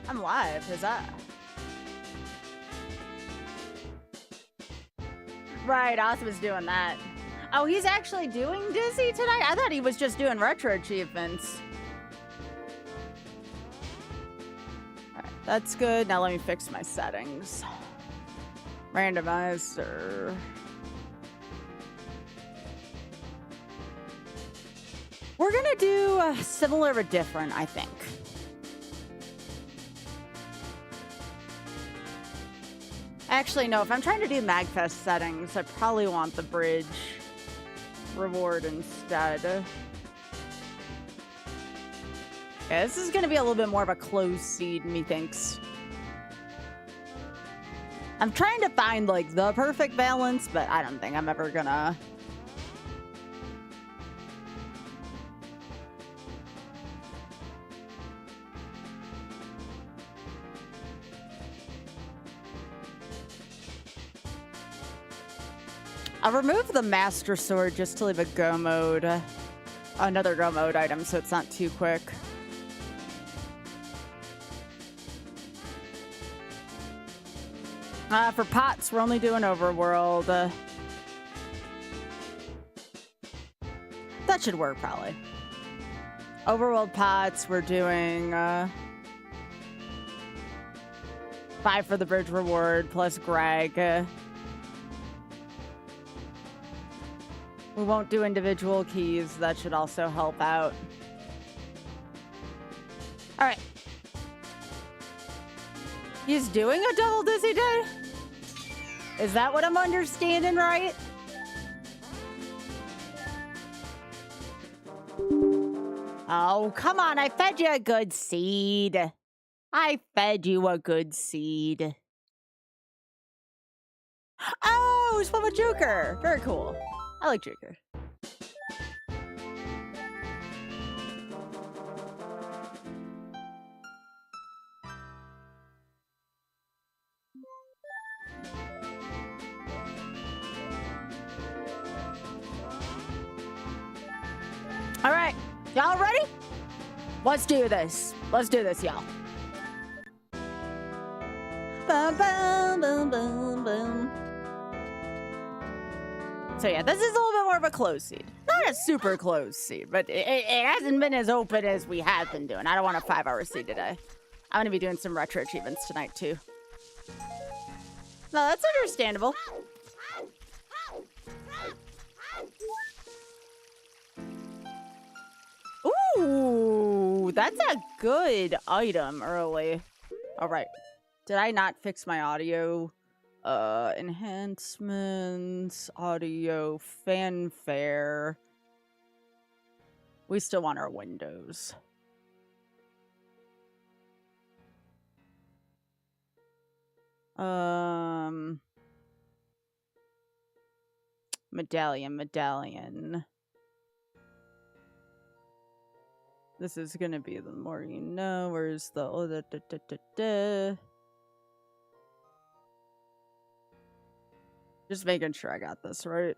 I'm live. Is that? Right, Oz was doing that. Oh, he's actually doing Dizzy tonight? I thought he was just doing retro achievements. Alright, that's good. Now let me fix my settings. Randomizer. We're gonna do similar but different, I think. Actually, no, if I'm trying to do MagFest settings, I probably want the bridge reward instead. Yeah, this is going to be a little bit more of a closed seed, methinks. I'm trying to find, like, the perfect balance, but I don't think I'm ever gonna... I'll remove the Master Sword just to leave a go mode. Another go mode item, so it's not too quick. For pots, we're only doing Overworld. That should work, probably. Overworld pots, we're doing 5 for the bridge reward, plus Greg. We won't do individual keys. That should also help out. All right. He's doing a double Dizzy day? Is that what I'm understanding right? Oh, come on. I fed you a good seed. I fed you a good seed. Oh, it's from a Joker. Very cool. I like Joker. All right, y'all ready? Let's do this. Let's do this, y'all. Boom, boom, boom, boom, boom. So yeah, this is a little bit more of a closed seed. Not a super closed seed, but it hasn't been as open as we have been doing. I don't want a 5-hour seed today. I'm going to be doing some retro achievements tonight, too. No, that's understandable. Ooh, that's a good item early. All right. Did I not fix my audio? Enhancements, audio, fanfare. We still want our windows. Medallion. This is gonna be the more you know. Where's the Just making sure I got this right.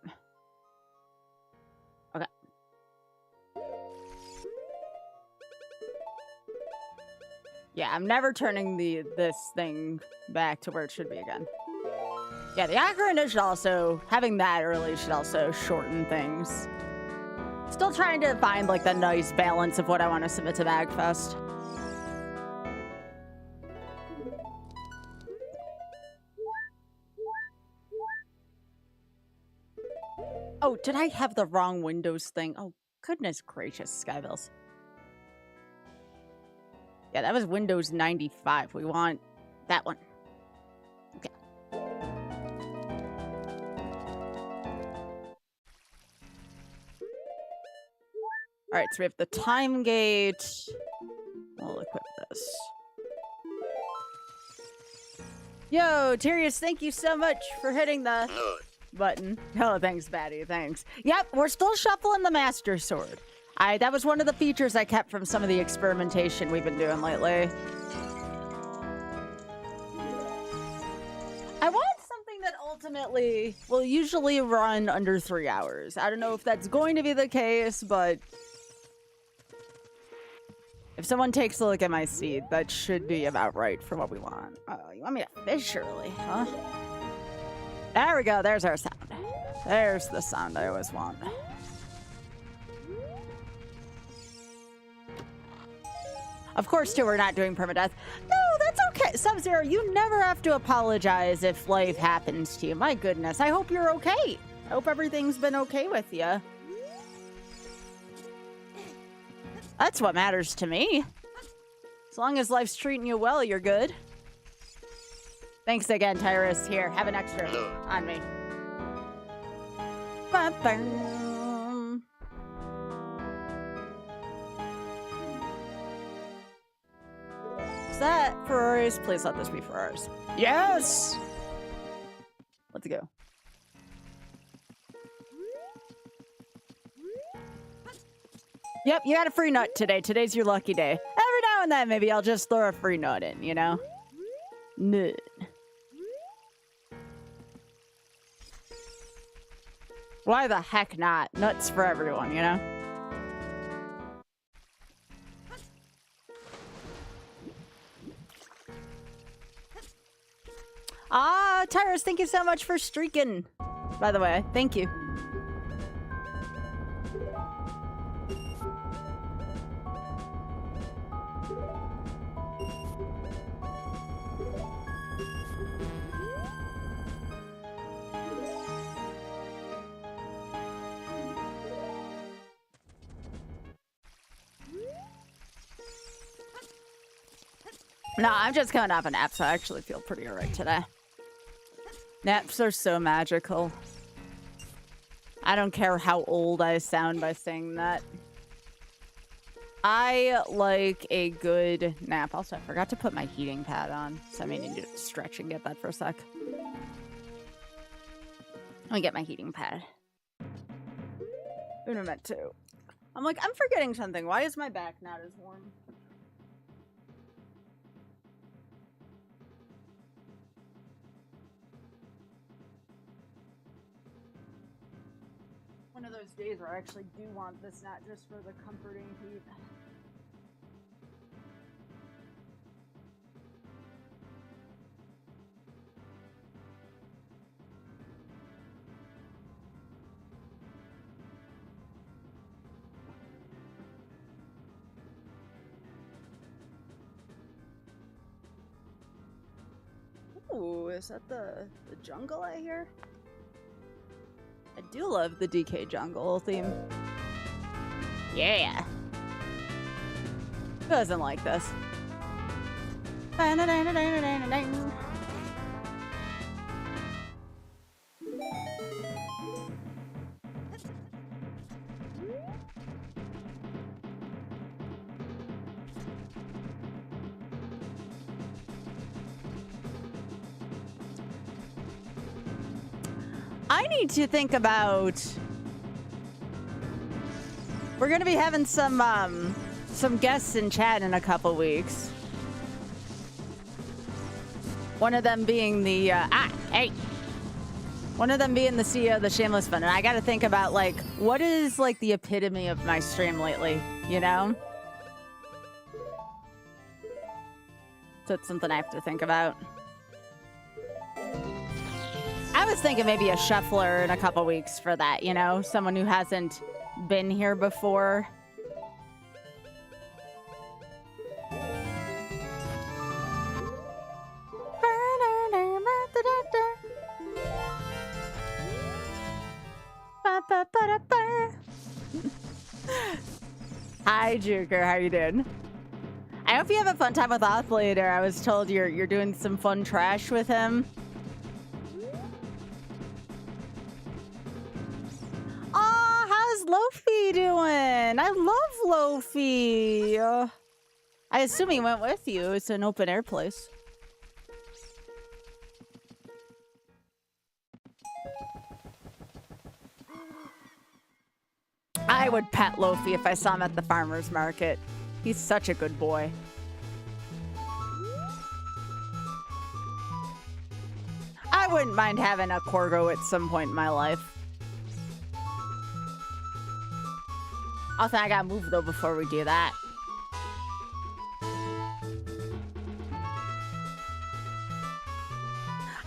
Okay. Yeah, I'm never turning this thing back to where it should be again. Yeah, the ocarina should also, having that early should also shorten things. Still trying to find like the nice balance of what I want to submit to MagFest. Oh, did I have the wrong Windows thing? Oh, goodness gracious, Skybills. Yeah, that was Windows 95. We want that one. Okay. All right, so we have the time gate. We'll equip this. Yo, Tyrius, thank you so much for hitting the button. Oh, thanks, Batty. Thanks. Yep, we're still shuffling the Master Sword. That was one of the features I kept from some of the experimentation we've been doing lately. I want something that ultimately will usually run under 3 hours. I don't know if that's going to be the case, but if someone takes a look at my seed, that should be about right for what we want. You want me to fish early, huh? There we go. There's our sound. There's the sound I always want. Of course, too, we're not doing permadeath. No, that's okay. Sub-Zero, you never have to apologize if life happens to you. My goodness. I hope you're okay. I hope everything's been okay with you. That's what matters to me. As long as life's treating you well, you're good. Thanks again, Tyrus. Here, have an extra on me. Ba-bum. Is that Ferraris? Please let this be Ferraris. Yes! Let's go. Yep, you got a free nut today. Today's your lucky day. Every now and then, maybe I'll just throw a free nut in, you know? Nut. Why the heck not? Nuts for everyone, you know? Ah, Tyrus, thank you so much for streaking. By the way, thank you. No, I'm just coming off a nap, so I actually feel pretty alright today. Naps are so magical. I don't care how old I sound by saying that. I like a good nap. Also, I forgot to put my heating pad on, so I may need to stretch and get that for a sec. Let me get my heating pad. Who meant to? I'm like, I'm forgetting something. Why is my back not as warm? One of those days where I actually do want this, not just for the comforting heat. Ooh, is that the jungle I hear? I do love the DK jungle theme. Yeah. Who doesn't like this? I need to think about... We're gonna be having some guests in chat in a couple weeks. One of them being the, one of them being the CEO of the Shameless Fund. And I gotta think about, like, what is, like, the epitome of my stream lately, you know? So it's something I have to think about. I was thinking maybe a shuffler in a couple weeks for that, you know? Someone who hasn't been here before. Hi, Juker. How you doing? I hope you have a fun time with Oth later. I was told you're doing some fun trash with him. How's Lofi doing? I love Lofi. I assume he went with you. It's an open air place. I would pet Lofi if I saw him at the farmer's market. He's such a good boy. I wouldn't mind having a Corgo at some point in my life. Also, I gotta move though before we do that.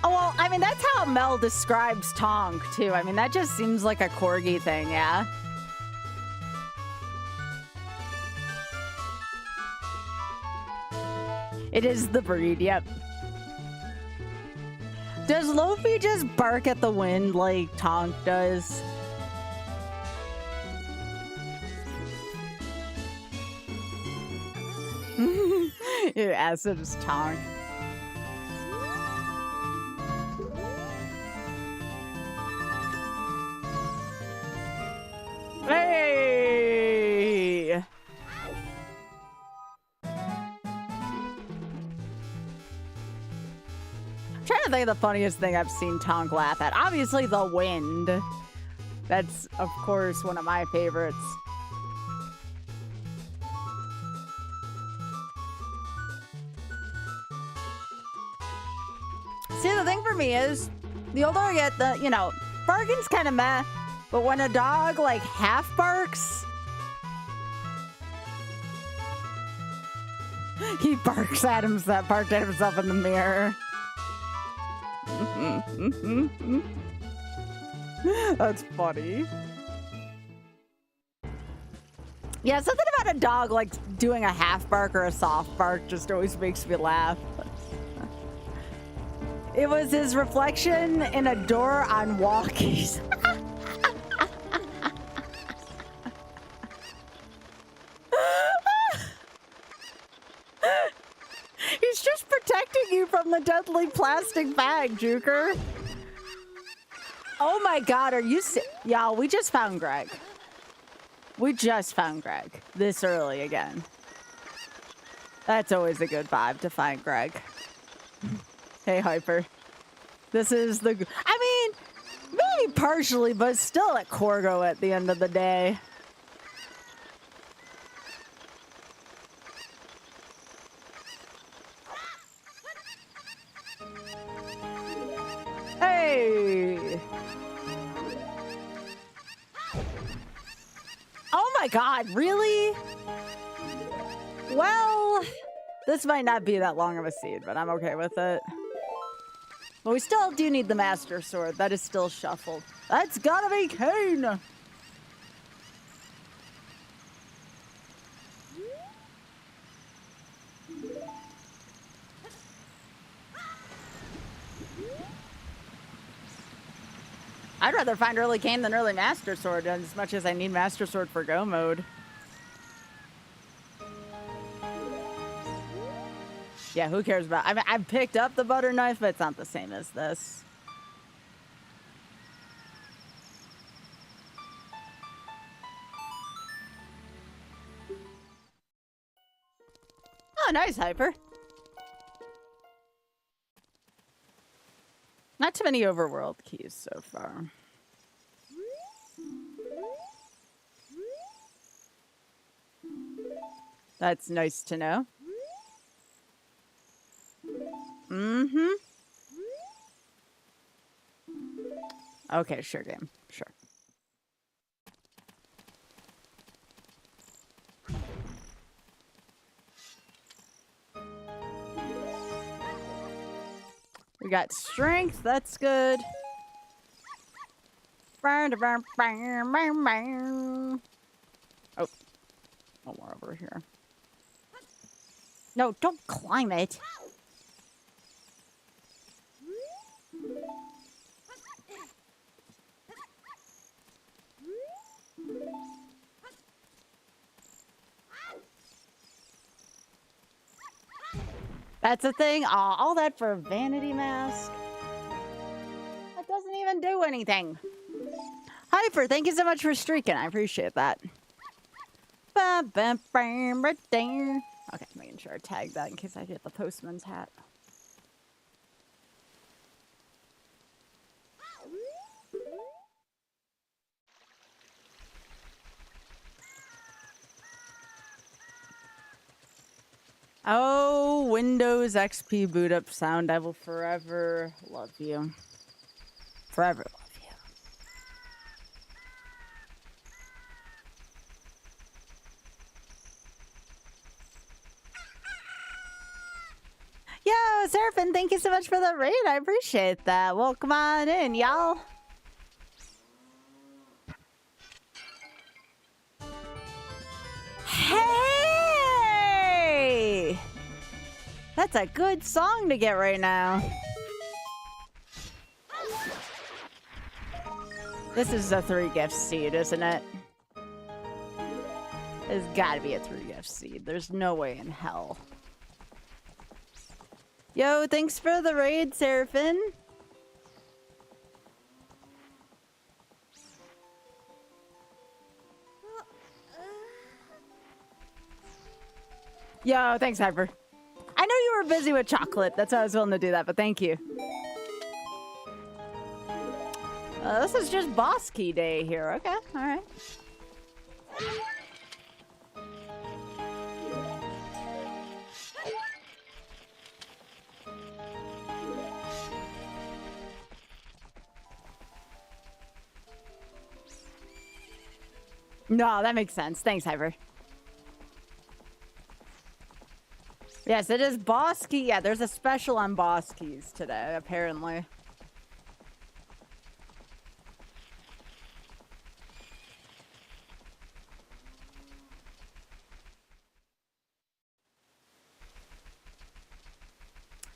Oh, well, I mean, that's how Mel describes Tonk, too. I mean, that just seems like a corgi thing, yeah? It is the breed, yep. Does Lofi just bark at the wind like Tonk does? Your acid is Tonk. Hey! I'm trying to think of the funniest thing I've seen Tonk laugh at. Obviously, the wind. That's, of course, one of my favorites. See, the thing for me is, the older I get, the, barking's kind of meh. But when a dog, like, half barks, he barks at himself, barked at himself in the mirror. That's funny. Yeah, something about a dog, like, doing a half bark or a soft bark just always makes me laugh. It was his reflection in a door on walkies. He's just protecting you from the deadly plastic bag, Juker. Oh my god, are you y'all, we just found Greg. We just found Greg. This early again. That's always a good vibe to find Greg. Hey, Hyper. This is the... I mean, maybe partially, but still at Corgo at the end of the day. Hey! Oh my god, really? Well, this might not be that long of a seed, but I'm okay with it. But we still do need the Master Sword. That is still shuffled. That's gotta be Kane! I'd rather find early Kane than early Master Sword, as much as I need Master Sword for Go mode. Yeah, who cares about... I mean, I've picked up the butter knife, but it's not the same as this. Oh, nice, Hyper. Not too many overworld keys so far. That's nice to know. Mm-hmm. Okay, sure, game. Sure. We got strength. That's good. Oh, one more over here. No, don't climb it. That's a thing? Aw, all that for a vanity mask? That doesn't even do anything. Hyper, thank you so much for streaking. I appreciate that. Okay, making sure I tag that in case I get the postman's hat. Oh, Windows XP boot up sound. I will forever love you. Forever love you. Yo, Seraphim, thank you so much for the raid. I appreciate that. Well, come on in, y'all. Hey! That's a good song to get right now. This is a 3-gift seed, isn't it? There's gotta be a 3-gift seed. There's no way in hell. Yo, thanks for the raid, Seraphim. Yo, thanks, Hyper. I know you were busy with chocolate. That's why I was willing to do that, but thank you. This is just boss key day here. Okay, all right. No, that makes sense. Thanks, Hyper. Yes, it is boss key. Yeah, there's a special on boss keys today, apparently.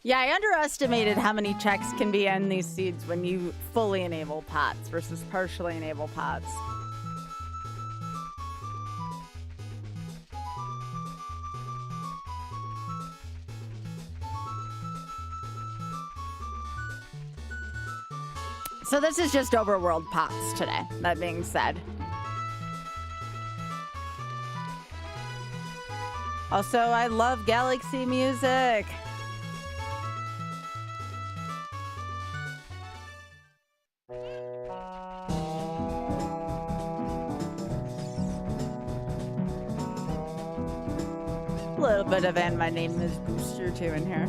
Yeah, I underestimated how many checks can be in these seeds when you fully enable pots versus partially enable pots. So this is just overworld pots today, that being said. Also, I love Galaxy music. A little bit of And My Name Is Booster too in here.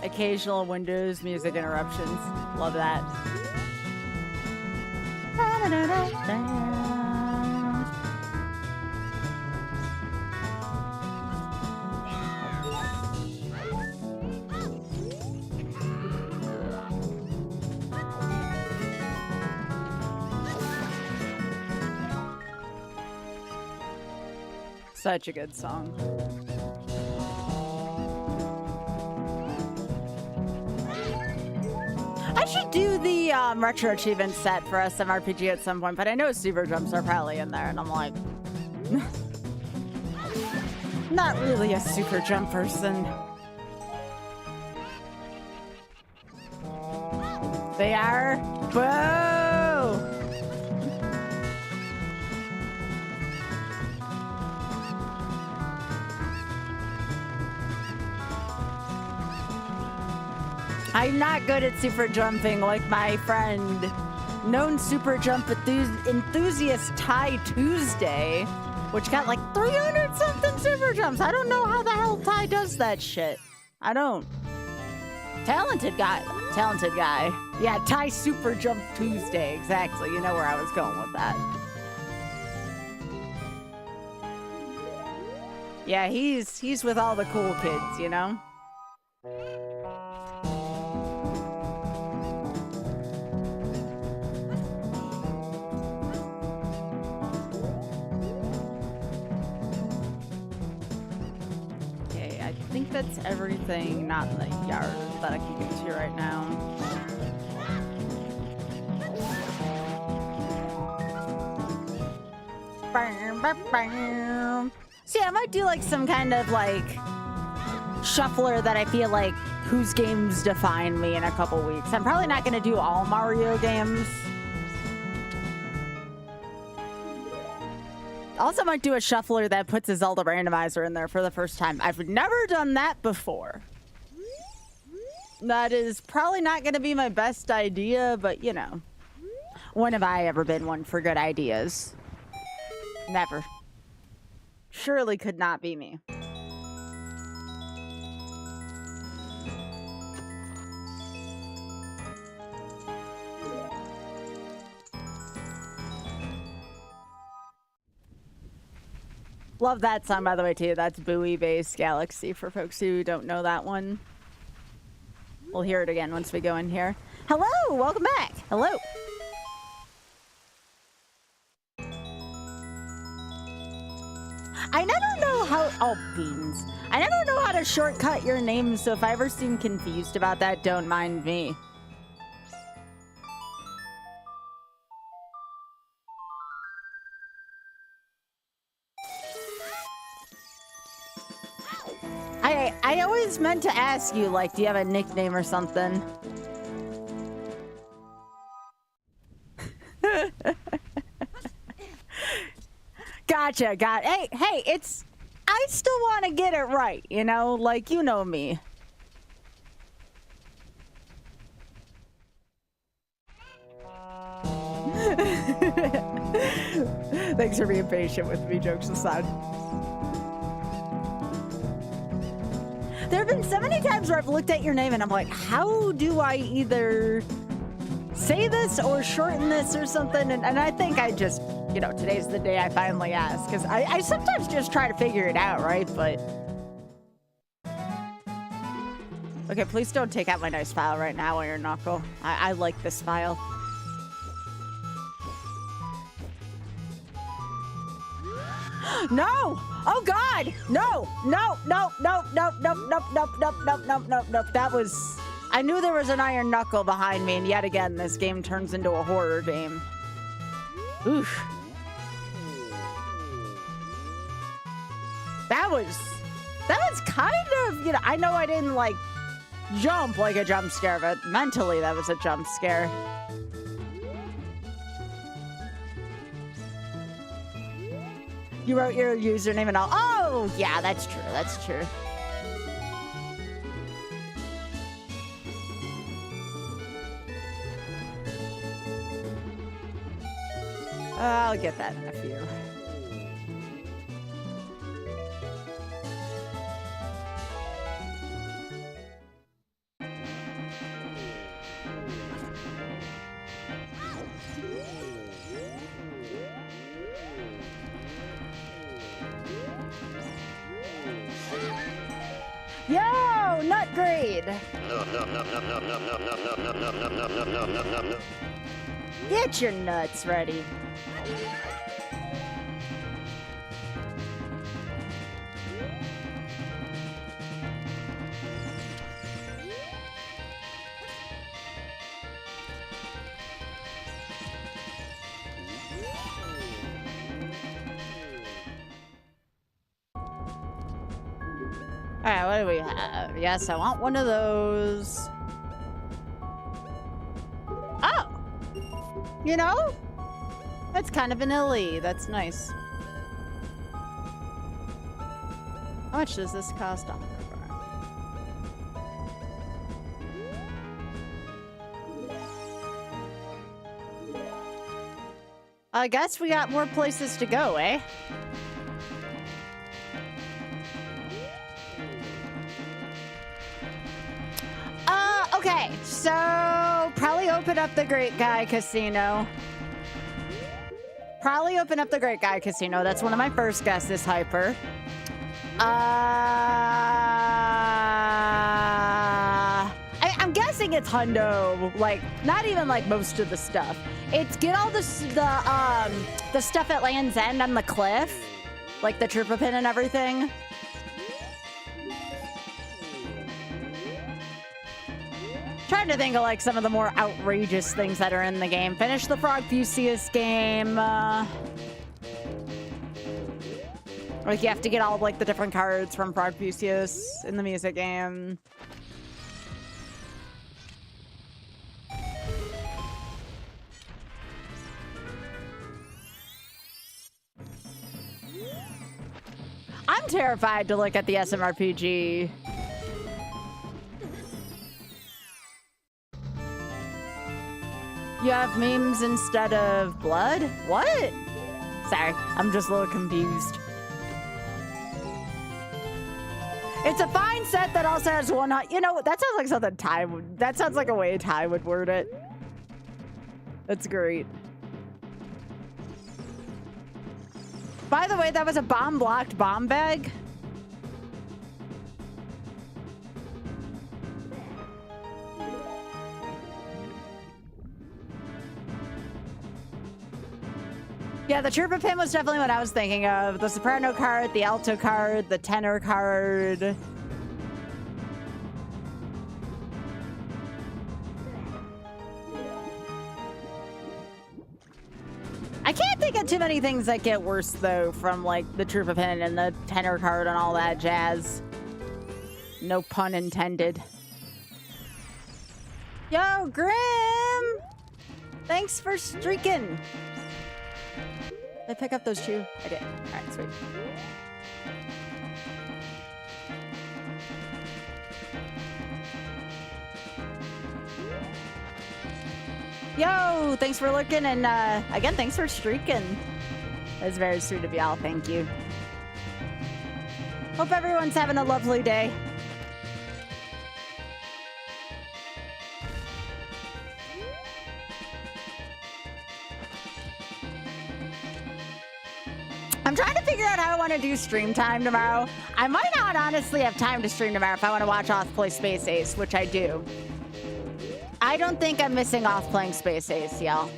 Occasional Windows music interruptions. Love that. Such a good song. I should do the retro achievement set for SMRPG at some point, but I know super jumps are probably in there, and I'm like, not really a super jump person. They are? Boo! I'm not good at super jumping like my friend, known super jump enthusiast Ty Tuesday, which got like 300 something super jumps. I don't know how the hell Ty does that shit. I don't. Talented guy. Talented guy. Yeah, Ty Super Jump Tuesday. Exactly. You know where I was going with that. Yeah, he's with all the cool kids, you know? I think that's everything not in the yard that I can get to right now. See, I might do like some kind of like shuffler that I feel like whose games define me in a couple weeks. I'm probably not going to do all Mario games. Also might do a shuffler that puts a Zelda randomizer in there for the first time. I've never done that before. That is probably not going to be my best idea, but you know. When have I ever been one for good ideas? Never. Surely could not be me. Love that song, by the way, too. That's Buoy Base Galaxy for folks who don't know that one. We'll hear it again once we go in here. Hello! Welcome back! Hello! I never know how... Oh, beans. I never know how to shortcut your name, so if I ever seem confused about that, don't mind me. I always meant to ask you, like, do you have a nickname or something? Gotcha, hey, it's... I still want to get it right, you know? Like, you know me. Thanks for being patient with me, jokes aside. There have been so many times where I've looked at your name and I'm like, how do I either say this or shorten this or something? And I think I just, you know, today's the day I finally ask. Because I sometimes just try to figure it out, right? But... Okay, please don't take out my nice file right now, Iron Knuckle. I like this file. No! Oh God! No! No! No! No! No! No! No! No! No! No! No! No! No! That was... I knew there was an Iron Knuckle behind me, and yet again, this game turns into a horror game. Oof. That was kind of, you know, I know I didn't, like, jump like a jump scare, but mentally that was a jump scare. You wrote your username and all. Oh, yeah, that's true. That's true. I'll get that in a few. Yo, nut grade. Get your nuts ready. Alright, what do we have? Yes, I want one of those. Oh! You know? That's kind of vanilla-y. That's nice. How much does this cost on the program? I guess we got more places to go, eh? Okay, so probably open up the Great Guy Casino. That's one of my first guesses, Hyper. I'm guessing it's hundo. Like, not even like most of the stuff. It's get all the stuff at Land's End on the cliff, like the trooper pin and everything. Trying to think of like some of the more outrageous things that are in the game. Finish the Frog Fusius game. Like you have to get all of like the different cards from Frog Fusius in the music game. I'm terrified to look at the SMRPG. You have memes instead of blood? What? Sorry, I'm just a little confused. It's a fine set that also has one. You know, that sounds like something Ty would. That sounds like a way Ty would word it. That's great. By the way, that was a bomb-blocked bomb bag. Yeah, the Trooper pin was definitely what I was thinking of. The Soprano card, the Alto card, the Tenor card. I can't think of too many things that get worse, though, from, like, the Trooper pin and the Tenor card and all that jazz. No pun intended. Yo, Grim! Thanks for streaking. Did I pick up those two? I did. All right, sweet. Yo, thanks for looking, and again, thanks for streaking. That's very sweet of y'all. Thank you. Hope everyone's having a lovely day. I'm trying to figure out how I want to do stream time tomorrow. I might not honestly have time to stream tomorrow if I want to watch Off play Space Ace, which I do. I don't think I'm missing Off playing Space Ace, y'all.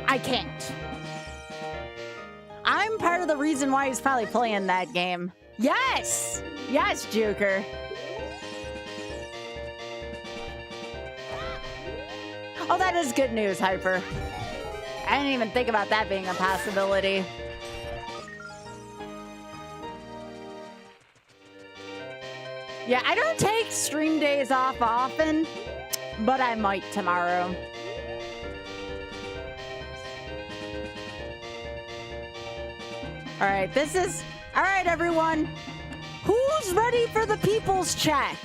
I can't. I'm part of the reason why he's probably playing that game. Yes! Yes, Joker. Oh, that is good news, Hyper. I didn't even think about that being a possibility. Yeah, I don't take stream days off often, but I might tomorrow. All right, all right, everyone. Who's ready for the people's check?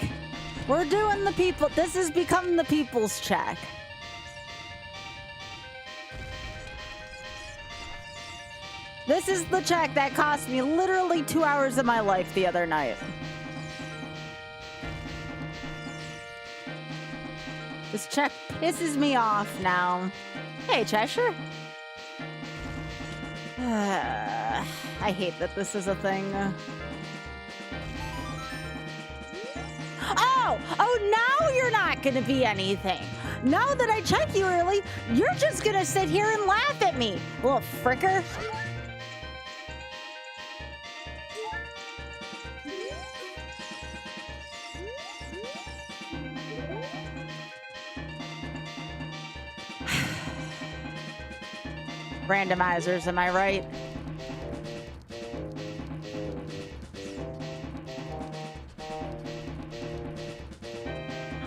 We're doing the people. This has become the people's check. This is the check that cost me literally 2 hours of my life the other night. This check pisses me off now. Hey, Cheshire. I hate that this is a thing. Oh, now you're not gonna be anything. Now that I check you early, you're just gonna sit here and laugh at me, little fricker. Randomizers, am I right?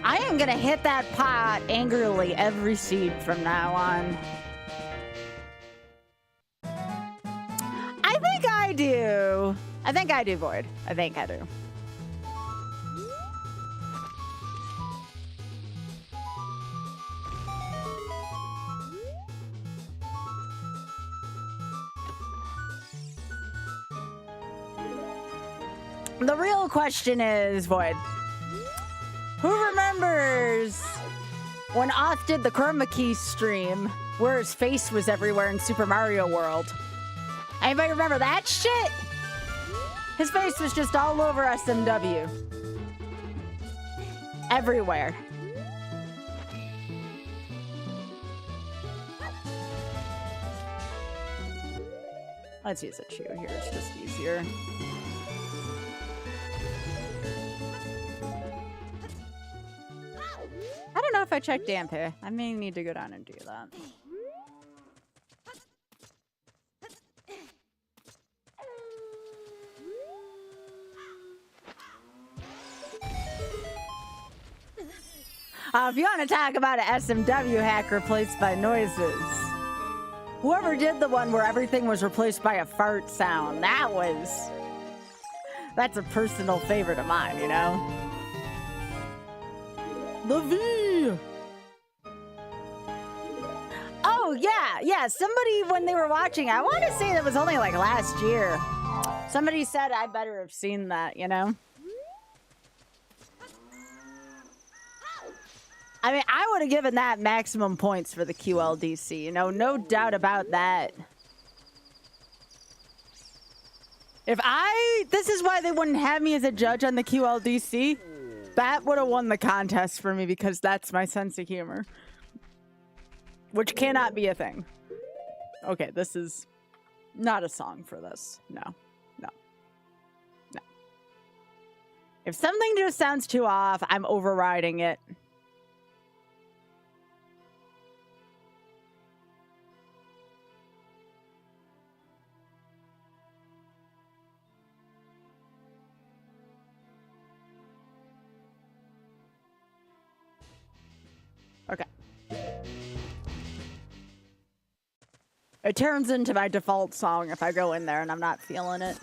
I am gonna hit that pot angrily every seed from now on. I think I do. I think I do, Void. I think I do. The real question is, Void, who remembers when Oth did the Chroma Key stream where his face was everywhere in Super Mario World? Anybody remember that shit? His face was just all over SMW. Everywhere. Let's use a chew here, it's just easier. I don't know if I checked damp here. I may need to go down and do that. If you want to talk about an SMW hack replaced by noises, whoever did the one where everything was replaced by a fart sound, that's a personal favorite of mine, you know? The V! Oh, Oh, yeah. Somebody, when they were watching, I want to say that was only like last year. Somebody said I better have seen that, you know? I mean, I would have given that maximum points for the QLDC, you know? No doubt about that. This is why they wouldn't have me as a judge on the QLDC. That would have won the contest for me because that's my sense of humor. Which cannot be a thing. Okay, this is not a song for this. No. If something just sounds too off, I'm overriding it. Okay. It turns into my default song if I go in there and I'm not feeling it.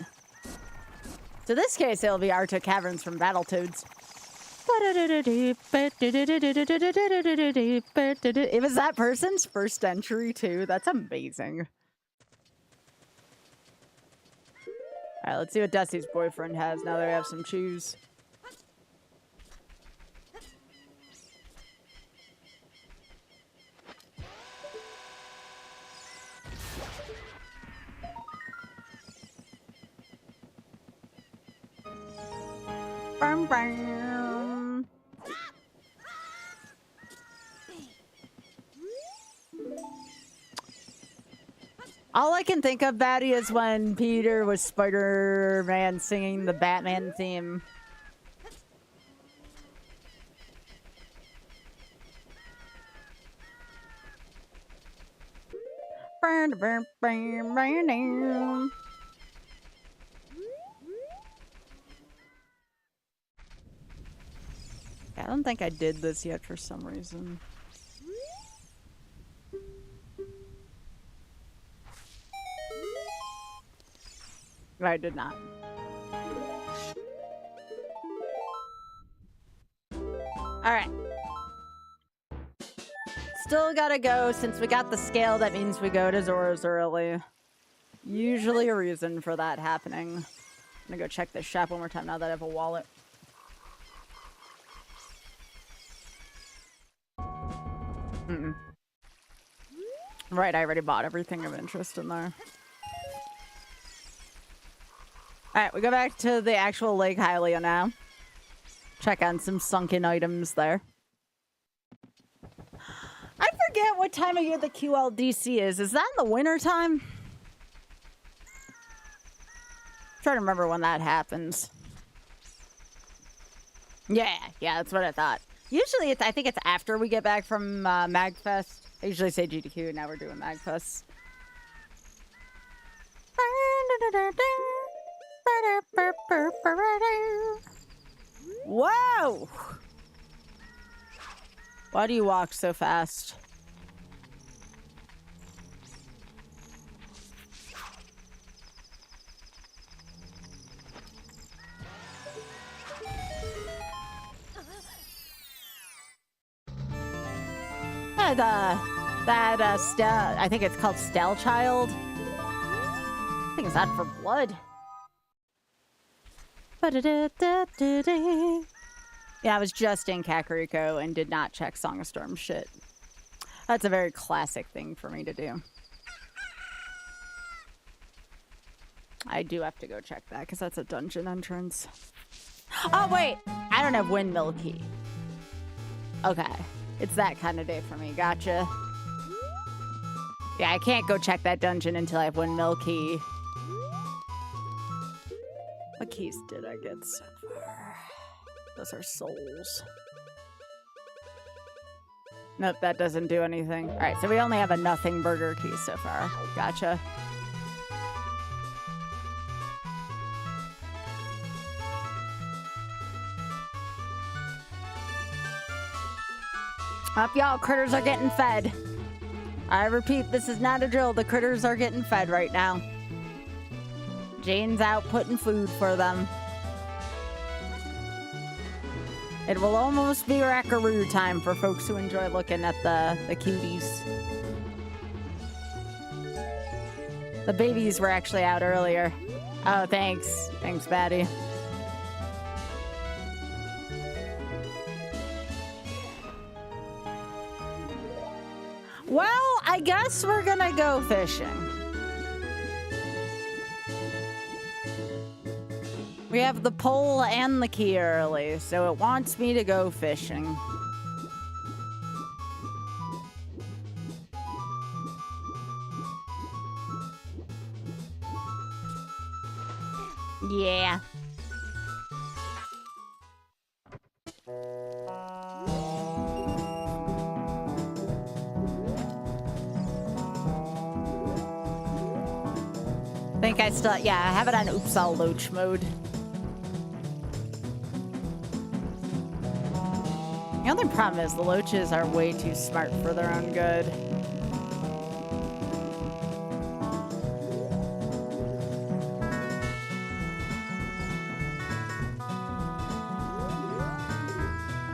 So this case, it'll be Arctic Caverns from Battletoads. It was that person's first entry, too. That's amazing. All right, let's see what Dusty's boyfriend has now that we have some shoes. Bam, bam. All I can think of, Batty, is when Peter was Spider-Man singing the Batman theme. Bam, bam, bam, bam. I don't think I did this yet for some reason. I did not. Alright. Still gotta go. Since we got the scale, that means we go to Zora's early. Usually a reason for that happening. I'm gonna go check this shop one more time now that I have a wallet. Right, I already bought everything of interest in there. Alright, we go back to the actual Lake Hylia now. Check on some sunken items there. I forget what time of year the QLDC is. Is that in the winter time? I'm trying to remember when that happens. Yeah, that's what I thought. Usually, I think it's after we get back from MagFest. I usually say GDQ, now we're doing MagFest. Whoa! Why do you walk so fast? I think it's called Stell Child. I think it's out for blood. Yeah, I was just in Kakariko and did not check Song of Storm shit. That's a very classic thing for me to do. I do have to go check that because that's a dungeon entrance. Oh, wait. I don't have Windmill Key. Okay. It's that kind of day for me. Gotcha. Yeah, I can't go check that dungeon until I have Windmill Key. What keys did I get so far? Those are souls. Nope, that doesn't do anything. All right, so we only have a nothing burger key so far. Gotcha. Up, y'all, critters are getting fed. I repeat, this is not a drill. The critters are getting fed right now. Jane's out putting food for them. It will almost be rackaroo time for folks who enjoy looking at the cuties. The babies were actually out earlier. Oh, thanks. Thanks, Batty. Well, I guess we're gonna go fishing. We have the pole and the key early, so it wants me to go fishing. Yeah. I think I still, yeah, I have it on Oops All Loach mode. The only problem is the loaches are way too smart for their own good.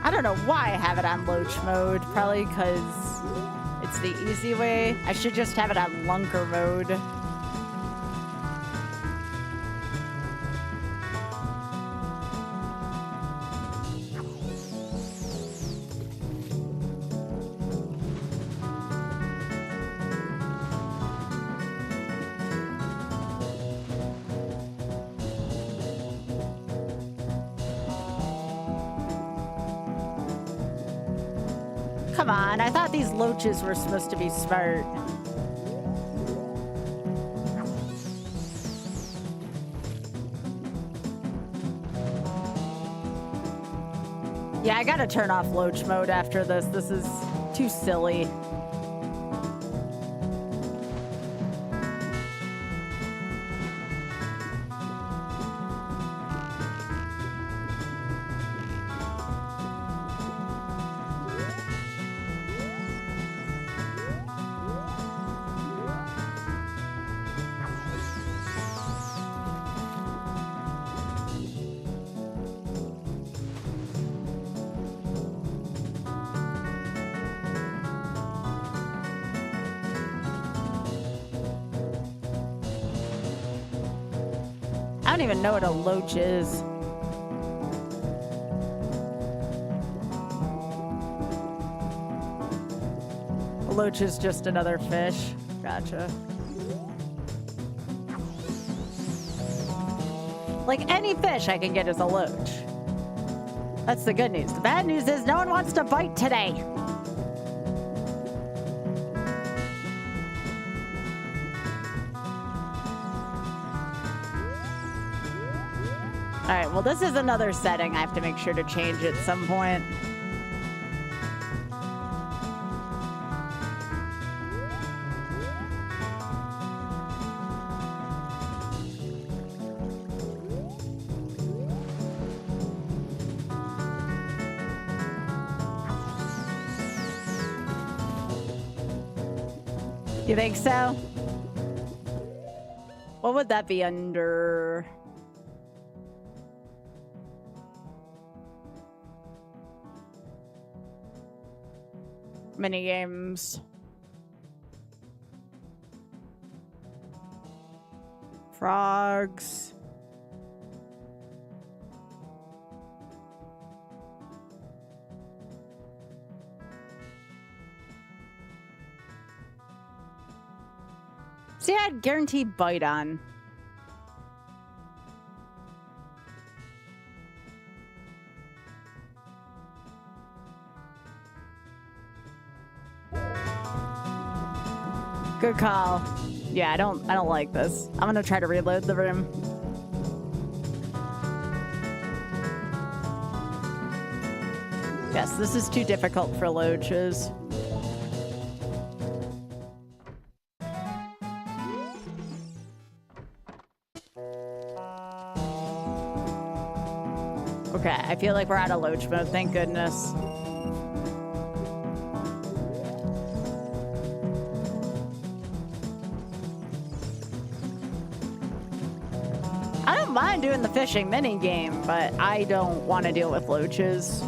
I don't know why I have it on Loach mode. Probably because it's the easy way. I should just have it on Lunker mode. Come on, I thought these loaches were supposed to be smart. Yeah, I gotta turn off loach mode after this. This is too silly. I don't even know what a loach is. A loach is just another fish. Gotcha. Like any fish I can get is a loach. That's the good news. The bad news is no one wants to bite today. All right, well, this is another setting I have to make sure to change at some point. You think so? What would that be under? Mini games. Frogs. See, I had guaranteed bite on. Good call. Yeah, I don't like this. I'm gonna try to reload the room. Yes, this is too difficult for loaches. Okay, I feel like we're out of loach mode, thank goodness. I don't mind doing the fishing mini game, but I don't want to deal with loaches.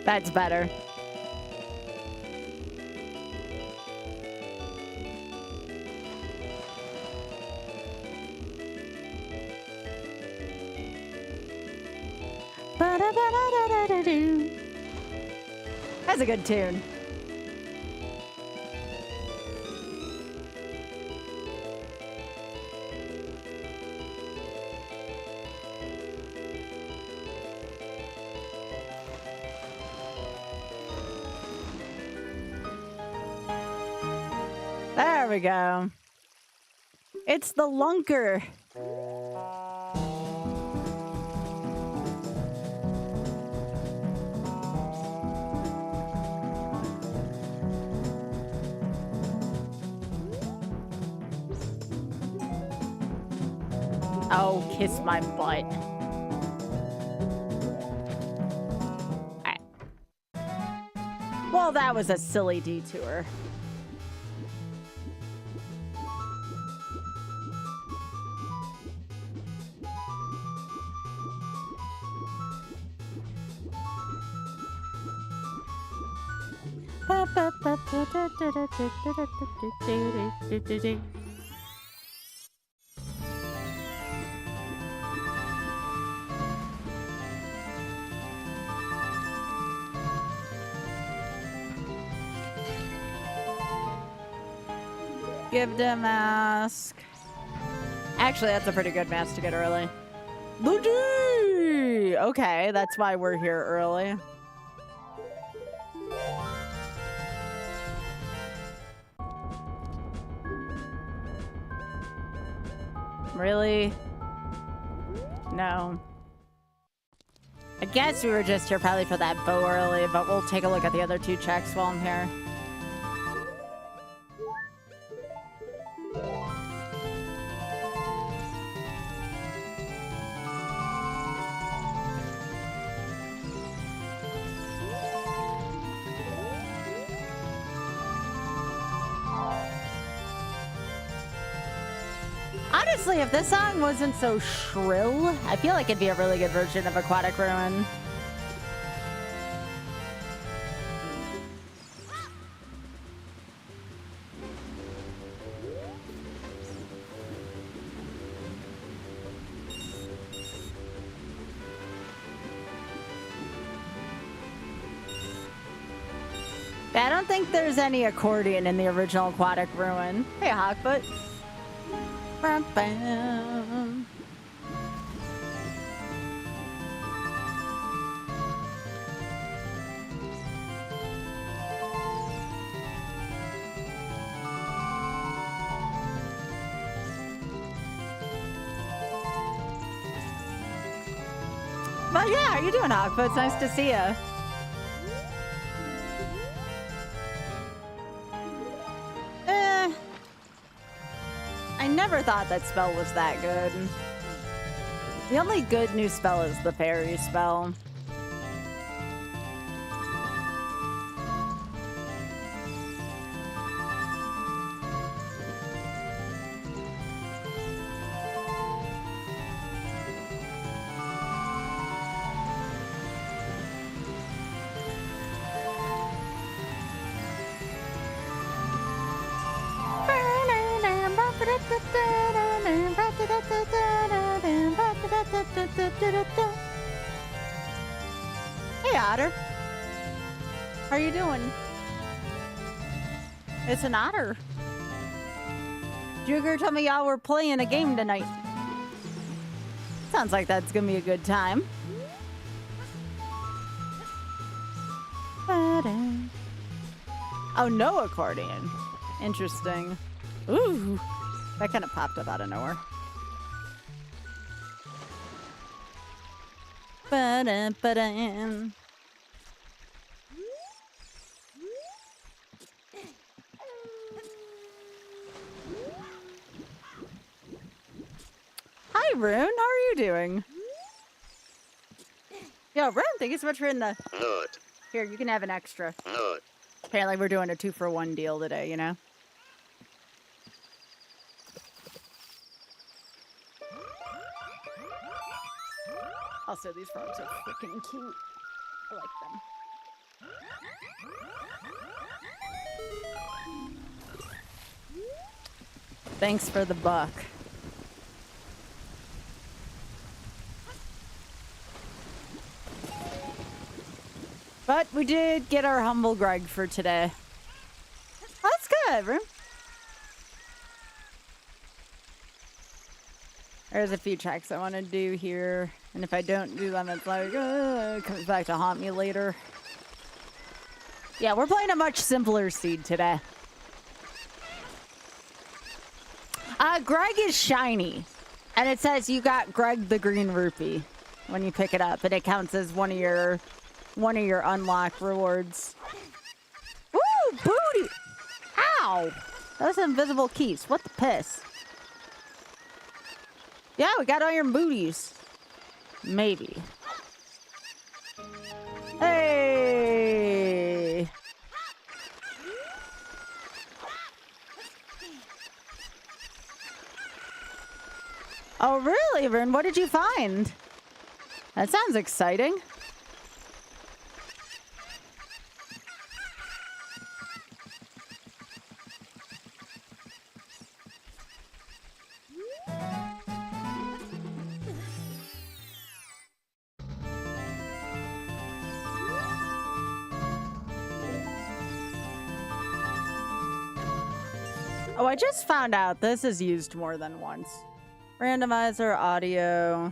That's better. That's a good tune. There we go. It's the lunker. Oh, kiss my butt. Alright. Well, that was a silly detour. Give the mask. Actually, that's a pretty good mask to get early. Luigi! Okay, that's why we're here early. Really? No. I guess we were just here probably for that bow early, but we'll take a look at the other two checks while I'm here. Honestly, if this song wasn't so shrill, I feel like it'd be a really good version of Aquatic Ruin. I don't think there's any accordion in the original Aquatic Ruin. Hey, Hawkfoot. Bam, bam. Well, yeah, how you doing, Hawkfoot? It's nice to see you. I never thought that spell was that good. The only good new spell is the fairy spell. Hey, Otter. How are you doing? It's an otter. Jugger told me y'all were playing a game tonight. Sounds like that's gonna be a good time. Oh, no accordion. Interesting. Ooh, that kind of popped up out of nowhere. Ba-da-ba-da. Hi, Rune. How are you doing? Yo, Rune, thank you so much for in the... Here, you can have an extra. Apparently, we're doing a 2-for-1 deal today, you know? Also, these frogs are freaking cute. I like them. Thanks for the buck. But we did get our humble Greg for today. Oh, that's good, bro. There's a few checks I want to do here. And if I don't do them, it's like, it comes back to haunt me later. Yeah, we're playing a much simpler seed today. Greg is shiny. And it says you got Greg the Green Rupee when you pick it up. And it counts as one of your unlocked rewards. Woo! Booty! Ow! Those invisible keys. What the piss? Yeah, we got iron booties. Maybe. Hey! Oh, really, Vern? What did you find? That sounds exciting. Oh, I just found out this is used more than once. Randomizer, audio.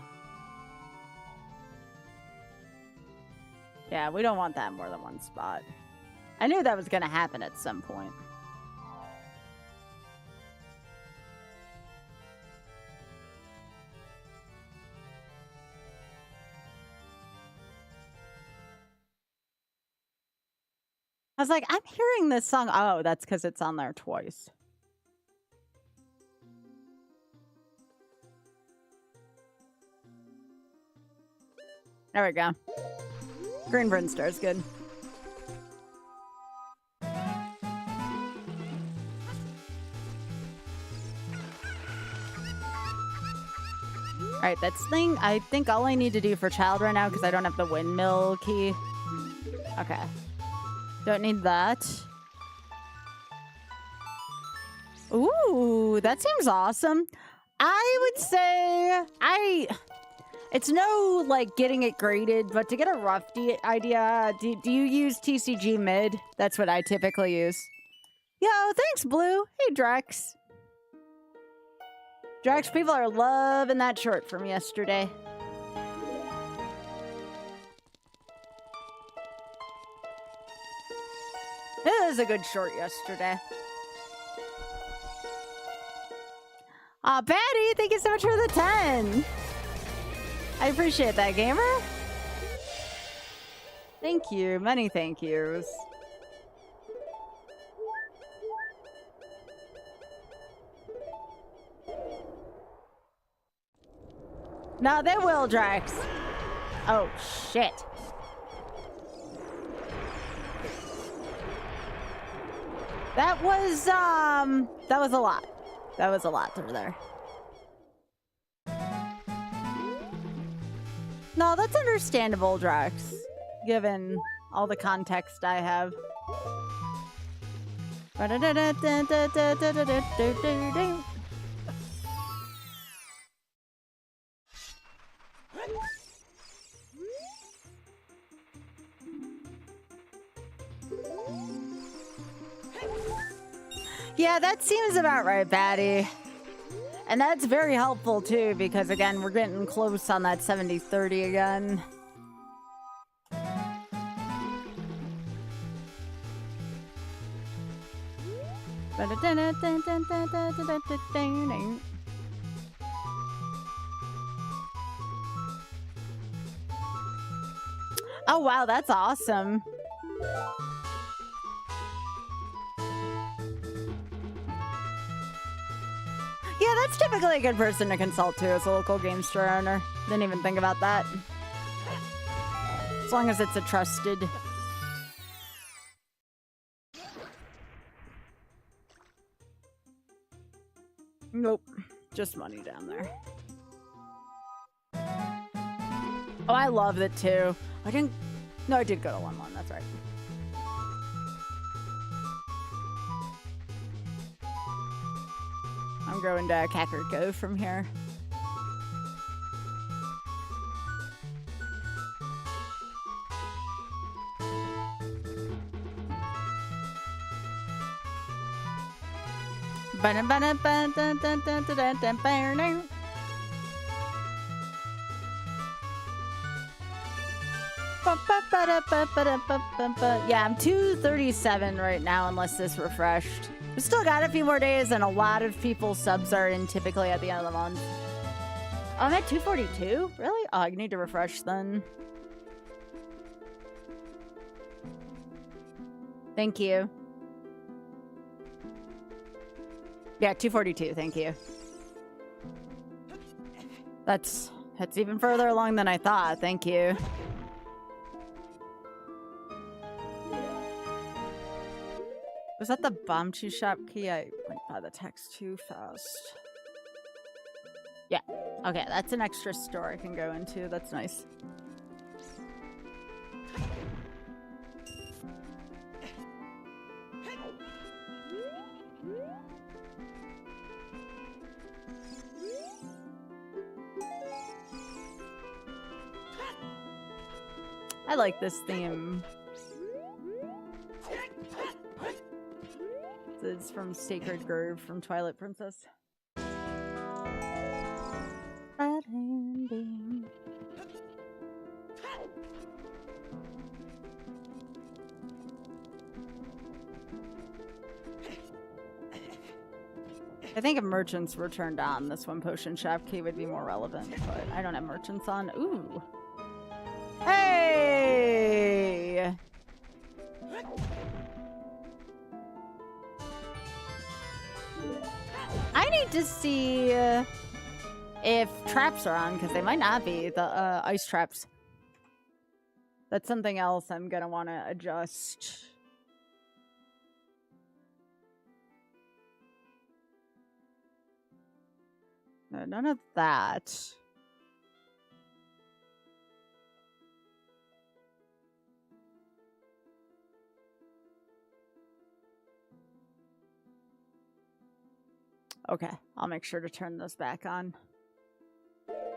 Yeah, we don't want that more than one spot. I knew that was going to happen at some point. I was like, I'm hearing this song. Oh, that's because it's on there twice. There we go. Green Burn Star is good. Alright, that's thing. I think all I need to do for child right now, because I don't have the windmill key. Okay. Don't need that. Ooh, that seems awesome. I would say it's no, like, getting it graded, but to get a rough idea, do you use TCG mid? That's what I typically use. Yo, thanks, Blue. Hey, Drex. Drex, people are loving that short from yesterday. It was a good short yesterday. Aw, Patty, thank you so much for the 10. I appreciate that, gamer. Thank you. Many thank yous. No, they will, Drax. Oh, shit. That was a lot. That was a lot through there. No, that's understandable, Drax, given all the context I have. Yeah, that seems about right, Batty. And that's very helpful, too, because, again, we're getting close on that 70-30 again. Oh, wow, that's awesome. Yeah, that's typically a good person to consult to as a local game store owner. Didn't even think about that. As long as it's a trusted. Nope. Just money down there. Oh, I love it too. I didn't. No, I did go to 1-1. That's right. I'm going to Kakariko from here. Yeah, I'm 237 right now, unless this refreshed. We still got a few more days, and a lot of people's subs are in typically at the end of the month. Oh, I'm at 242? Really? Oh, I need to refresh then. Thank you. Yeah, 242, thank you. That's even further along than I thought, thank you. Was that the Bamchi shop key? I went by the text too fast. Yeah, okay, that's an extra store I can go into, that's nice. I like this theme. It's from Sacred Grove from Twilight Princess. I think if merchants were turned on, this one potion shop key would be more relevant, but I don't have merchants on. Ooh. Hey! I need to see if traps are on, because they might not be. The ice traps. That's something else I'm going to want to adjust. No, none of that. Okay, I'll make sure to turn those back on.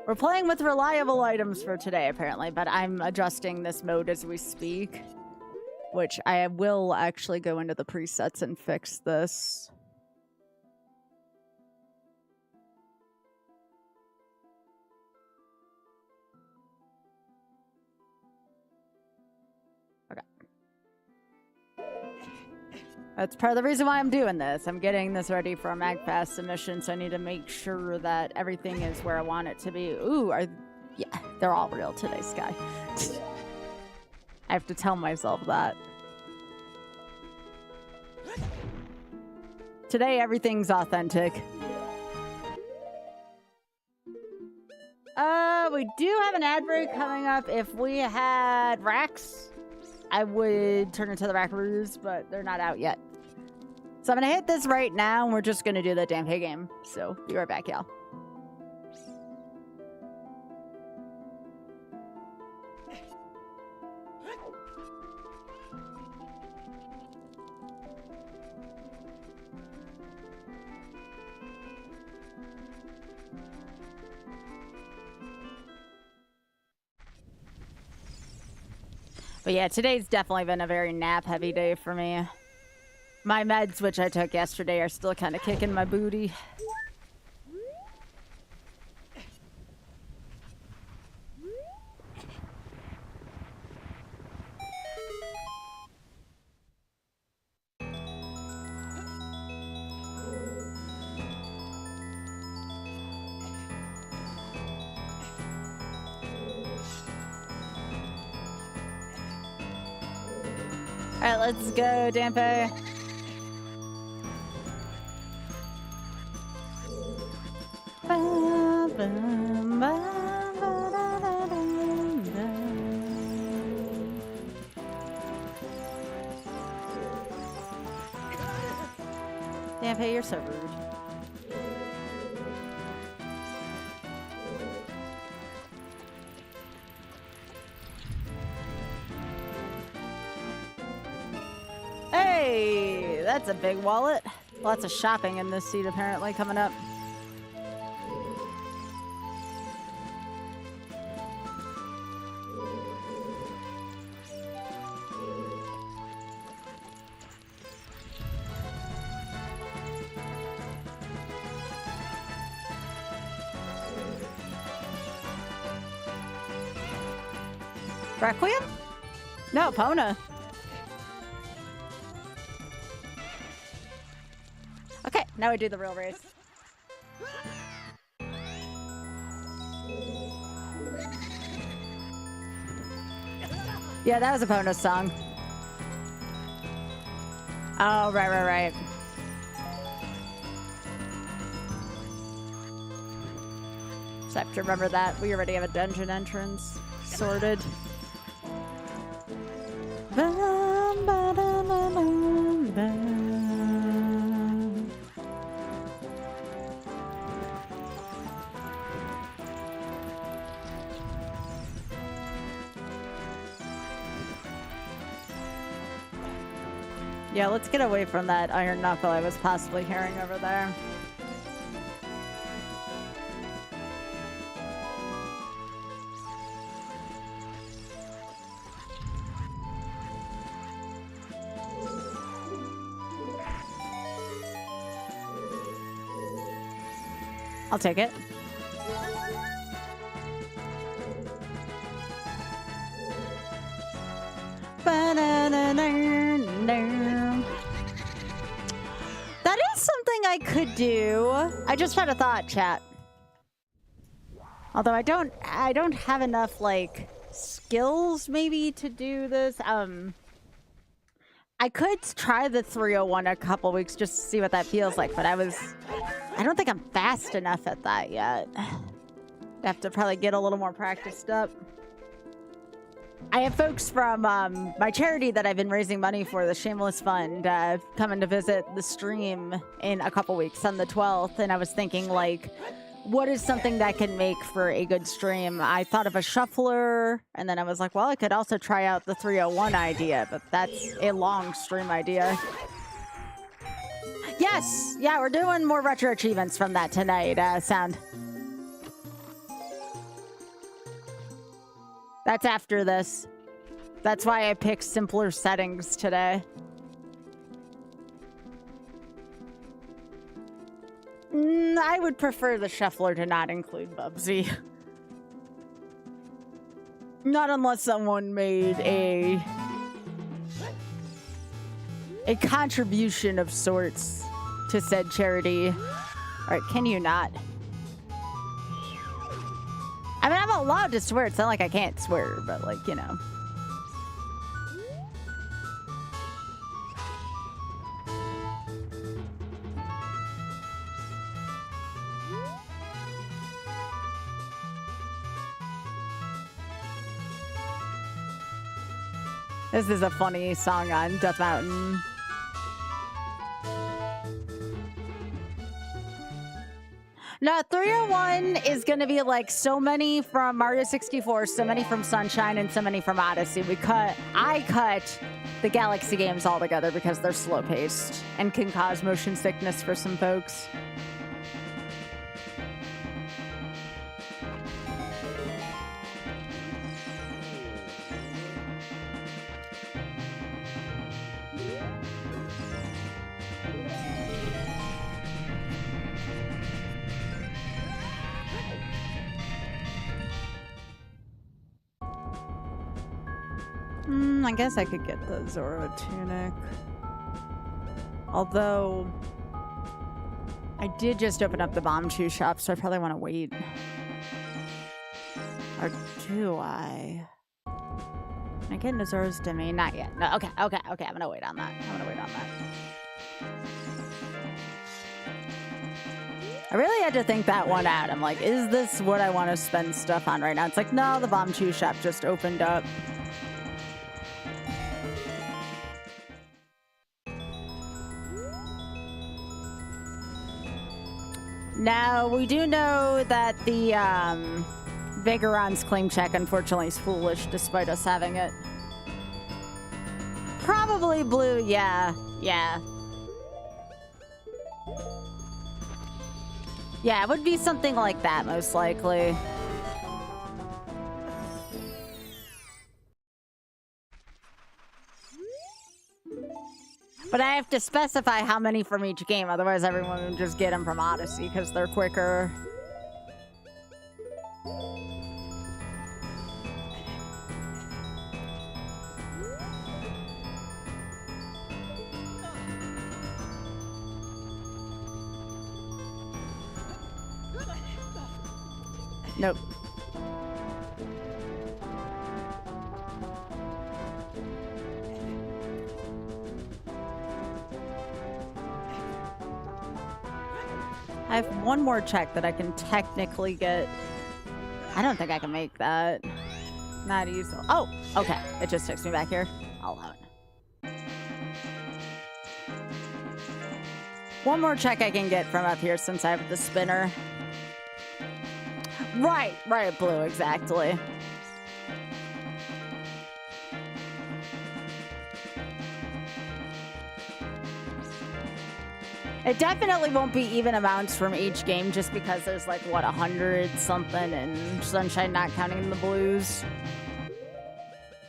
We're playing with reliable items for today, apparently, but I'm adjusting this mode as we speak, which I will actually go into the presets and fix this. That's part of the reason why I'm doing this. I'm getting this ready for a MagFast submission, so I need to make sure that everything is where I want it to be. Ooh, yeah, they're all real today, Sky. I have to tell myself that. Today, everything's authentic. We do have an ad break coming up. If we had racks, I would turn into the Rackaroos, but they're not out yet. So I'm going to hit this right now, and we're just going to do the damn pay game. So be right back, y'all. But yeah, today's definitely been a very nap-heavy day for me. My meds, which I took yesterday, are still kind of kicking my booty. All right, let's go, Dampe. Dampe, you're so rude. Hey, that's a big wallet. Lots of shopping in this seat apparently coming up. Requiem? No, Pona. Okay, now we do the real race. Yeah, that was a Pona song. Oh, right. Just have to remember that. We already have a dungeon entrance sorted. Yeah, let's get away from that iron knuckle I was possibly hearing over there. I'll take it. That is something I could do. I just had a thought, chat. Although I don't have enough like skills maybe to do this. I could try the 301 a couple weeks just to see what that feels like, but I don't think I'm fast enough at that yet. I have to probably get a little more practiced up. I have folks from my charity that I've been raising money for, the Shameless Fund, coming to visit the stream in a couple weeks on the 12th, and I was thinking, like, what is something that can make for a good stream? I thought of a shuffler, and then I was like, well, I could also try out the 301 idea, but that's a long stream idea. Yes! Yeah, we're doing more retro achievements from that tonight, Sound. That's after this. That's why I picked simpler settings today. I would prefer the shuffler to not include Bubsy. Not unless someone made a contribution of sorts to said charity. All right, can you not? I mean, I'm allowed to swear. It's not like I can't swear, but like, you know. This is a funny song on Death Mountain. No, 301 is going to be like so many from Mario 64, so many from Sunshine, and so many from Odyssey. I cut the Galaxy games all together because they're slow-paced and can cause motion sickness for some folks. I guess I could get the Zora tunic. Although, I did just open up the Bomb Chew shop, so I probably want to wait. Or do I? Can I get into Zora's domain? Not yet. No, okay. I'm gonna wait on that. I really had to think that one out. I'm like, is this what I want to spend stuff on right now? It's like, no, the Bomb Chew shop just opened up. Now, we do know that the Vagoron's claim check, unfortunately, is foolish, despite us having it. Probably blue, yeah. Yeah, it would be something like that, most likely. But I have to specify how many from each game, otherwise everyone would just get them from Odyssey because they're quicker. Nope. I have one more check that I can technically get. I don't think I can make that. Not easy. Oh, okay. It just takes me back here. I'll allow it. One more check I can get from up here since I have the spinner. Right, blue, exactly. It definitely won't be even amounts from each game just because there's like, what, 100 something and Sunshine not counting the blues.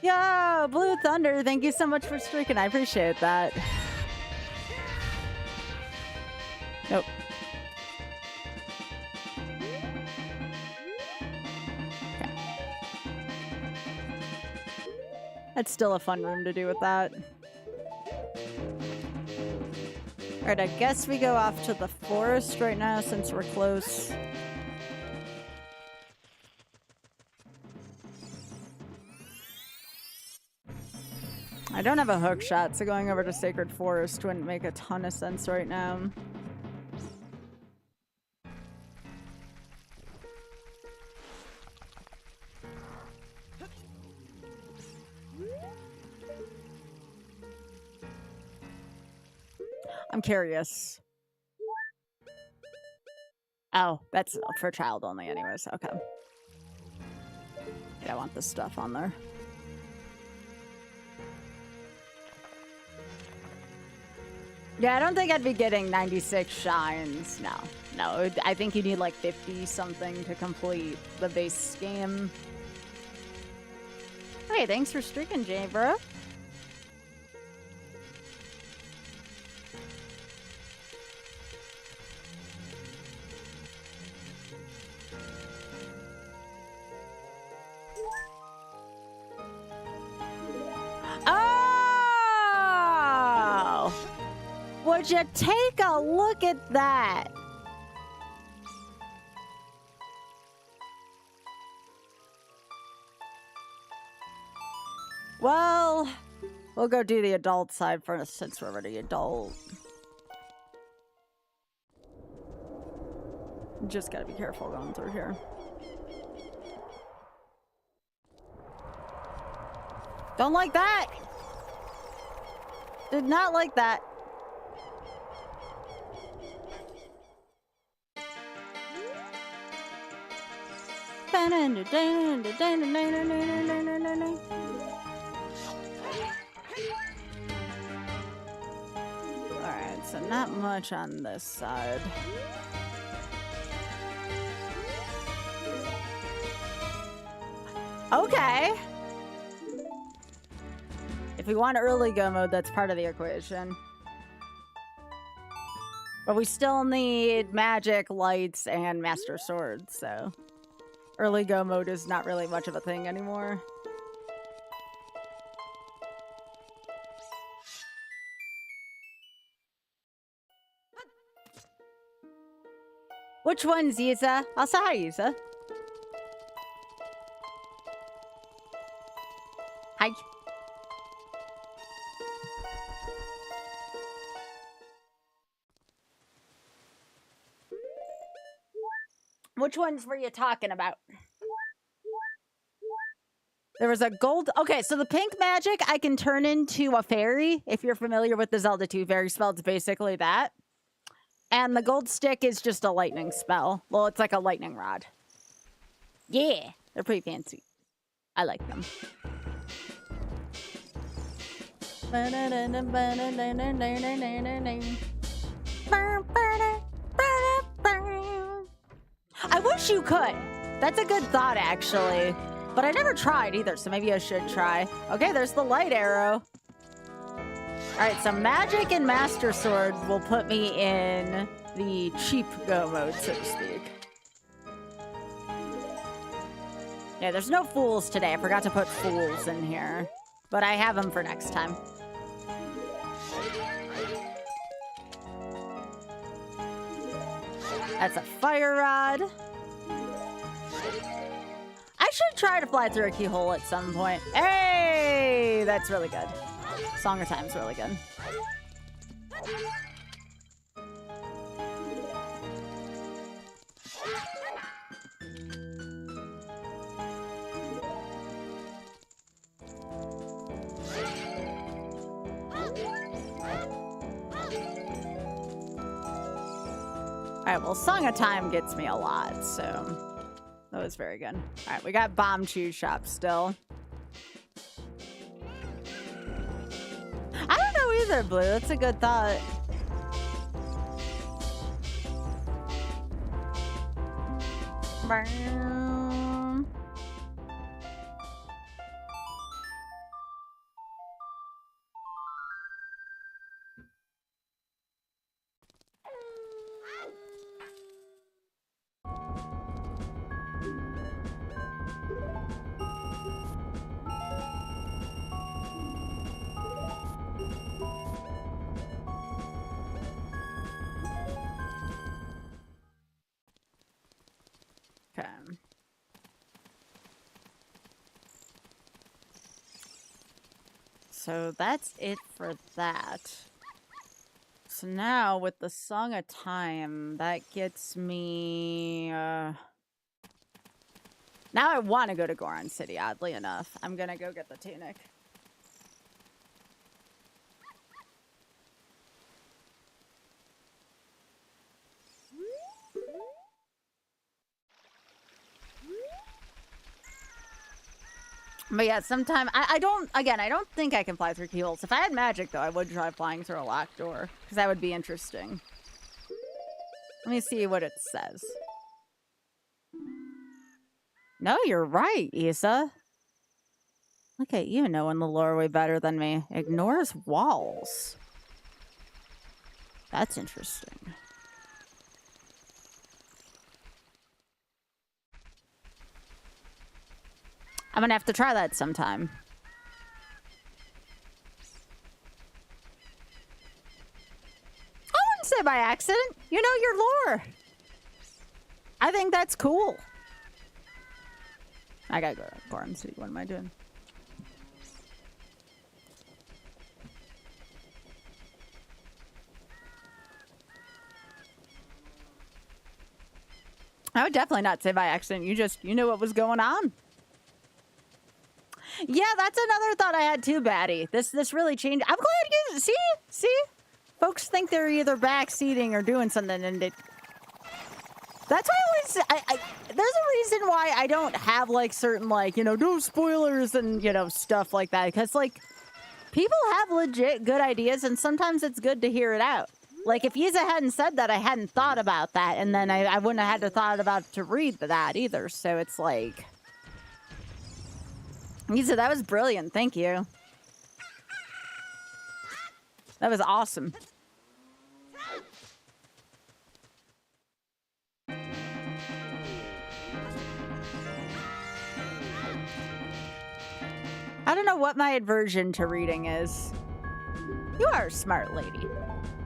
Yo, Blue Thunder, thank you so much for streaking. I appreciate that. Nope. Okay. That's still a fun room to do with that. All right, I guess we go off to the forest right now since we're close. I don't have a hook shot, so going over to Sacred Forest wouldn't make a ton of sense right now. I'm curious. Oh, that's for child only anyways. Okay. Yeah, I want this stuff on there. Yeah, I don't think I'd be getting 96 shines. No, I think you need like 50 something to complete the base game. Hey, thanks for streaking, Jay, bro. Would you take a look at that? Well, we'll go do the adult side first since we're already adult. Just gotta be careful going through here. Don't like that! Did not like that. Alright, so not much on this side. Okay. If we want early go mode, that's part of the equation. But we still need magic, lights, and master swords, so early go mode is not really much of a thing anymore. Which one's Yiza? I'll say hi, Yiza. Hi. Which ones were you talking about? There was a gold... Okay, so the pink magic, I can turn into a fairy. If you're familiar with the Zelda 2 fairy spell, it's basically that. And the gold stick is just a lightning spell. Well, it's like a lightning rod. Yeah, they're pretty fancy. I like them. I wish you could. That's a good thought, actually. But I never tried either, so maybe I should try. Okay, there's the light arrow. All right, so magic and master sword will put me in the cheap go mode, so to speak. Yeah, there's no fools today. I forgot to put fools in here, but I have them for next time. That's a fire rod. should try to fly through a keyhole at some point. Hey, that's really good. Song of Time's really good. Alright, well, Song of Time gets me a lot, so that was very good. Alright, we got Bomb Chew Shop still. I don't know either, Blue. That's a good thought. Burn. Okay. So that's it for that. So now with the Song of Time, that gets me... Now I want to go to Goron City, oddly enough. I'm gonna go get the tunic. But yeah, sometime I don't think I can fly through keyholes. If I had magic though, I would try flying through a locked door because that would be interesting. Let me see what it says. No, you're right, Issa. Look at you knowing the lore way better than me. Ignores walls. That's interesting. I'm gonna have to try that sometime. I wouldn't say by accident. You know your lore. I think that's cool. I gotta go to Goron City. What am I doing? I would definitely not say by accident. You knew what was going on. Yeah, that's another thought I had too, Batty. This really changed. I'm glad you see. Folks think they're either backseating or doing something, and it. That's why I there's a reason why I don't have like certain like no spoilers and stuff like that, because like people have legit good ideas, and sometimes it's good to hear it out. Like if Yiza hadn't said that, I hadn't thought about that, and then I wouldn't have had to thought about to read that either. So it's like. Yiza, that was brilliant. Thank you. That was awesome. I don't know what my aversion to reading is. You are a smart lady.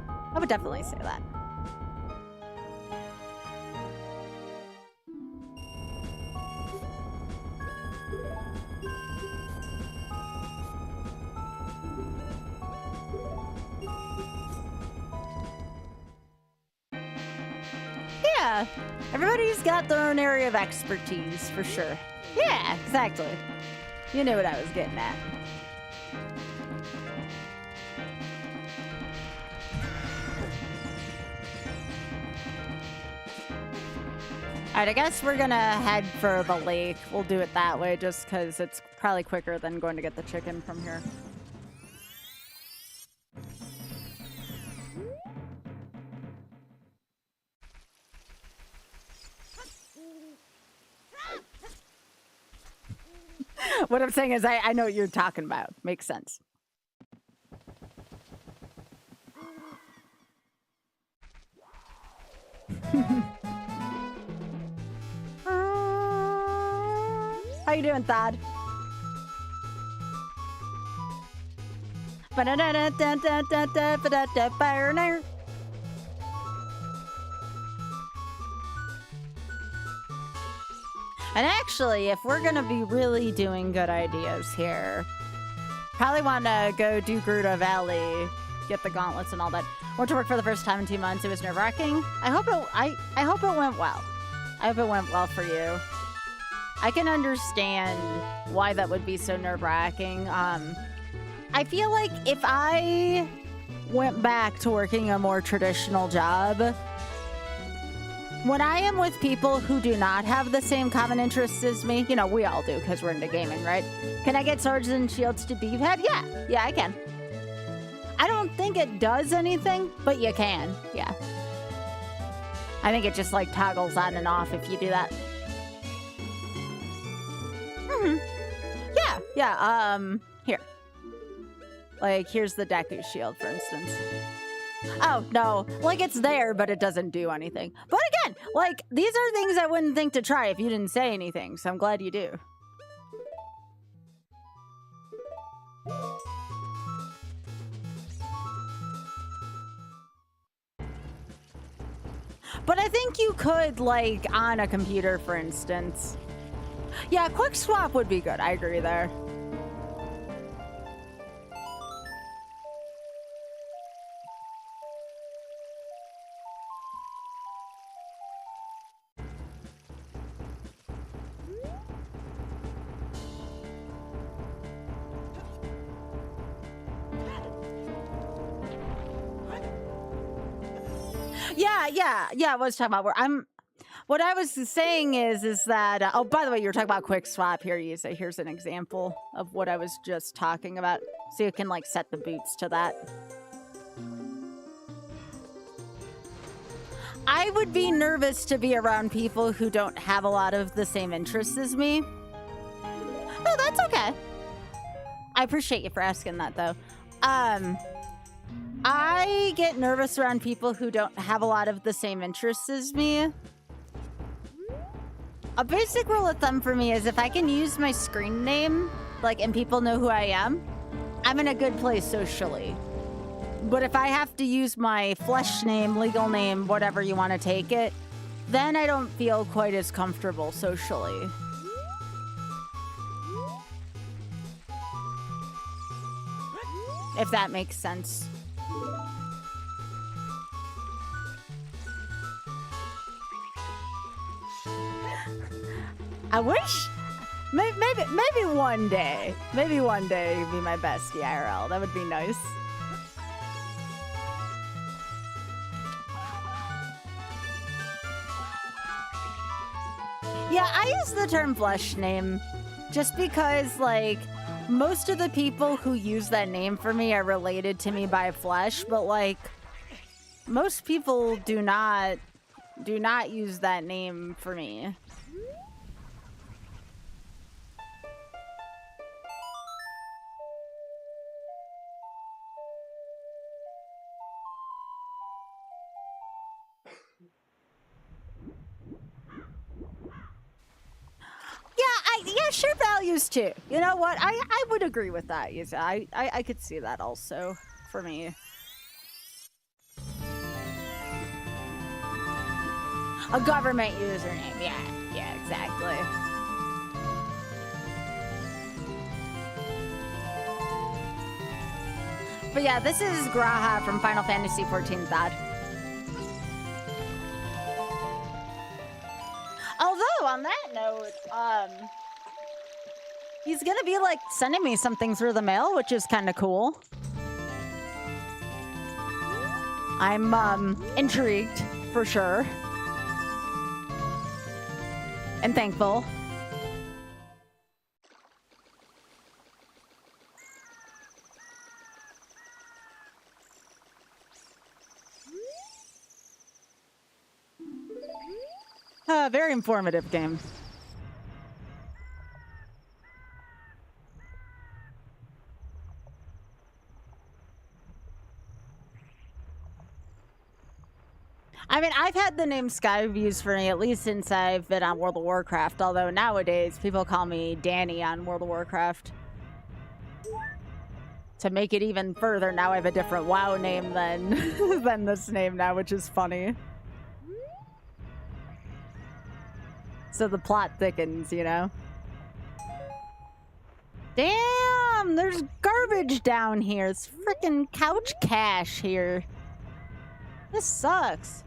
I would definitely say that. Yeah, everybody's got their own area of expertise, for sure. Yeah, exactly. You knew what I was getting at. Alright, I guess we're gonna head for the lake. We'll do it that way just because it's probably quicker than going to get the chicken from here. What I'm saying is I know what you're talking about. Makes sense. How you doing, Thad? And actually, if we're gonna be really doing good ideas here, probably want to go do Gerudo Valley, get the gauntlets and all that. Went to work for the first time in 2 months. It was nerve-wracking. I hope it went well. I hope it went well for you. I can understand why that would be so nerve-wracking. I feel like if I went back to working a more traditional job, when I am with people who do not have the same common interests as me, you know, we all do because we're into gaming, right? Can I get swords and shields to D-pad? Yeah, I can. I don't think it does anything, but you can, yeah. I think it just like toggles on and off if you do that. Here. Like, here's the Deku shield, for instance. Oh, no. Like, it's there, but it doesn't do anything. But again, like, these are things I wouldn't think to try if you didn't say anything, so I'm glad you do. But I think you could, like, on a computer, for instance. Yeah, quick swap would be good. I agree there. Yeah, I was talking about where what I was saying is that, oh, by the way, you were talking about quick swap. Here's an example of what I was just talking about. So you can like set the boots to that. I would be nervous to be around people who don't have a lot of the same interests as me. No, that's okay. I appreciate you for asking that though. I get nervous around people who don't have a lot of the same interests as me. A basic rule of thumb for me is if I can use my screen name, like, and people know who I am, I'm in a good place socially. But if I have to use my flesh name, legal name, whatever you want to take it, then I don't feel quite as comfortable socially. If that makes sense. I wish, maybe one day would be my best IRL. That would be nice. Yeah, I use the term flesh name just because, like, most of the people who use that name for me are related to me by flesh, but, like, most people do not use that name for me. Yeah, share values too. You know what? I would agree with that. I could see that also for me. A government username. Yeah, exactly. But yeah, this is Graha from Final Fantasy XIV Thad. Although, on that note, he's gonna be, like, sending me something through the mail, which is kind of cool. I'm, intrigued, for sure. And thankful. Very informative game. I mean, I've had the name Skyv used for me at least since I've been on World of Warcraft, although nowadays people call me Danny on World of Warcraft. To make it even further, now I have a different WoW name than this name now, which is funny. So the plot thickens, you know? Damn, there's garbage down here. It's freaking couch cash here. This sucks.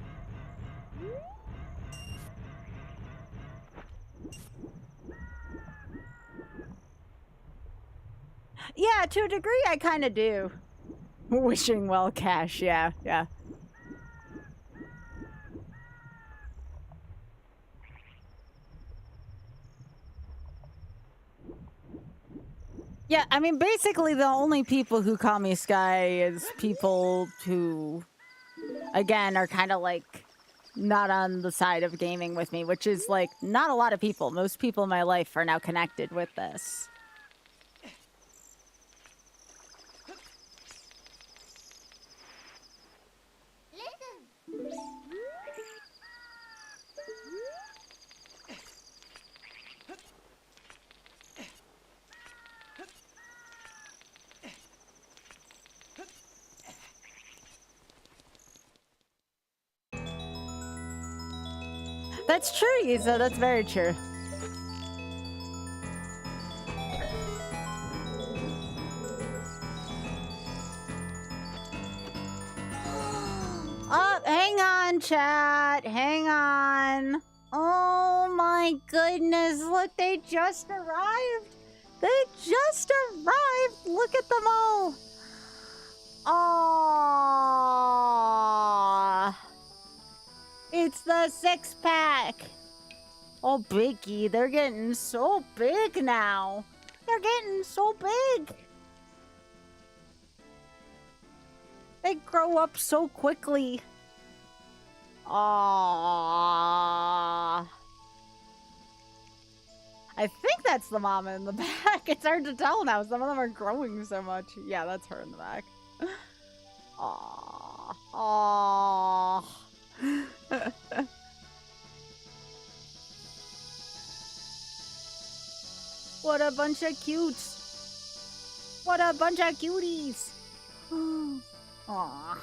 Yeah, to a degree, I kind of do. Wishing well cash, yeah. Yeah, I mean, basically the only people who call me Sky is people who, again, are kind of like not on the side of gaming with me, which is like not a lot of people. Most people in my life are now connected with this. That's true, Yuzo. That's very true. Oh, hang on, chat. Hang on. Oh my goodness. Look, they just arrived. They just arrived. Look at them all. Aww. It's the 6-pack. Oh, Biggie, they're getting so big now. They're getting so big. They grow up so quickly. Aww. I think that's the mama in the back. It's hard to tell now. Some of them are growing so much. Yeah, that's her in the back. Aww. Aww. What a bunch of cutes. What a bunch of cuties. Aww.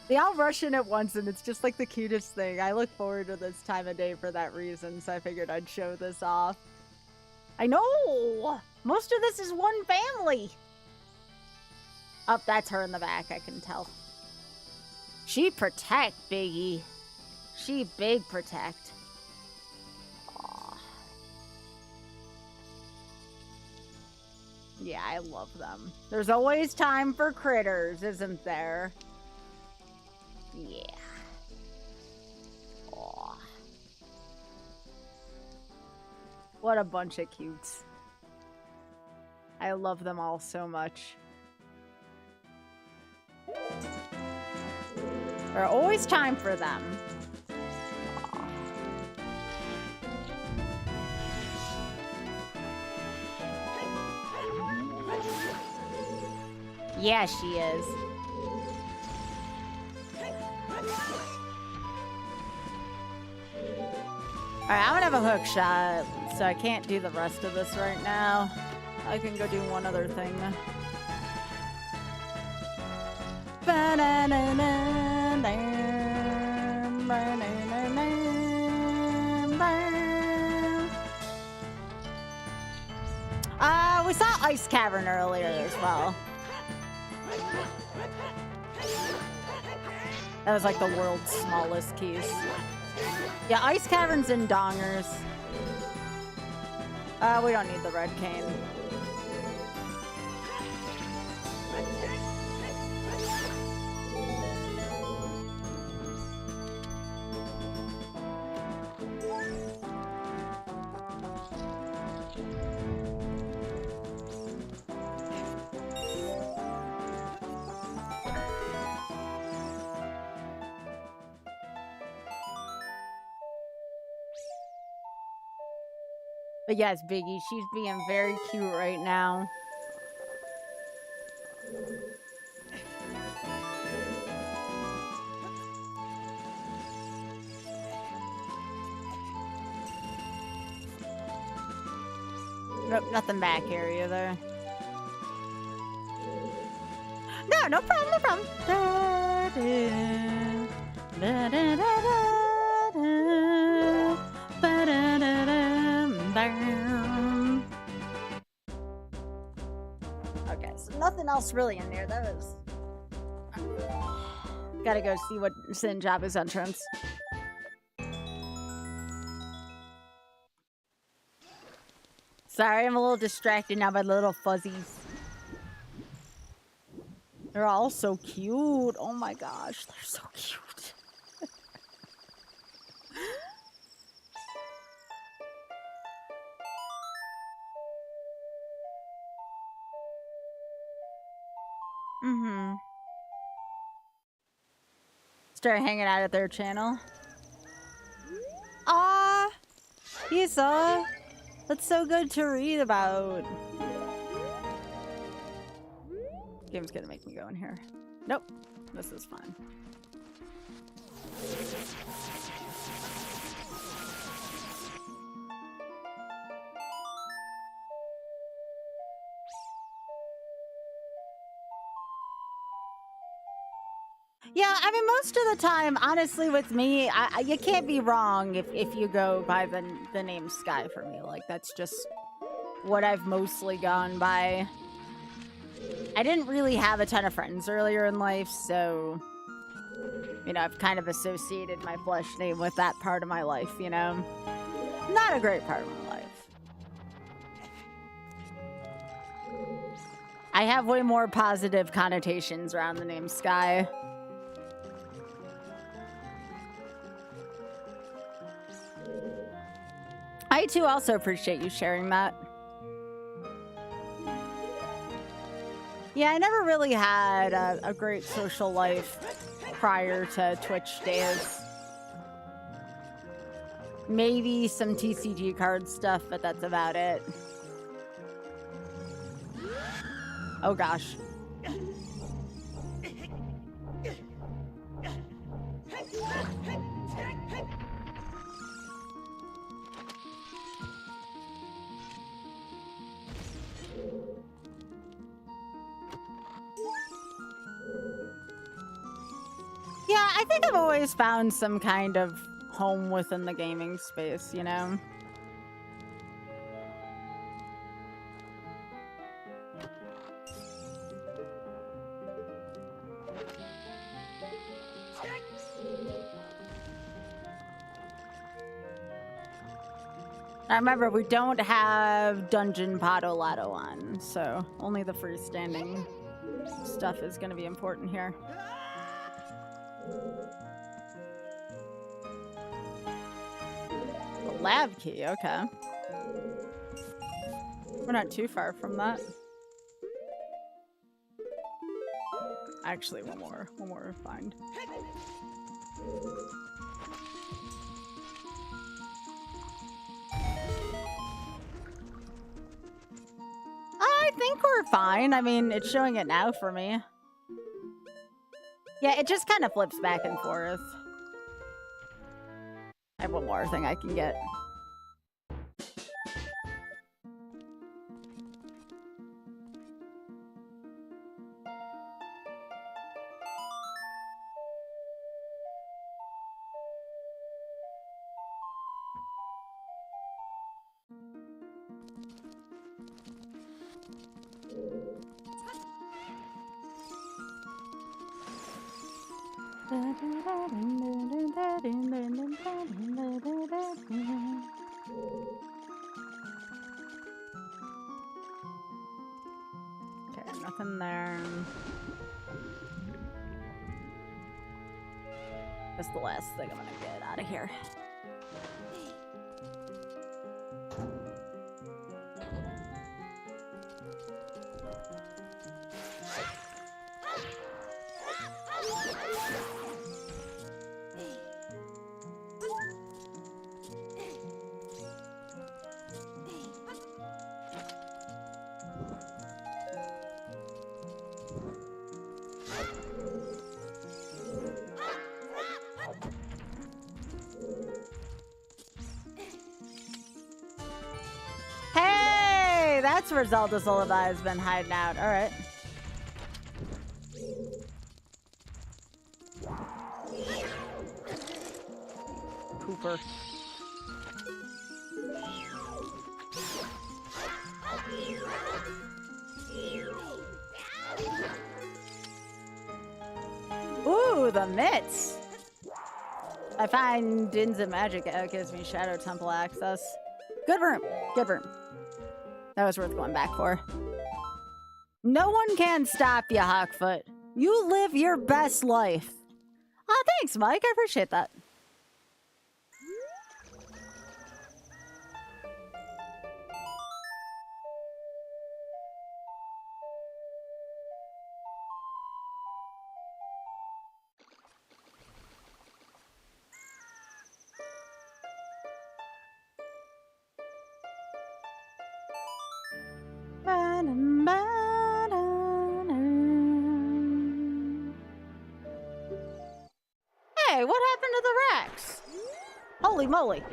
They all rush in at once and it's just like the cutest thing. I look forward to this time of day for that reason, so I figured I'd show this off. I know! Most of this is one family! Oh, that's her in the back, I can tell. She protect, Biggie. She big protect. Aww. Yeah, I love them. There's always time for critters, isn't there? Yeah. Aww. What a bunch of cutes. I love them all so much. There's always time for them. Aww. Yeah, she is. Alright, I'm gonna have a hook shot, so I can't do the rest of this right now. I can go do one other thing. We saw Ice Cavern earlier as well. That was like the world's smallest keys. Yeah, Ice Caverns and Dongers. We don't need the red cane. But yes, Biggie, she's being very cute right now. Nope, nothing back here either. No problem, no problem. Da, da, da, da, da, da, da, da. So nothing else really in there. That was... Gotta go see what's in Jabba's entrance. Sorry, I'm a little distracted now by the little fuzzies. They're all so cute. Oh my gosh, they're so cute. Mm-hmm. Start hanging out at their channel. Ah, Isa, that's so good to read about. Game's gonna make me go in here. Nope, this is fine. Yeah, I mean, most of the time, honestly, with me, you can't be wrong if you go by the name Sky for me. Like, that's just what I've mostly gone by. I didn't really have a ton of friends earlier in life, so, you know, I've kind of associated my flesh name with that part of my life, you know? Not a great part of my life. I have way more positive connotations around the name Sky. I too also appreciate you sharing that. Yeah, I never really had a great social life prior to Twitch days. Maybe some TCG card stuff, but that's about it. Oh gosh. Yeah, I think I've always found some kind of home within the gaming space, you know? I remember we don't have Dungeon Pato Lotto on, so only the freestanding stuff is going to be important here. The lab key, okay. We're not too far from that. Actually, one more to find. I think we're fine. I mean, it's showing it now for me. Yeah, it just kind of flips back and forth. I have one more thing I can get. Okay, nothing there. That's the last thing I'm gonna get out of here. That's where Zelda Lullaby has been hiding out. All right. Cooper. the mitts. I find Dins of Magic. It gives me Shadow Temple access. Good room. Good room. That was worth going back for. No one can stop you, Hawkfoot. You live your best life. Oh, thanks, Mike. I appreciate that. Hey, what happened to the Rex? Holy moly.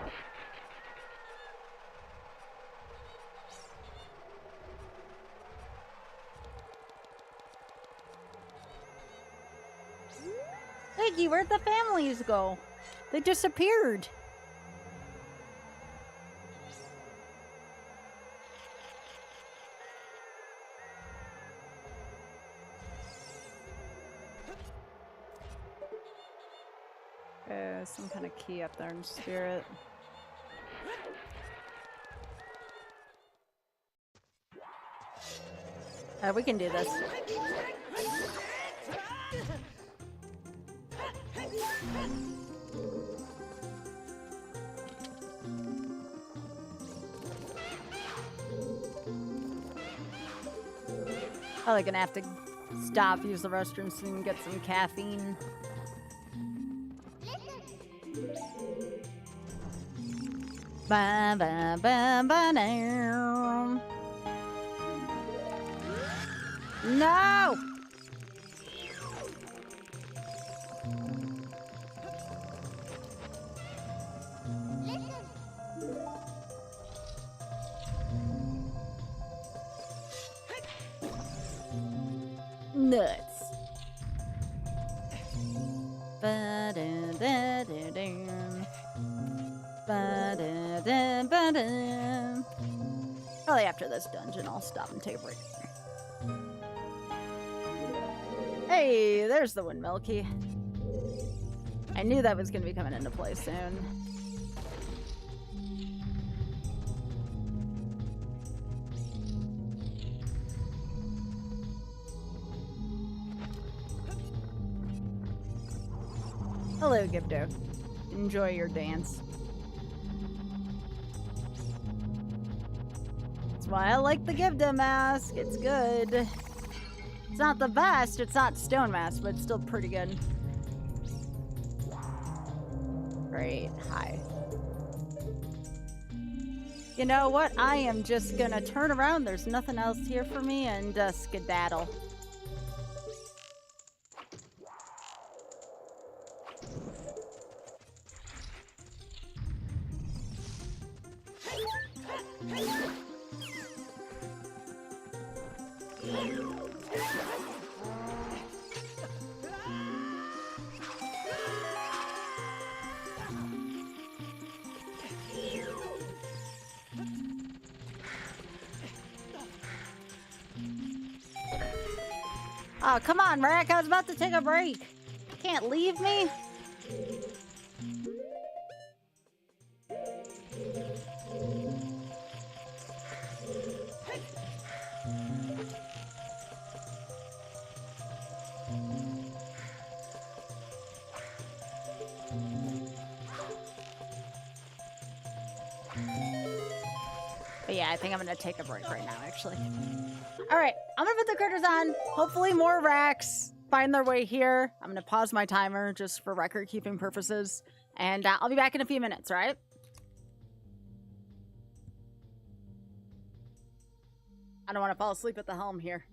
Iggy, where'd the families go? They disappeared. Some kind of key up there in spirit. We can do this. Probably gonna have to stop, use the restroom soon, get some caffeine. Ba ba ba ba now. No! Nuts. Ba-da-da-da-da. Ba-da-da-ba-da. Probably after this dungeon, I'll stop and take a break. Hey, there's the windmill key. I knew that was going to be coming into play soon. Hello, Gibdo. Enjoy your dance. That's why I like the Gibdo mask. It's good. It's not the best. It's not stone mask, but it's still pretty good. Great. Hi. You know what? I am just gonna turn around. There's nothing else here for me, and skedaddle. Oh, come on, Rack. I was about to take a break. You can't leave me. But yeah, I think I'm gonna take a break right now, actually. All right, I'm gonna put the critters on. Hopefully more racks find their way here. I'm gonna pause my timer just for record keeping purposes. And I'll be back in a few minutes, all right? I don't want to fall asleep at the helm here.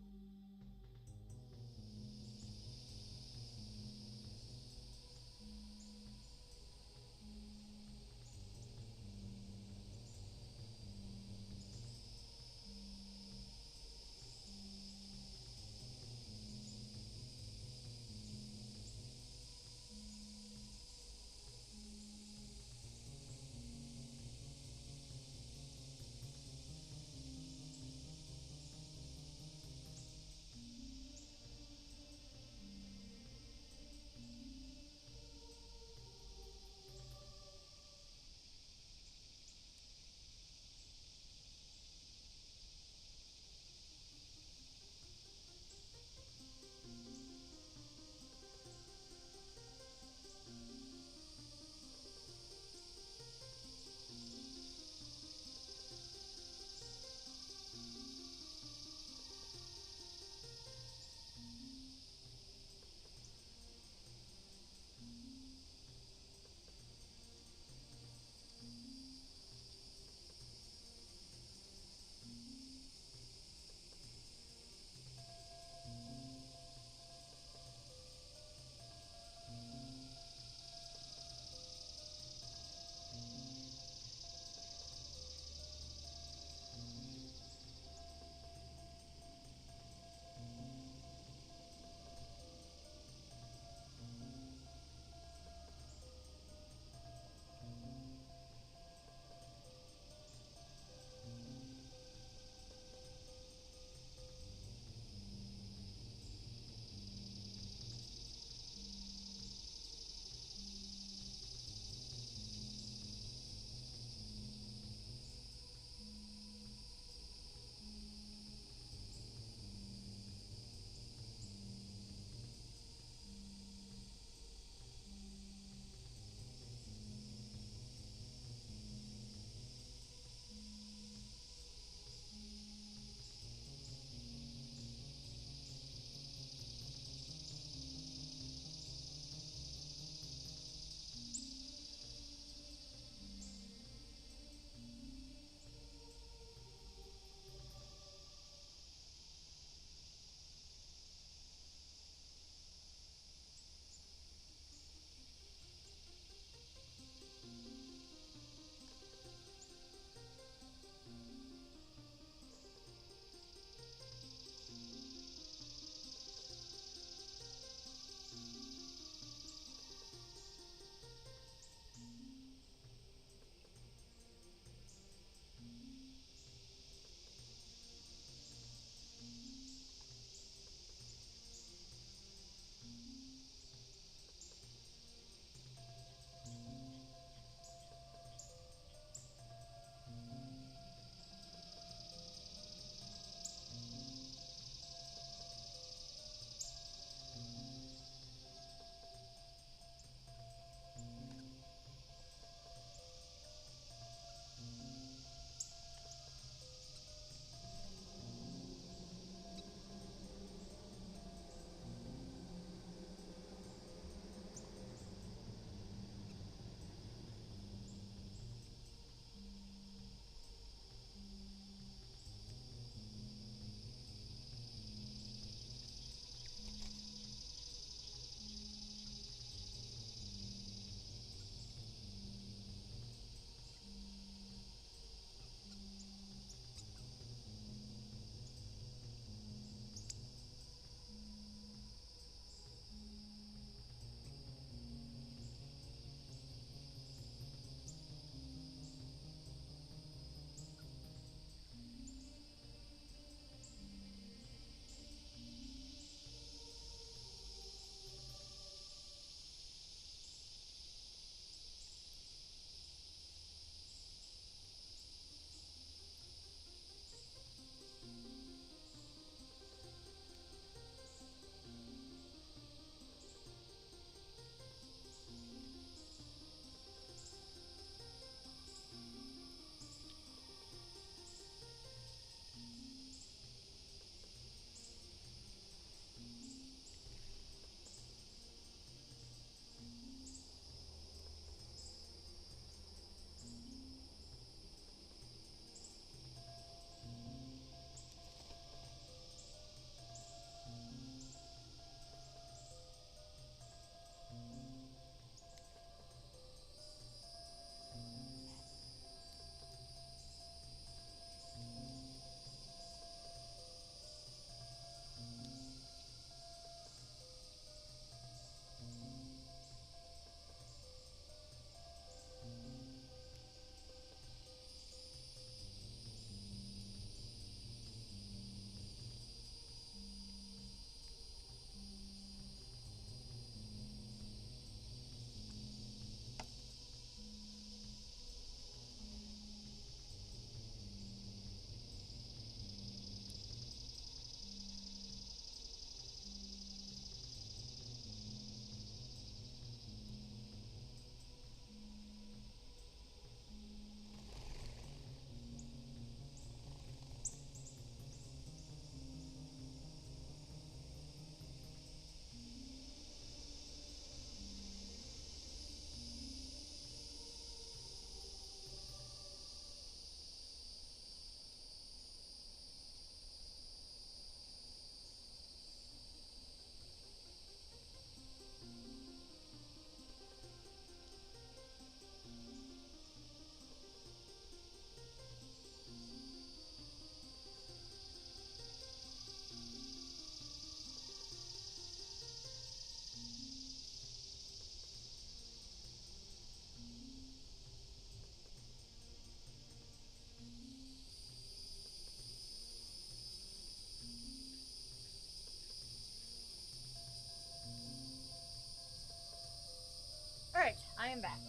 am back.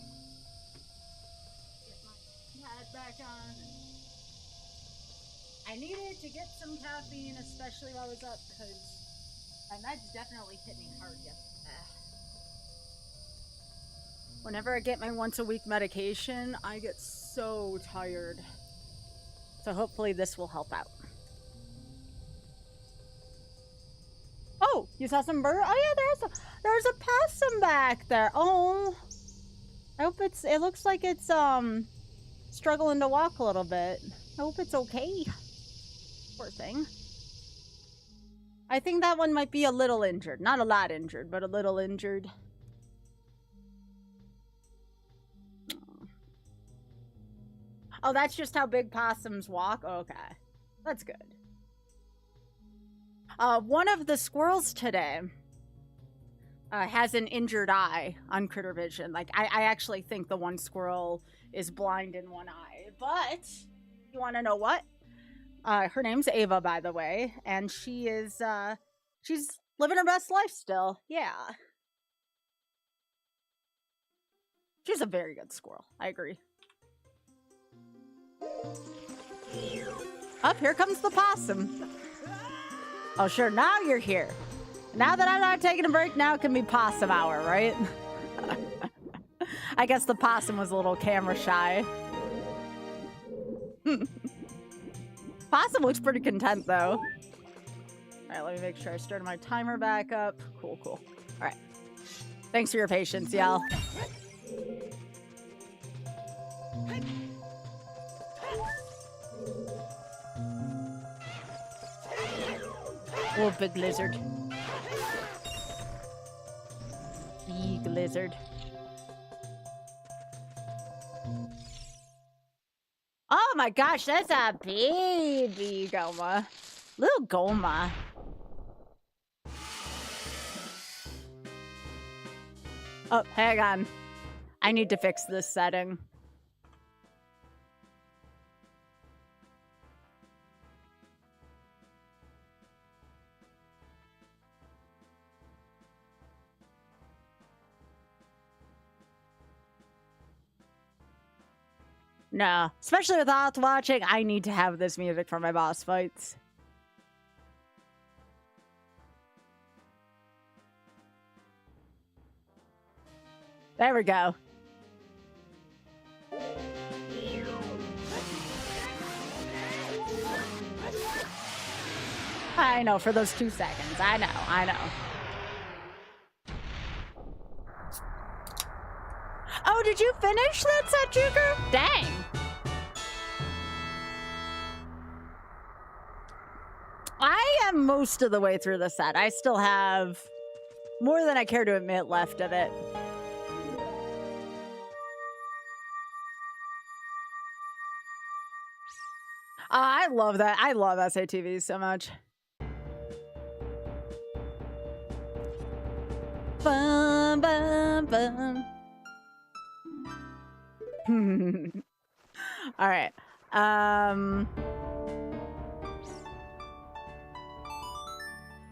Get my hat back on. I needed to get some caffeine, especially while I was up, because my meds definitely hit me hard yesterday. Whenever I get my once-a-week medication, I get so tired. So hopefully this will help out. Oh, you saw some bird? Oh yeah, there's a possum back there. Oh, I hope it looks like it's struggling to walk a little bit. I hope it's okay. Poor thing. I think that one might be a little injured. Not a lot injured, but a little injured. Oh, that's just how big possums walk? Okay. That's good. One of the squirrels today has an injured eye on Critter Vision. Like, I actually think the one squirrel is blind in one eye. But, you want to know what? Her name's Ava, by the way. And she is, she's living her best life still. Yeah. She's a very good squirrel. I agree. Up, here comes the possum. Oh, sure, now you're here. Now that I'm not taking a break, now it can be possum hour, right? I guess the possum was a little camera shy. Possum looks pretty content, though. All right, let me make sure I started my timer back up. Cool, cool. All right. Thanks for your patience, y'all. Oh, big lizard. Big lizard. Oh my gosh, that's a baby Goma. Little Goma. Oh, hang on. I need to fix this setting. No, especially without watching, I need to have this music for my boss fights. There we go. I know, for those 2 seconds. I know. Oh, did you finish that set, Juker? Dang. I am most of the way through the set. I still have more than I care to admit left of it. I love that. I love SATV so much. Bum, bum, bum. All right. I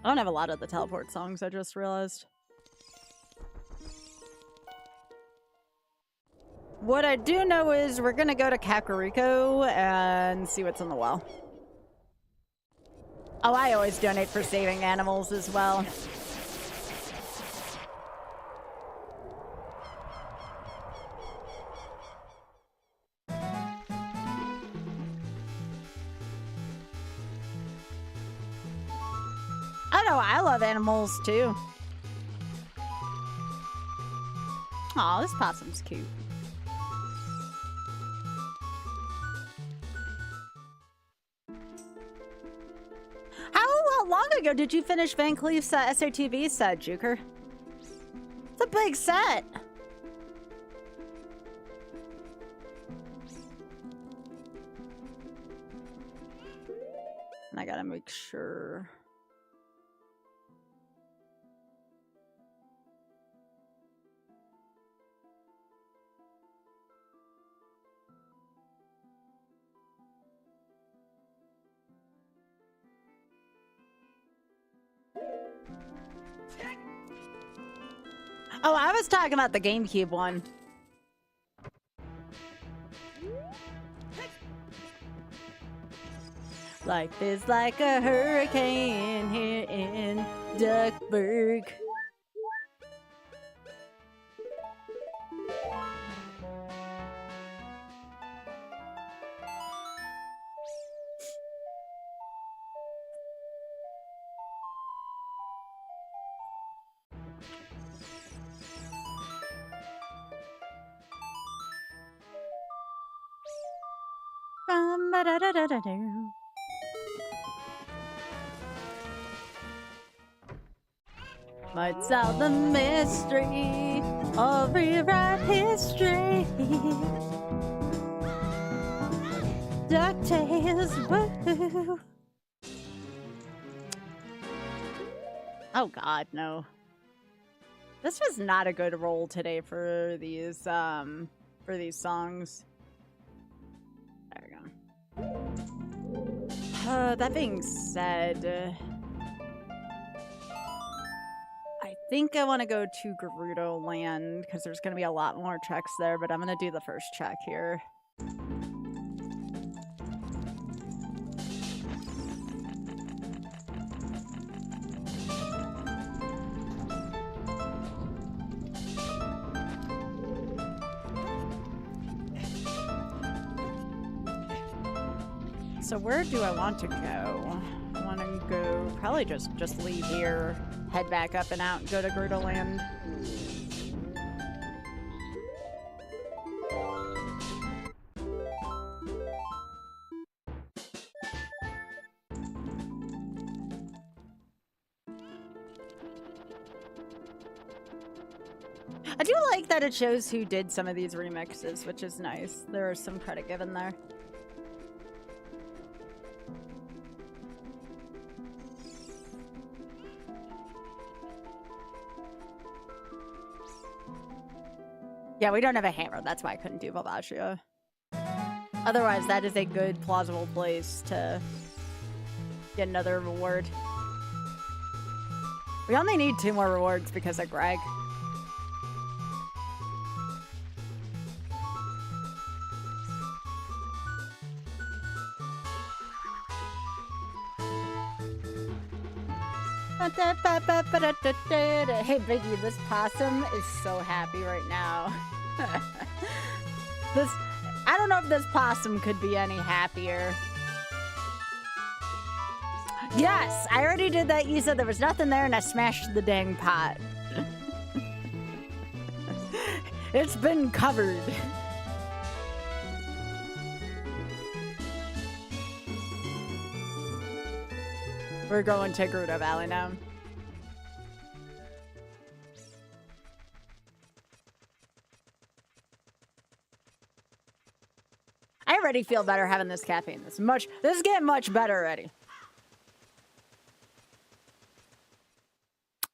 don't have a lot of the teleport songs, I just realized. What I do know is we're gonna go to Kakariko and see what's in the well. Oh, I always donate for saving animals as well. I know, I love animals too. Aw, this possum's cute. How long ago did you finish Van Cleef's SATV set, Juker? It's a big set. And I gotta make sure. Oh, I was talking about the GameCube one. Life is like a hurricane here in Duckburg. Might solve the mystery of rewrite history. DuckTales, woohoo! Oh God, no. This was not a good roll today for these songs. There we go. That being said, I think I want to go to Gerudo Land because there's going to be a lot more checks there, but I'm going to do the first check here. So where do I want to go? I want to go, probably just leave here, head back up and out, and go to Gerudo Land. I do like that it shows who did some of these remixes, which is nice. There is some credit given there. Yeah, we don't have a hammer. That's why I couldn't do Valvaccia. Otherwise, that is a good, plausible place to get another reward. We only need 2 more rewards because of Greg. Hey Biggie, this possum is so happy right now. I don't know if this possum could be any happier. Yes, I already did that. You said there was nothing there and I smashed the dang pot. It's been covered. We're going to Gerudo Valley now. I already feel better having this caffeine. This is getting much better already.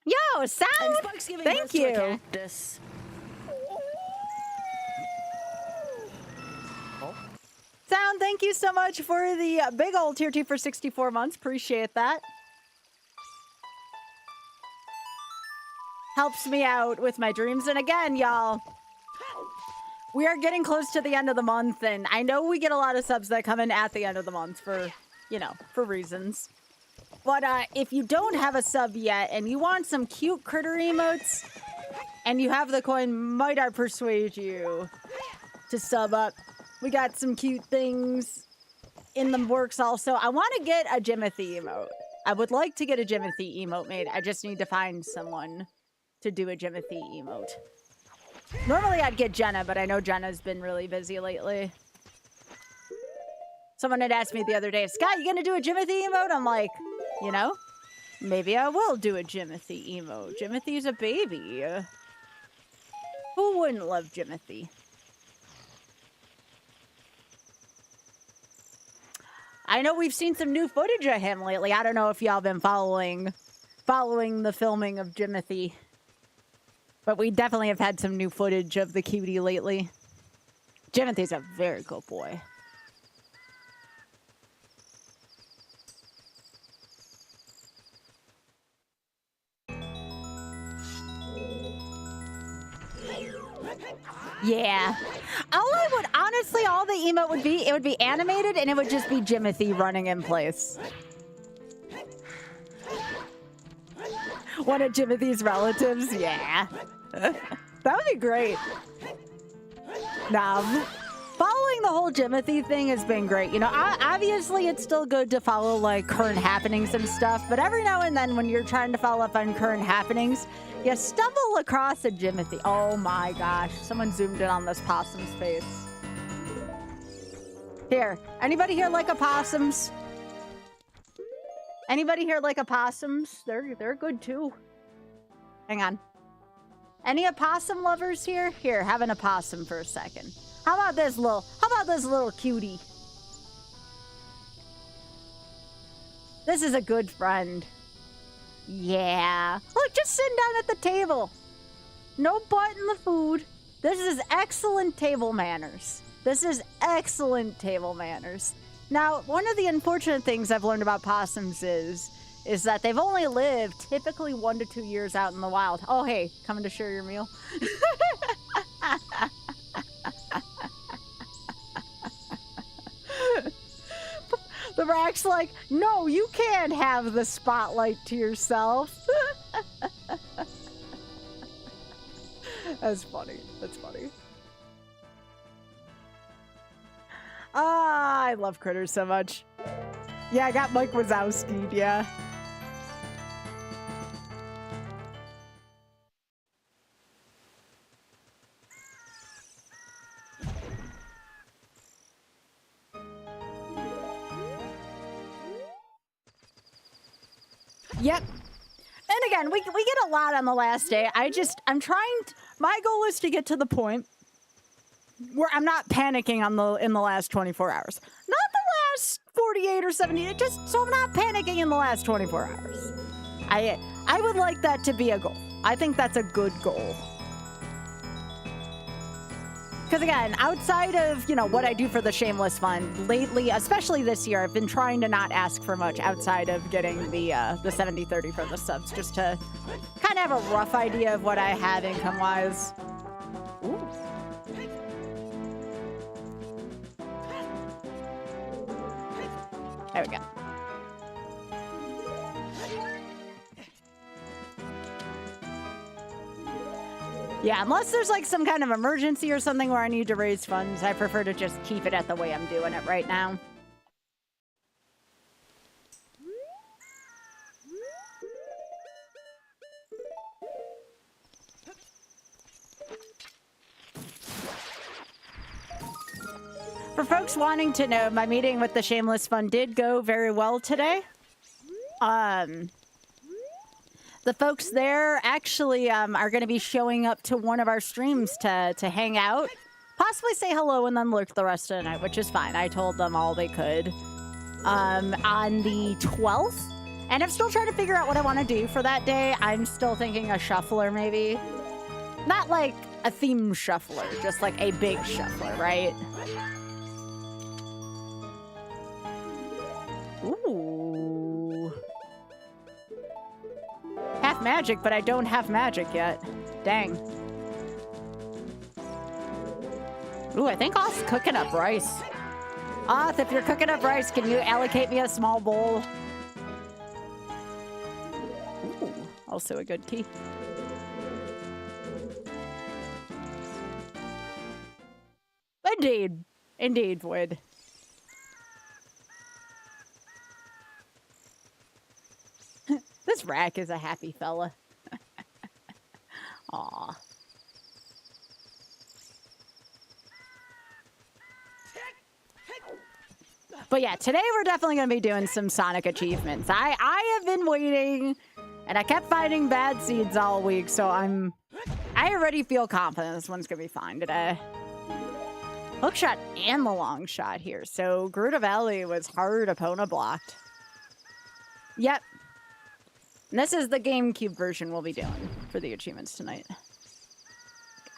Yo, Sound! Thank you. Cactus. Sound, thank you so much for the big old tier 2 for 64 months. Appreciate that. Helps me out with my dreams. And again, y'all, we are getting close to the end of the month. And I know we get a lot of subs that come in at the end of the month for, you know, for reasons. But if you don't have a sub yet and you want some cute critter emotes and you have the coin, might I persuade you to sub up? We got some cute things in the works also. I want to get a Jimothy emote. I would like to get a Jimothy emote made. I just need to find someone to do a Jimothy emote. Normally I'd get Jenna, but I know Jenna's been really busy lately. Someone had asked me the other day, Scott, you gonna do a Jimothy emote? I'm like, you know, maybe I will do a Jimothy emote. Jimothy's a baby. Who wouldn't love Jimothy? I know we've seen some new footage of him lately. I don't know if y'all been following the filming of Jimothy. But we definitely have had some new footage of the cutie lately. Jimothy's a very good boy. Yeah. All honestly, all the emote would be, it would be animated and it would just be Jimothy running in place. One of Jimothy's relatives, yeah. That would be great. Nah, following the whole Jimothy thing has been great. You know, obviously it's still good to follow like current happenings and stuff, but every now and then when you're trying to follow up on current happenings, you stumble across a Jimothy. Oh my gosh, someone zoomed in on this possum's face. Here, anybody here like opossums? Anybody here like opossums? They're good too. Hang on. Any opossum lovers here? Here, have an opossum for a second. How about this little cutie? This is a good friend. Yeah. Look, just sitting down at the table. No butt in the food. This is excellent table manners. This is excellent table manners. Now, one of the unfortunate things I've learned about possums is that they've only lived typically 1 to 2 years out in the wild. Oh, hey, coming to share your meal? The Rack's like, no, you can't have the spotlight to yourself. That's funny. That's funny. Ah, I love critters so much. Yeah, I got Mike Wazowski, yeah. Yep. And again, we get a lot on the last day. I'm trying to, my goal is to get to the point where I'm not panicking in the last 24 hours. Not the last 48 or 70, just so I'm not panicking in the last 24 hours. I would like that to be a goal. I think that's a good goal. Because again, outside of, you know, what I do for the Shameless Fund, lately, especially this year, I've been trying to not ask for much outside of getting the 70-30 for the subs, just to kind of have a rough idea of what I have income-wise. Ooh. There we go. Yeah, unless there's like some kind of emergency or something where I need to raise funds, I prefer to just keep it at the way I'm doing it right now. For folks wanting to know, my meeting with the Shameless Fund did go very well today. The folks there actually are going to be showing up to one of our streams to hang out, possibly say hello, and then lurk the rest of the night, which is fine. I told them all they could. On the 12th, and I'm still trying to figure out what I want to do for that day. I'm still thinking a shuffler, maybe. Not like a theme shuffler, just like a big shuffler, right? Ooh. Half magic, but I don't have magic yet. Dang. Ooh, I think Oth's cooking up rice. Oth, if you're cooking up rice, can you allocate me a small bowl? Ooh, also a good key. Indeed. Indeed, Void. This Rack is a happy fella. Aw. But yeah, today we're definitely going to be doing some Sonic achievements. I have been waiting, and I kept finding bad seeds all week, so I already feel confident this one's going to be fine today. Hookshot and the long shot here. So Gerudo Valley was hard Epona blocked. Yep. And this is the GameCube version we'll be doing for the achievements tonight.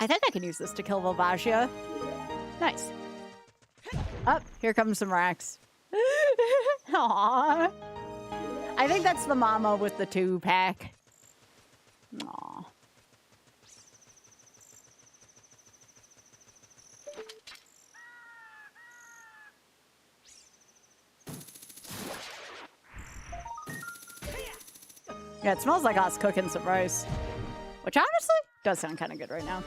I think I can use this to kill Volvagia. Nice. Oh, here comes some racks. Aww. I think that's the mama with the 2-pack. Aww. Yeah, it smells like us cooking some rice. Which honestly does sound kind of good right now.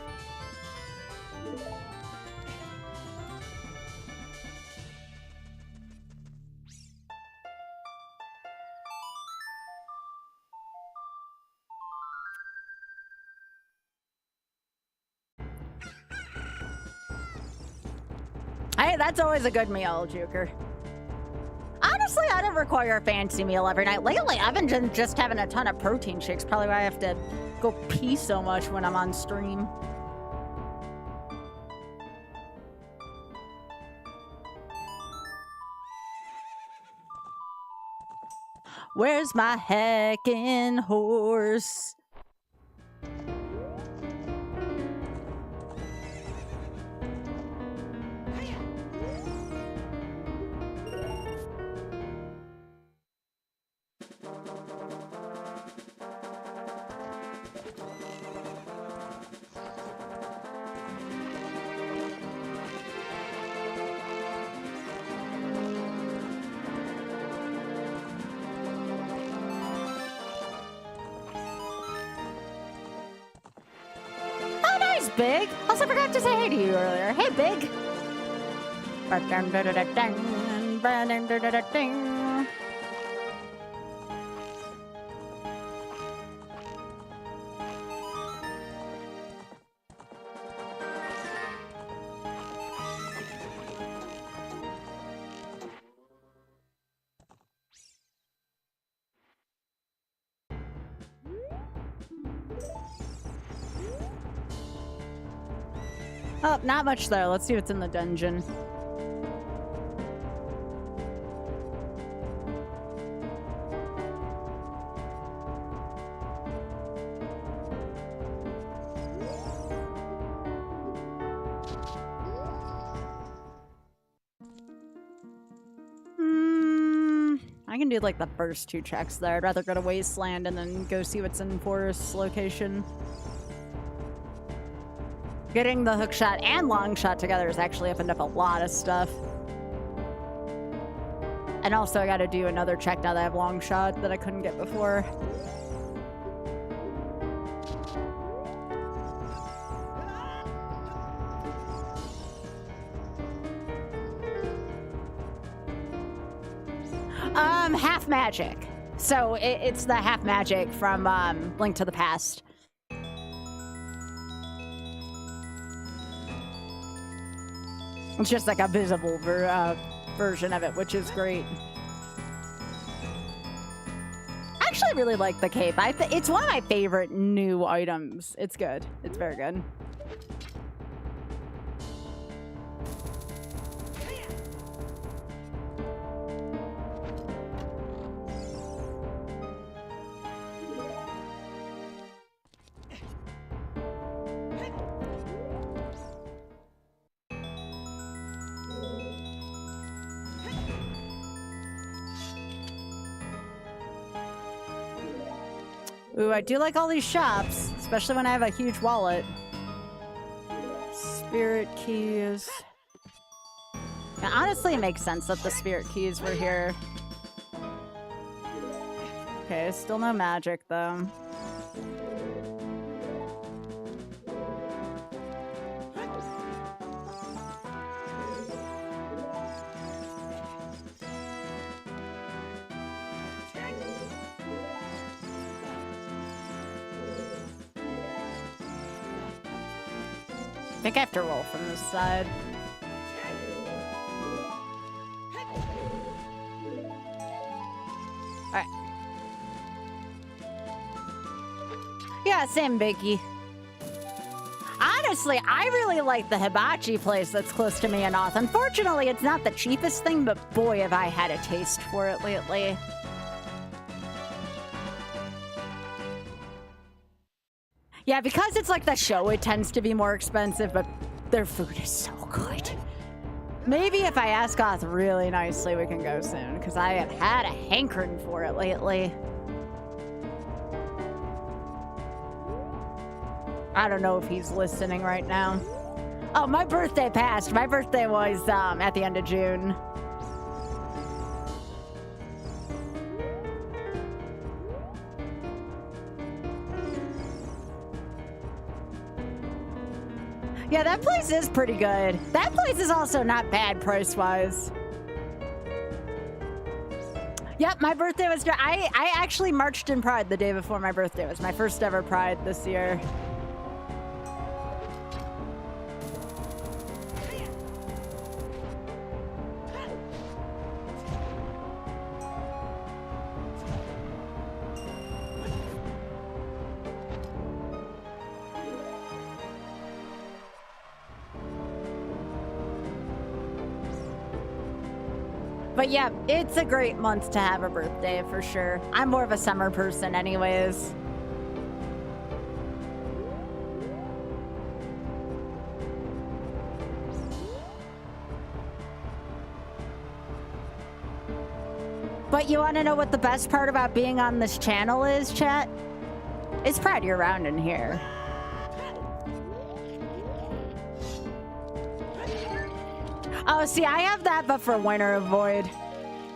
Hey, that's always a good meal, Juker. Honestly, I don't require a fancy meal every night. Lately, I've been just having a ton of protein shakes. Probably why I have to go pee so much when I'm on stream. Where's my heckin' horse? Big. Also forgot to say hey to you earlier. Hey, Big. Oh, not much there. Let's see what's in the dungeon. I can do like the first 2 checks there. I'd rather go to Wasteland and then go see what's in Forest's location. Getting the hook shot and long shot together has actually opened up a lot of stuff. And also I gotta do another check now that I have long shot that I couldn't get before. Half magic. So it's the half magic from Link to the Past. It's just like a visible version of it, which is great. I actually really like the cape. It's one of my favorite new items. It's good. It's very good. Ooh, I do like all these shops, especially when I have a huge wallet. Spirit keys. Now, honestly, it makes sense that the spirit keys were here. Okay, still no magic, though. I think I have to roll from this side. Alright. Yeah, same Biggie. Honestly, I really like the hibachi place that's close to me in Oth. Unfortunately, it's not the cheapest thing, but boy, have I had a taste for it lately. Yeah, because it's like the show, it tends to be more expensive, but their food is so good. Maybe if I ask Oth really nicely, we can go soon, because I have had a hankering for it lately. I don't know if he's listening right now. Oh, my birthday passed. My birthday was at the end of June. Yeah, that place is pretty good. That place is also not bad price-wise. Yep, my birthday was... I actually marched in Pride the day before my birthday. It was my first ever Pride this year. But yeah, it's a great month to have a birthday for sure. I'm more of a summer person anyways. But you want to know what the best part about being on this channel is, chat? It's Pride year-round in here. Oh, see, I have that, but for winter avoid.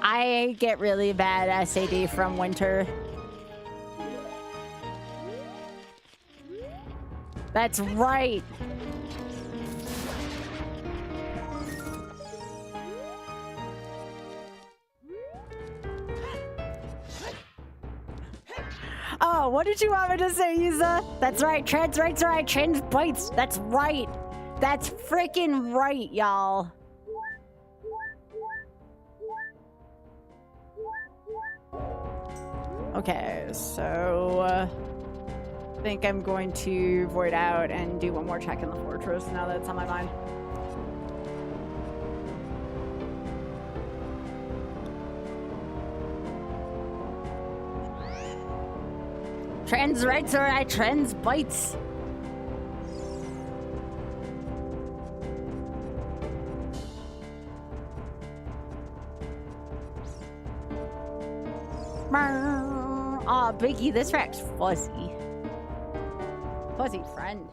I get really bad SAD from winter. That's right. Oh, what did you want me to say, Isa? That's right. Trans rights are right. Trans bites. That's right. That's freaking right, y'all. Okay, so I think I'm going to void out and do one more check in the fortress now that it's on my mind. Trans rights are right, trans bites. Aw, oh, Biggie, this rack's fuzzy. Fuzzy friend.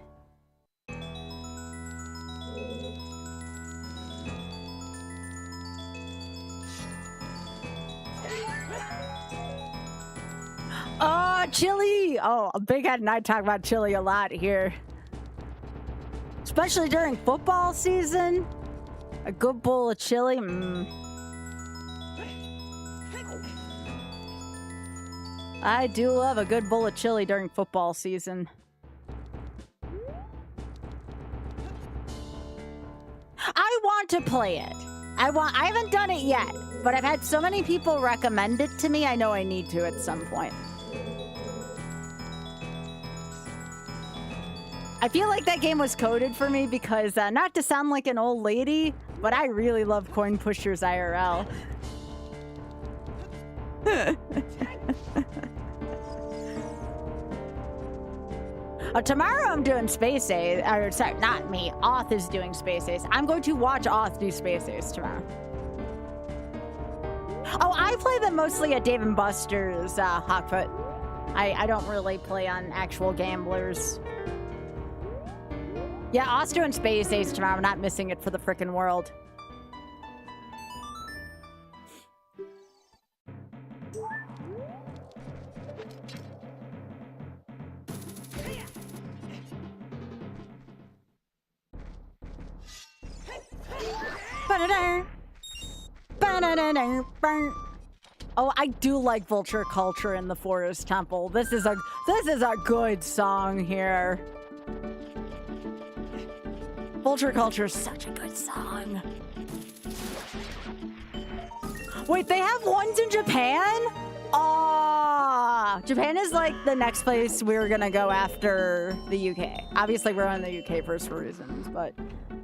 Oh, chili! Oh, Big Head and I talk about chili a lot here. Especially during football season. A good bowl of chili. I do love a good bowl of chili during football season. I want to play it. I haven't done it yet, but I've had so many people recommend it to me, I know I need to at some point. I feel like that game was coded for me because, not to sound like an old lady, but I really love Coin Pushers IRL. Tomorrow I'm doing Space Ace, or sorry, not me, OoT is doing Space Ace. I'm going to watch OoT do Space Ace tomorrow. Oh, I play them mostly at Dave & Buster's, Hawkfoot. I don't really play on actual gamblers. Yeah, OoT's doing Space Ace tomorrow. I'm not missing it for the frickin' world. Oh, I do like Vulture Culture in the Forest Temple. This is a good song here. Vulture Culture is such a good song. Wait, they have ones in Japan? Japan is like the next place we're gonna go after the UK. Obviously, we're on the UK first for reasons, but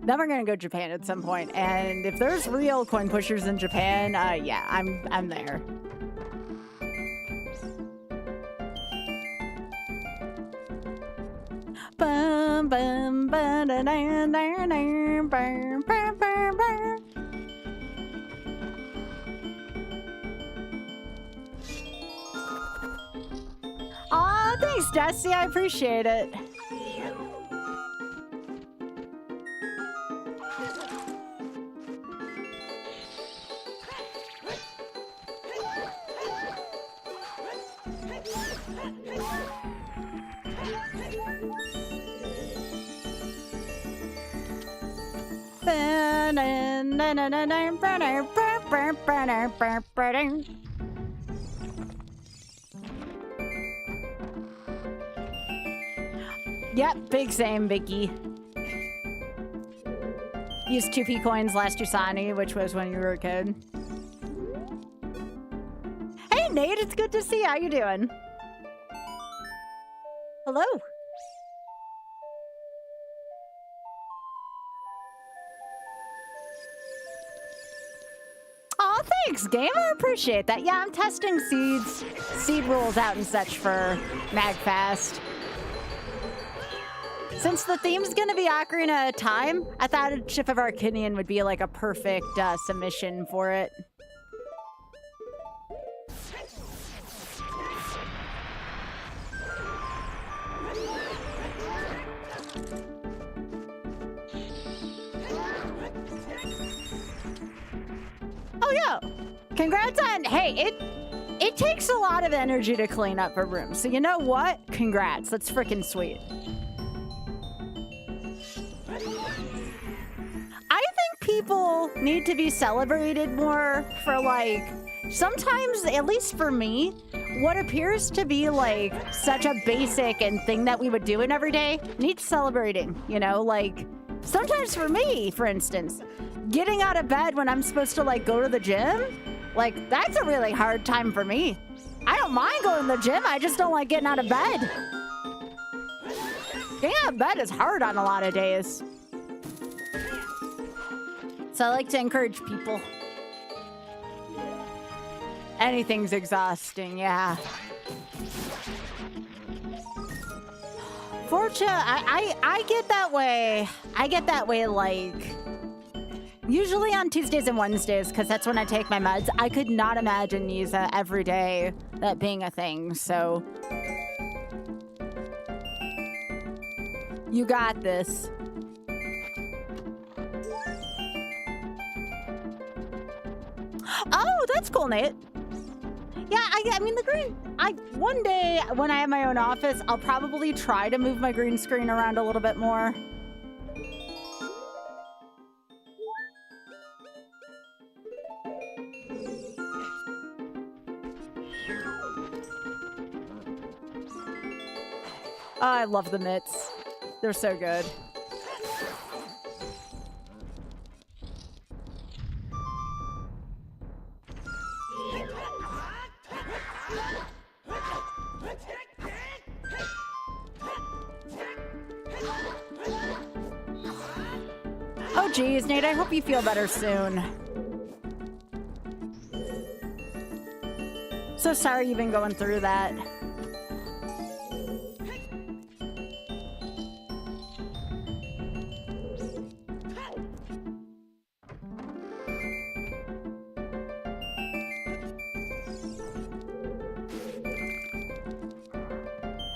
then we're gonna go Japan at some point. And if there's real coin pushers in Japan, yeah, I'm there. Bum bum ba da da da da bum bum bum bum. Aw, thanks, Dusty. I appreciate it. Yep, big same, Vicky. Used 2p coins last you saw me, which was when you were a kid. Hey, Nate, it's good to see you. How you doing? Hello. Oh, thanks, game. I appreciate that. Yeah, I'm testing seed rules out and such for MagFast. Since the theme's gonna be Ocarina of Time, I thought Shift of Arcanian would be like a perfect submission for it. Oh yeah, congrats on, hey, it takes a lot of energy to clean up a room. So you know what? Congrats, that's freaking sweet. I think people need to be celebrated more for like, sometimes, at least for me, what appears to be like such a basic and thing that we would do in every day needs celebrating, you know? Like, sometimes for me, for instance, getting out of bed when I'm supposed to like go to the gym, like that's a really hard time for me. I don't mind going to the gym, I just don't like getting out of bed. Getting out of bed is hard on a lot of days. So I like to encourage people. Anything's exhausting, yeah. Fortunately, I get that way. I get that way like usually on Tuesdays and Wednesdays because that's when I take my meds. I could not imagine these every day, that being a thing, so. You got this. Oh, that's cool, Nate. Yeah, I mean, the green... one day, when I have my own office, I'll probably try to move my green screen around a little bit more. Oh, I love the mitts. They're so good. Oh geez, Nate, I hope you feel better soon. So sorry you've been going through that.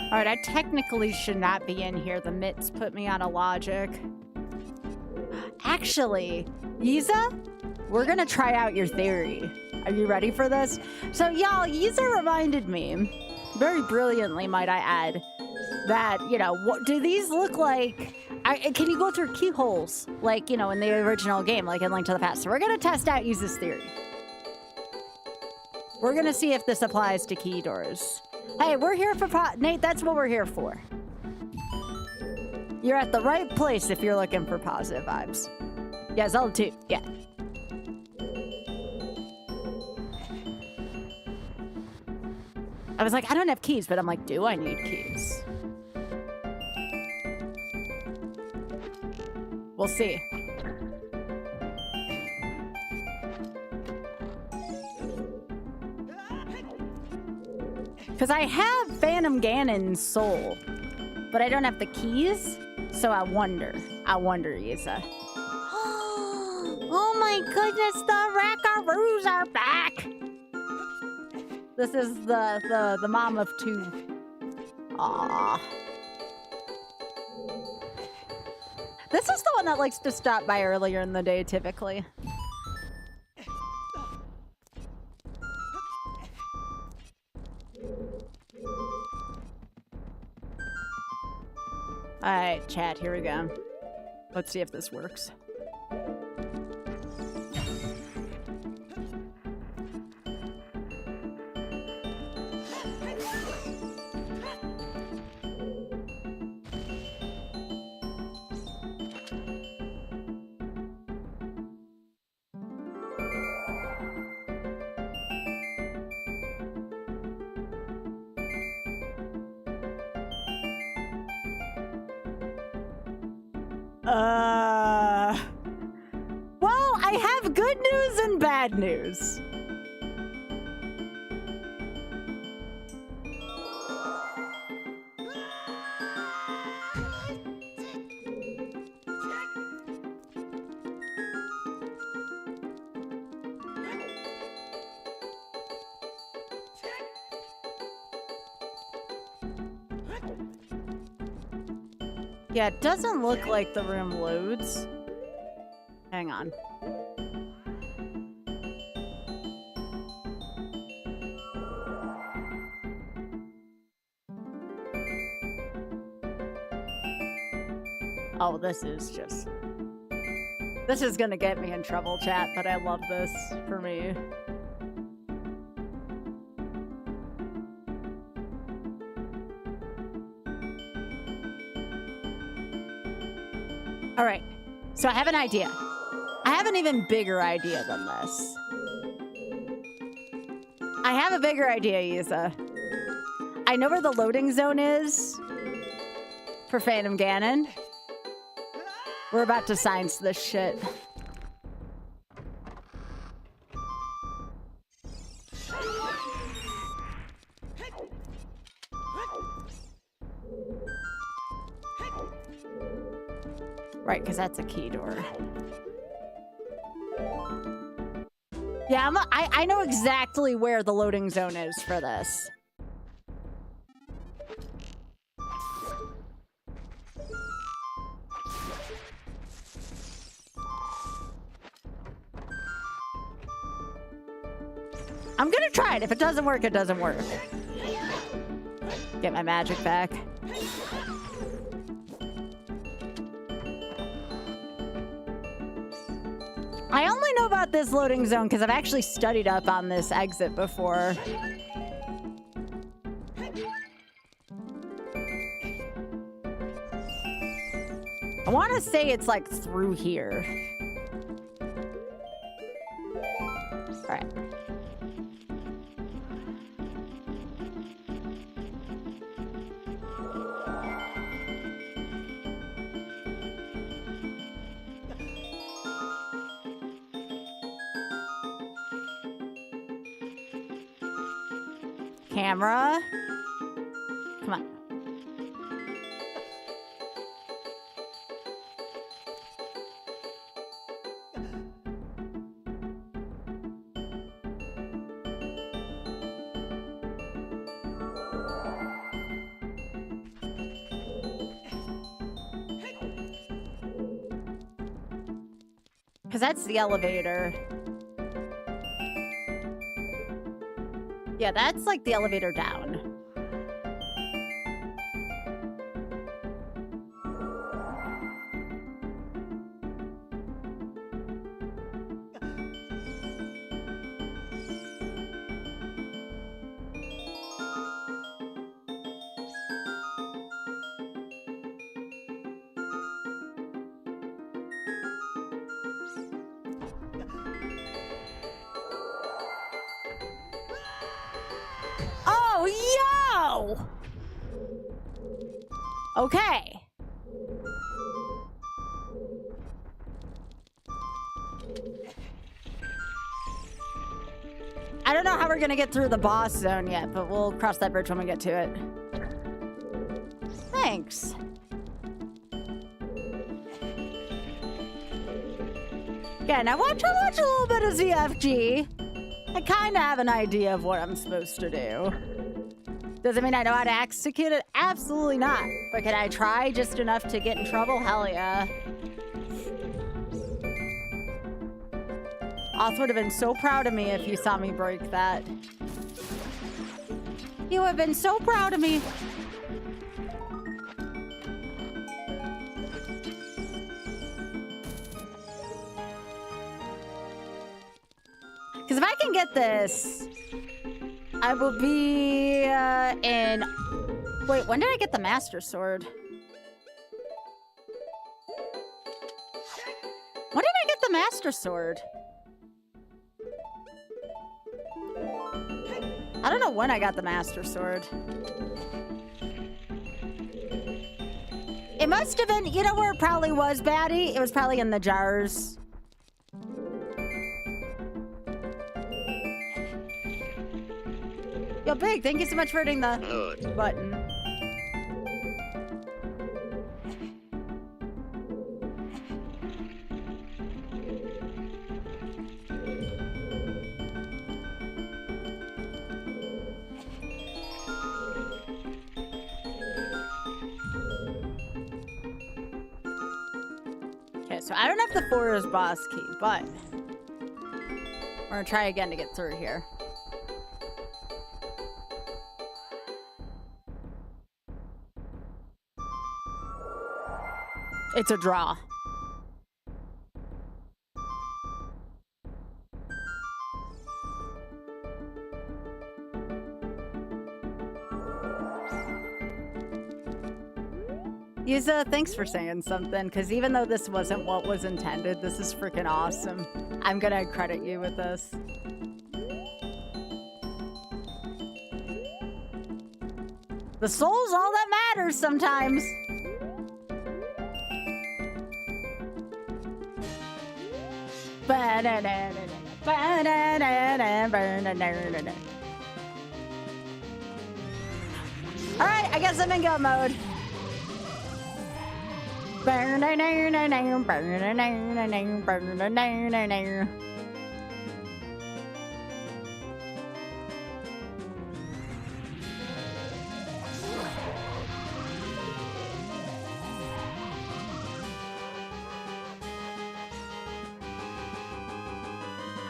All right, I technically should not be in here. The mitts put me on a logic. Actually, Yiza, we're gonna try out your theory. Are you ready for this? So y'all, Yiza reminded me, very brilliantly might I add, that, you know, what do these look like? Can you go through keyholes, like, you know, in the original game, like in Link to the Past? So we're gonna test out Yiza's theory. We're gonna see if this applies to key doors. Hey, we're here for Nate, that's what we're here for. You're at the right place if you're looking for positive vibes. Yeah, Zelda 2, yeah. I was like, I don't have keys, but I'm like, do I need keys? We'll see. Because I have Phantom Ganon's soul, but I don't have the keys, so I wonder, Yiza. Oh my goodness, the Rackaroos are back! This is the mom of two. Aww. This is the one that likes to stop by earlier in the day, typically. Alright, chat, here we go. Let's see if this works. Well, I have good news and bad news. Yeah, it doesn't look like the room loads. Hang on. Oh, this is gonna get me in trouble, chat, but I love this for me. All right, so I have an idea. I have an even bigger idea than this. I have a bigger idea, Isa. I know where the loading zone is for Phantom Ganon. We're about to science this shit. Right, because that's a key door. Yeah, I know exactly where the loading zone is for this. I'm gonna try it. If it doesn't work, it doesn't work. Get my magic back. I only know about this loading zone because I've actually studied up on this exit before. I want to say it's like through here. All right. Camera. Come on. Because that's the elevator. Yeah, that's like the elevator down. Oh, yo! Okay. I don't know how we're gonna get through the boss zone yet, but we'll cross that bridge when we get to it. Thanks. Yeah, now watch a little bit of ZFG. I kind of have an idea of what I'm supposed to do. Does it mean I know how to execute it? Absolutely not. But can I try just enough to get in trouble? Hell yeah. Oth would have been so proud of me if you saw me break that. You would have been so proud of me. Because if I can get this, I will be in... Wait, when did I get the Master Sword? When did I get the Master Sword? I don't know when I got the Master Sword. It must have been, you know where it probably was, Batty? It was probably in the jars. Yo, Big, thank you so much for hitting the button. Okay, so I don't have the Forest boss key, but we're gonna try again to get through here. It's a draw. Yuza, thanks for saying something, because even though this wasn't what was intended, this is freaking awesome. I'm gonna credit you with this. The soul's all that matters sometimes. Alright, I guess I'm in go mode.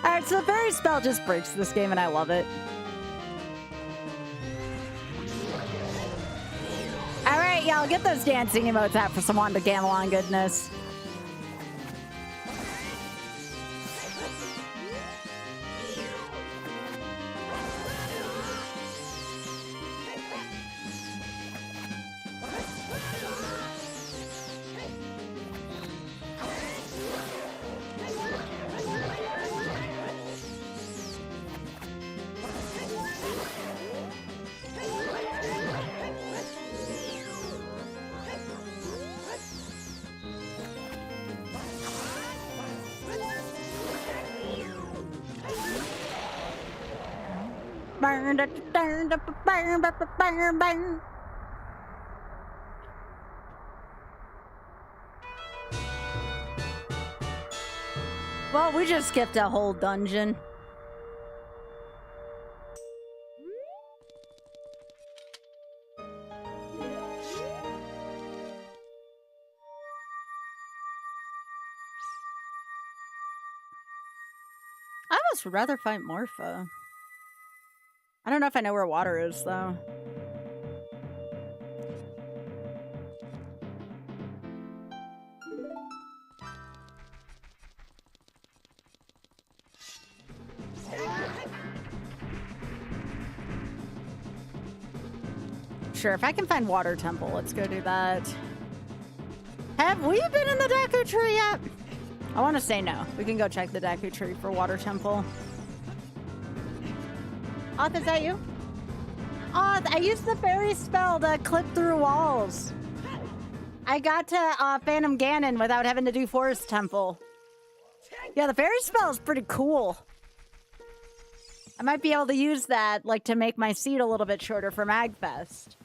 Alright, so the fairy spell just breaks this game and I love it. Alright, y'all, get those dancing emotes out for some Wanda Gamelon goodness. Well, we just skipped a whole dungeon. I almost would rather fight Morpha. I don't know if I know where water is, though. Sure, if I can find Water Temple, let's go do that. Have we been in the Deku Tree yet? I want to say no. We can go check the Deku Tree for Water Temple. Oth, is that you? Oth, I used the fairy spell to clip through walls. I got to Phantom Ganon without having to do Forest Temple. Yeah, the fairy spell is pretty cool. I might be able to use that, like, to make my seat a little bit shorter for MagFest.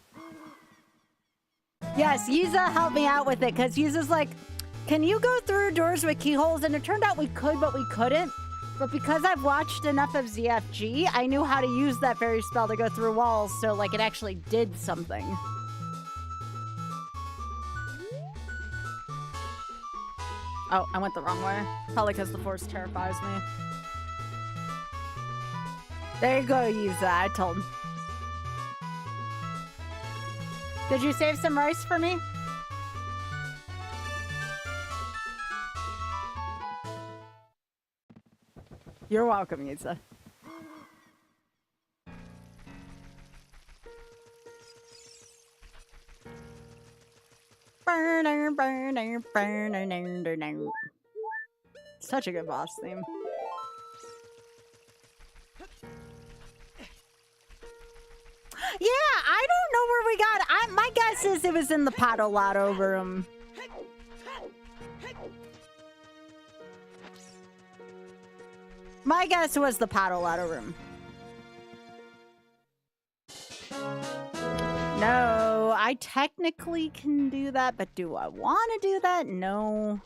Yes, Yiza helped me out with it, because Yiza's like, can you go through doors with keyholes? And it turned out we could, but we couldn't. But because I've watched enough of ZFG, I knew how to use that fairy spell to go through walls, so, like, it actually did something. Oh, I went the wrong way. Probably because the force terrifies me. There you go, Yuza. I told him. Did you save some rice for me? You're welcome, Yuza. Such a good boss theme. Yeah, I don't know where we got. My guess guess is it was in the Patolato room. My guess was the Patolato room. No, I technically can do that, but do I want to do that? No.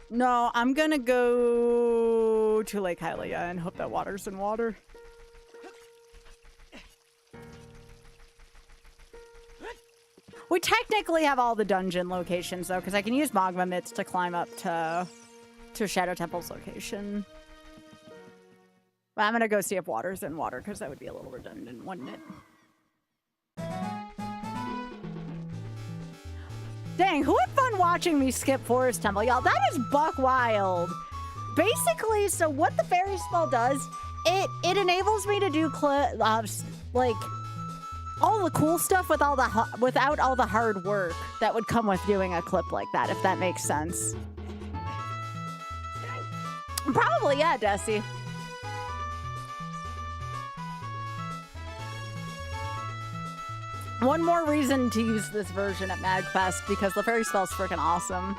No, I'm gonna go to Lake Hylia and hope that water's in water. We technically have all the dungeon locations, though, because I can use Magma Mitts to climb up to Shadow Temple's location. But I'm gonna go see if water's in water, because that would be a little redundant, wouldn't it? Dang, who had fun watching me skip Forest Temple? Y'all, that is buck wild. Basically, so what the fairy spell does, it enables me to do like all the cool stuff with without all the hard work that would come with doing a clip like that, if that makes sense. Probably, yeah, Desi. One more reason to use this version at MagFest, because the fairy spell's freaking awesome.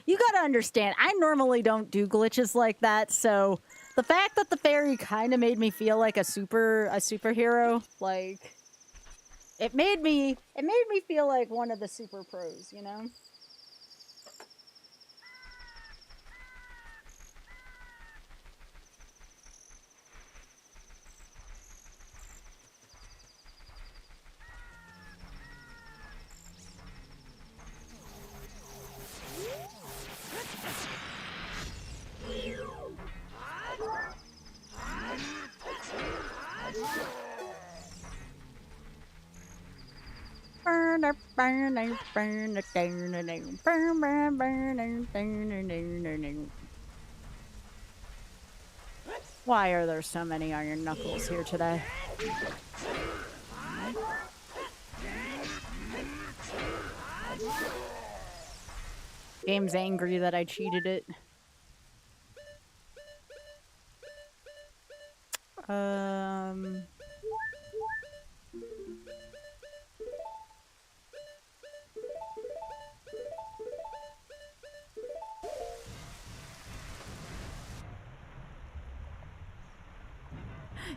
You gotta understand, I normally don't do glitches like that, so the fact that the fairy kind of made me feel like a superhero, like it made me feel like one of the super pros, you know? Why are there so many iron knuckles here today? Game's angry that I cheated it.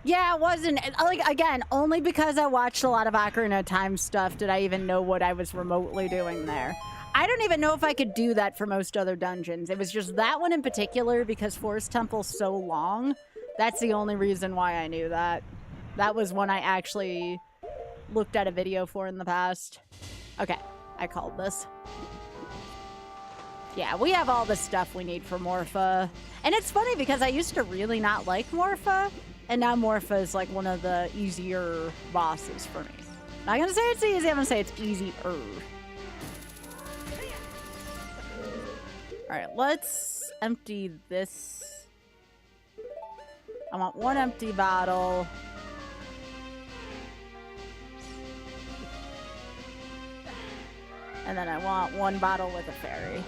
Yeah, it wasn't, like, again, only because I watched a lot of Ocarina of Time stuff did I even know what I was remotely doing there. I don't even know if I could do that for most other dungeons. It was just that one in particular, because Forest Temple's so long. That's the only reason why I knew that. That was one I actually looked at a video for in the past. Okay, I called this. Yeah, we have all the stuff we need for Morpha. And it's funny because I used to really not like Morpha, and now Morpha is like one of the easier bosses for me. Not gonna say it's easy, I'm gonna say it's easier. Alright, let's empty this. I want one empty bottle. And then I want one bottle with a fairy.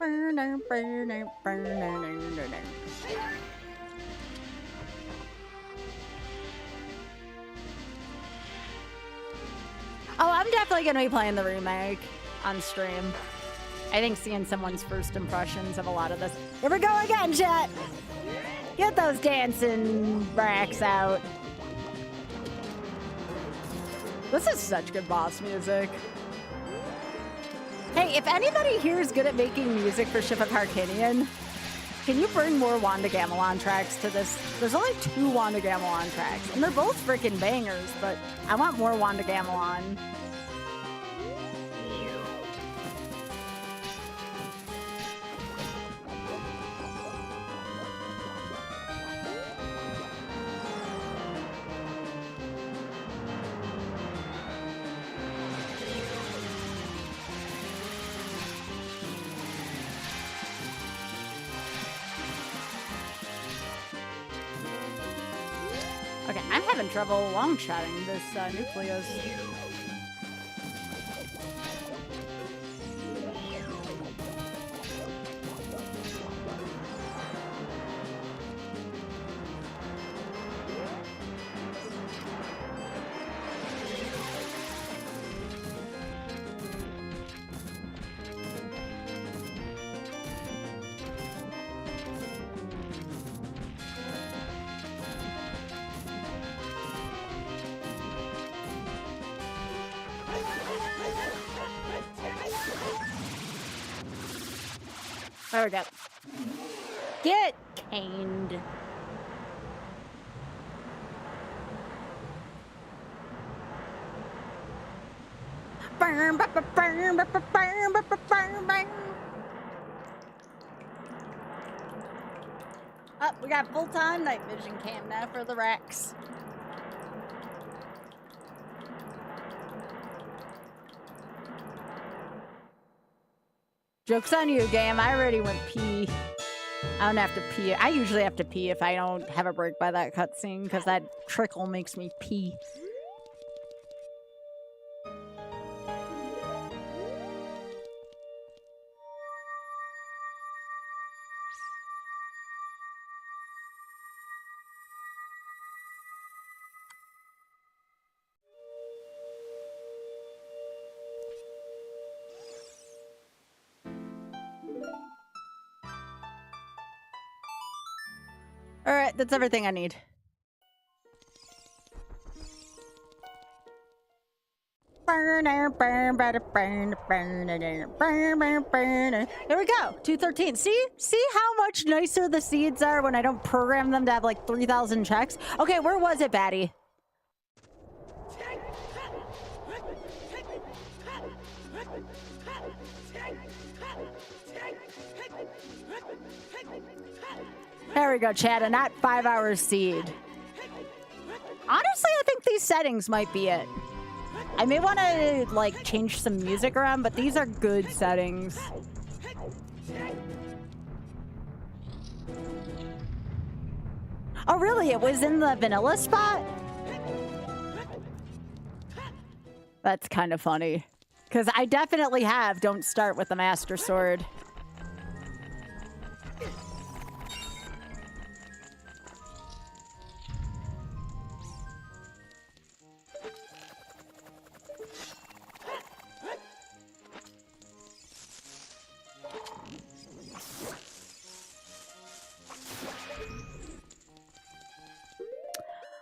Oh, I'm definitely going to be playing the remake on stream. I think seeing someone's first impressions of a lot of this. Here we go again, chat! Get those dancing racks out. This is such good boss music. Hey, if anybody here is good at making music for Ship of Harkinian, can you bring more Wanda Gamelon tracks to this? There's only 2 Wanda Gamelon tracks, and they're both freaking bangers, but I want more Wanda Gamelon. Okay, I'm having trouble long-shotting this Nucleus. There we go. Get caned. Burn, burn, burn, burn, burn, burn, burn, burn. Oh, we got full-time night vision cam now for the Rex. Joke's on you, game. I already went pee. I don't have to pee. I usually have to pee if I don't have a break by that cutscene, because that trickle makes me pee. Alright, that's everything I need. Here we go, 213. See how much nicer the seeds are when I don't program them to have like 3,000 checks? Okay, where was it, Batty? There we go, Chad, and not 5 hours seed. Honestly, I think these settings might be it. I may want to, like, change some music around, but these are good settings. Oh, really? It was in the vanilla spot? That's kind of funny. Because I definitely have Don't Start with the Master Sword.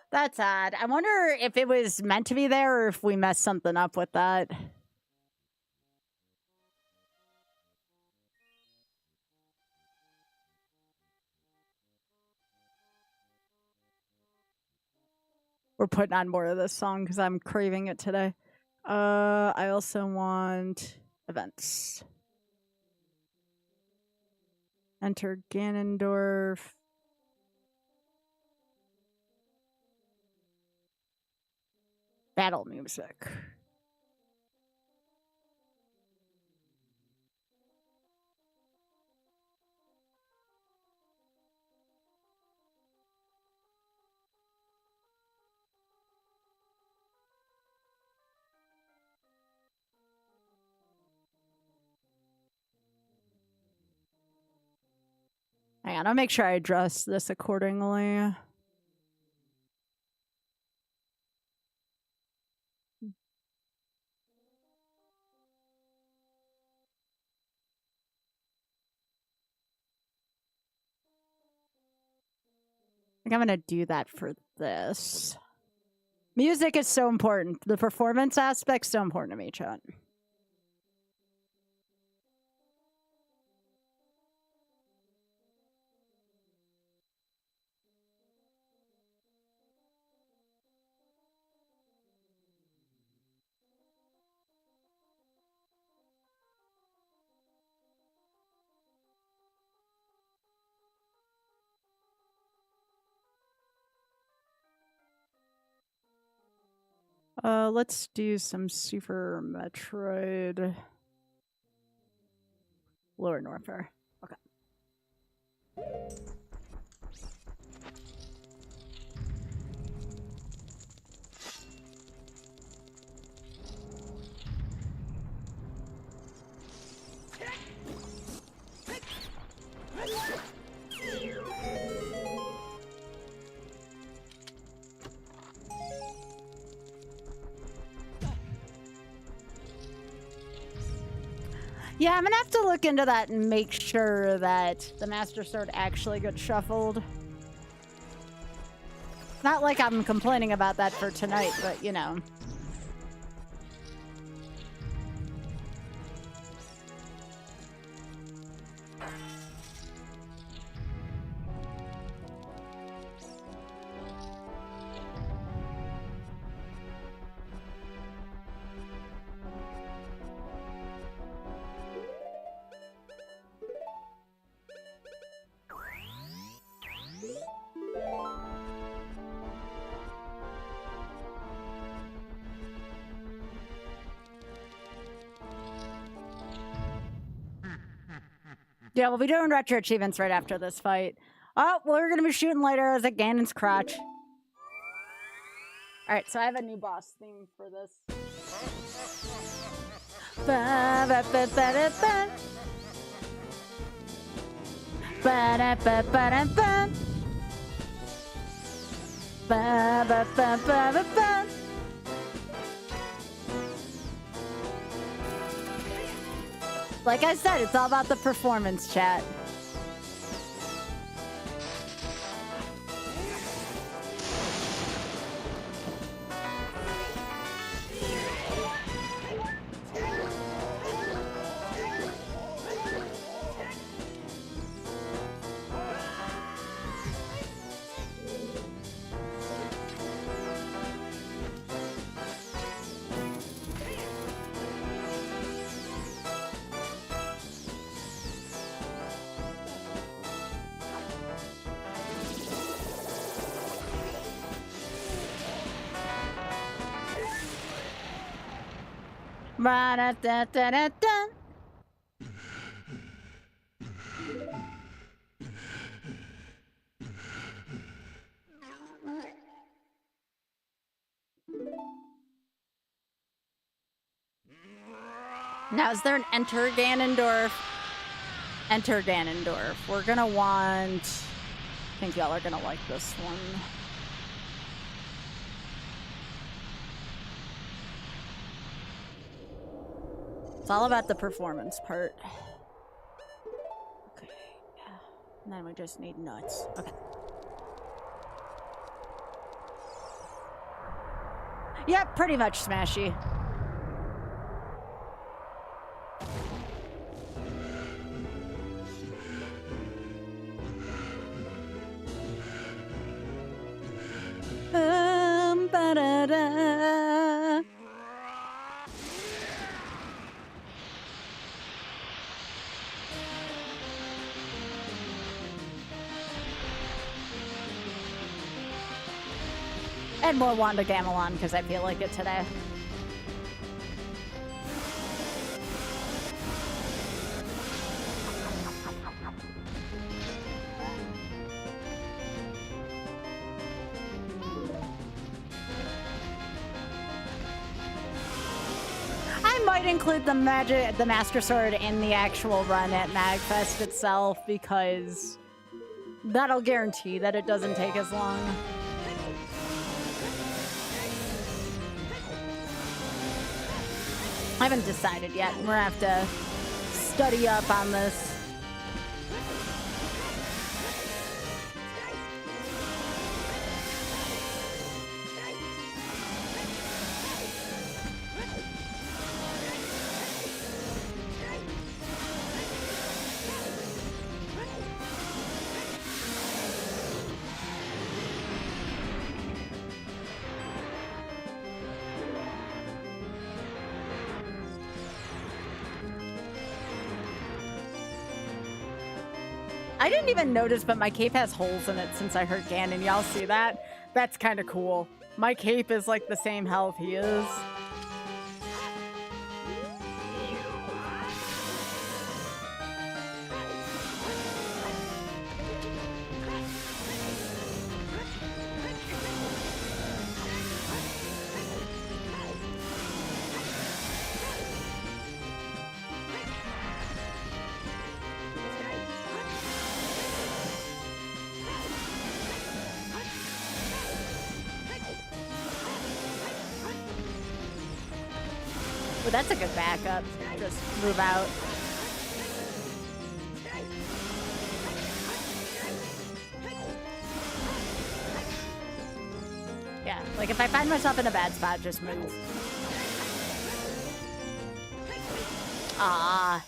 That's odd. I wonder if it was meant to be there or if we messed something up with that. We're putting on more of this song because I'm craving it today. I also want events. Enter Ganondorf. Battle music. Hang on, I'll make sure I address this accordingly. I think I'm gonna do that for this. Music is so important. The performance aspect's so important to me, chat. Let's do some Super Metroid. Lower Norfair. Okay. Yeah, I'm gonna have to look into that and make sure that the Master Sword actually gets shuffled. Not like I'm complaining about that for tonight, but you know. Yeah, we'll be doing retro achievements right after this fight. Oh, we're gonna be shooting light arrows at Ganon's crotch. Alright, so I have a new boss theme for this. Ba, ba, ba, ba, da, ba. Ba, da, ba, ba, da, ba. Ba, ba, ba, ba, ba, ba. Like I said, it's all about the performance, chat. Ba-da-da-da-da-da. Now, is there an Enter Ganondorf? Enter Ganondorf. We're gonna want... I think y'all are gonna like this one. It's all about the performance part. Okay, yeah. And then we just need nuts. Okay. Yep, pretty much smashy. Ba-da-da. And more Wanda Gamelon, because I feel like it today. I might include the Master Sword in the actual run at MagFest itself, because that'll guarantee that it doesn't take as long. I haven't decided yet. We're gonna have to study up on this. I didn't even notice, but my cape has holes in it since I heard Ganon. Y'all see that? That's kind of cool. My cape is like the same health he is. But that's a good backup. Just move out. Yeah, like if I find myself in a bad spot, just move. Ah.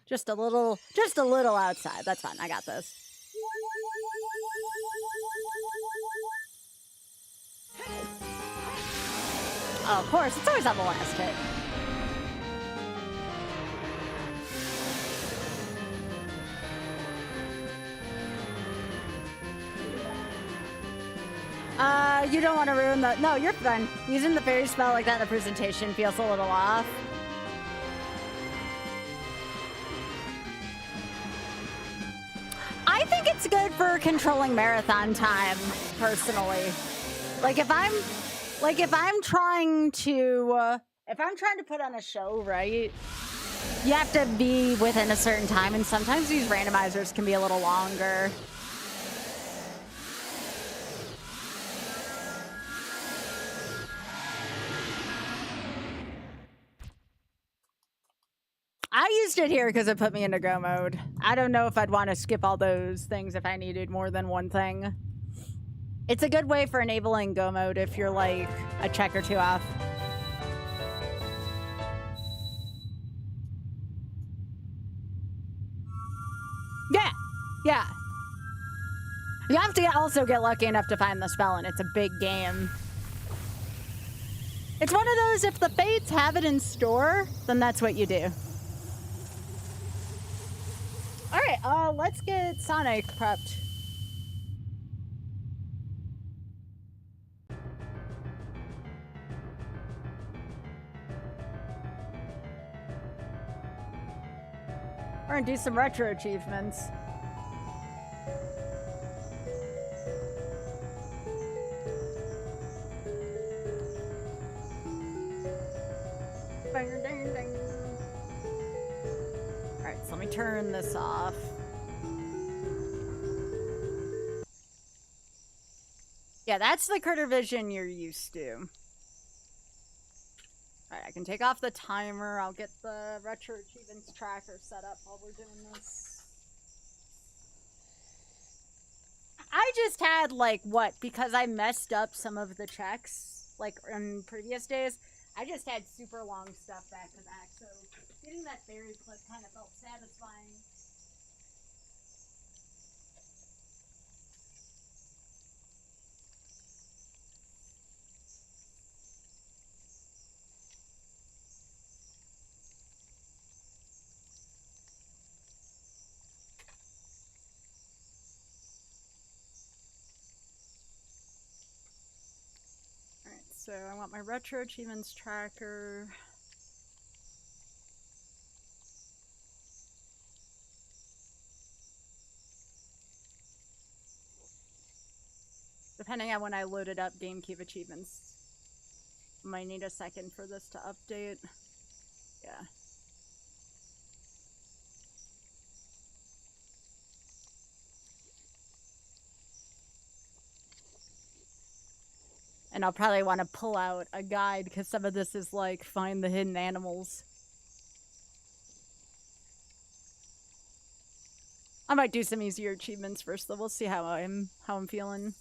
Just a little outside. That's fine. I got this. Oh, of course. It's always on the last hit. You don't want to ruin the... No, you're fine. Using the fairy spell like that in the presentation feels a little off. I think it's good for controlling marathon time, personally. Like if I'm trying to put on a show, right? You have to be within a certain time, and sometimes these randomizers can be a little longer. I used it here because it put me into go mode. I don't know if I'd want to skip all those things if I needed more than one thing. It's a good way for enabling go mode if you're like a check or two off. Yeah, yeah. You have to also get lucky enough to find the spell, and it's a big game. It's one of those, if the fates have it in store, then that's what you do. All right, let's get Sonic prepped. We're gonna do some retro achievements. Alright, so let me turn this off. Yeah, that's the critter vision you're used to. Alright, I can take off the timer. I'll get the retro achievements tracker set up while we're doing this. I just had, like, what? Because I messed up some of the checks, like, in previous days, I just had super long stuff back to back, so getting that fairy clip kind of felt satisfying. Alright, so I want my retro achievements tracker. Depending on when I loaded up GameCube achievements, might need a second for this to update. Yeah. And I'll probably want to pull out a guide because some of this is like find the hidden animals. I might do some easier achievements first, though. We'll see how I'm feeling.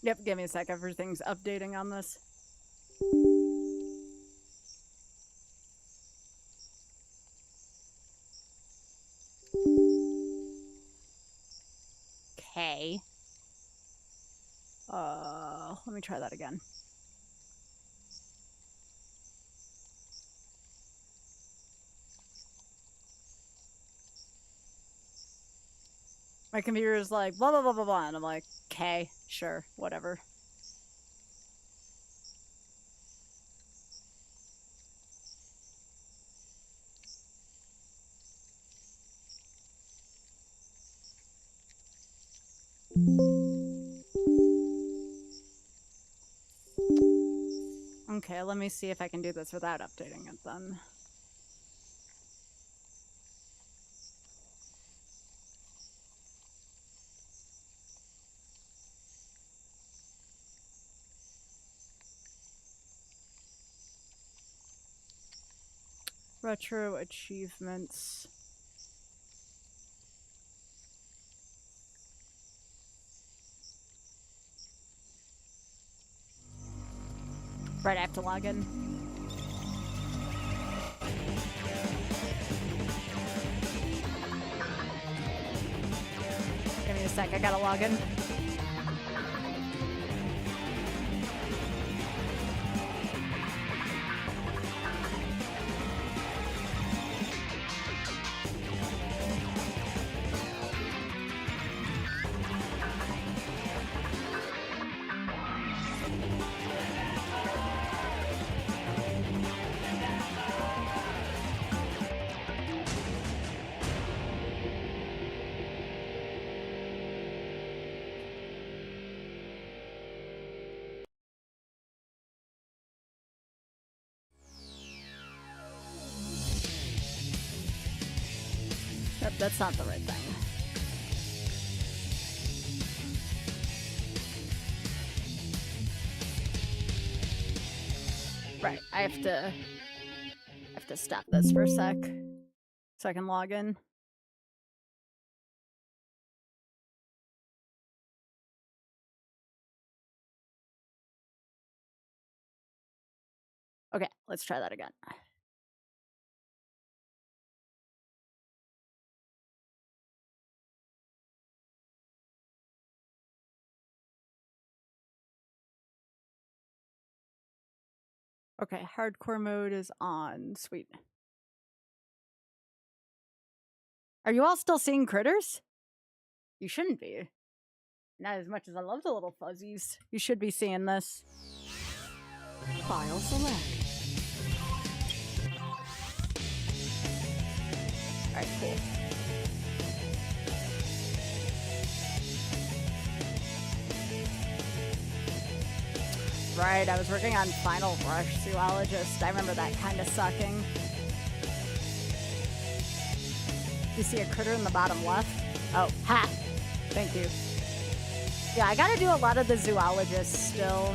Yep, give me a sec. Everything's updating on this. Okay. Let me try that again. My computer is like, blah, blah, blah, blah, blah, and I'm like, okay, sure, whatever. Okay, let me see if I can do this without updating it then. Retro achievements. Right, I have to log in. Give me a sec, I gotta log in. Nope, that's not the right thing. Right, I have to stop this for a sec so I can log in. Okay, let's try that again. Okay, hardcore mode is on. Sweet. Are you all still seeing critters? You shouldn't be. Not as much as I love the little fuzzies. You should be seeing this. File select. Alright, cool. Right, I was working on Final Rush Zoologist. I remember that kind of sucking. You see a critter in the bottom left? Oh, ha! Thank you. Yeah, I gotta do a lot of the zoologists still.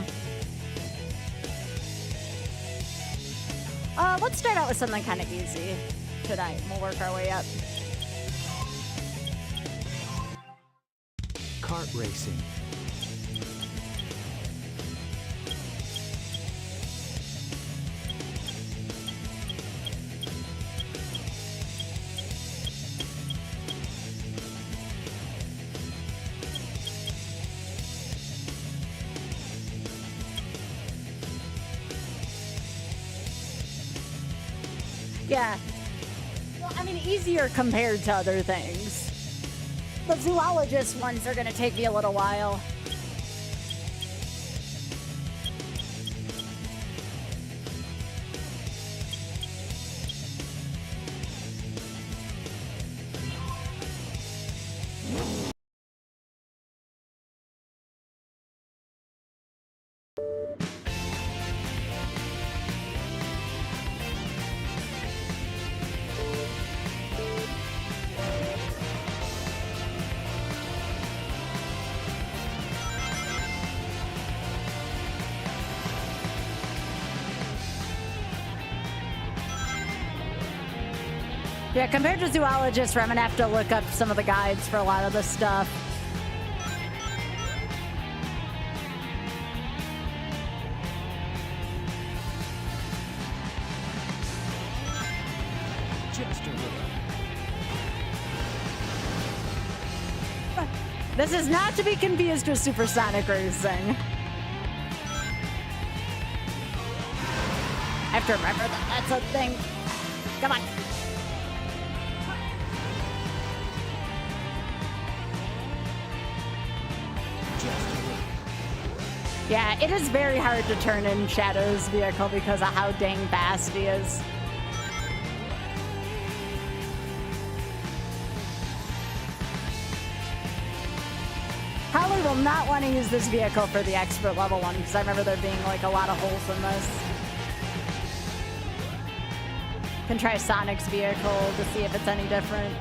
Let's start out with something kind of easy tonight. We'll work our way up. Kart racing. Yeah. Well, I mean, easier compared to other things. The zoologist ones are gonna take me a little while. Yeah, compared to zoologists, where I'm gonna have to look up some of the guides for a lot of this stuff. Just a little. This is not to be confused with supersonic racing. I have to remember that that's a thing. Come on. Yeah, it is very hard to turn in Shadow's vehicle because of how dang fast he is. Probably will not want to use this vehicle for the expert level one because I remember there being like a lot of holes in this. Can try Sonic's vehicle to see if it's any different.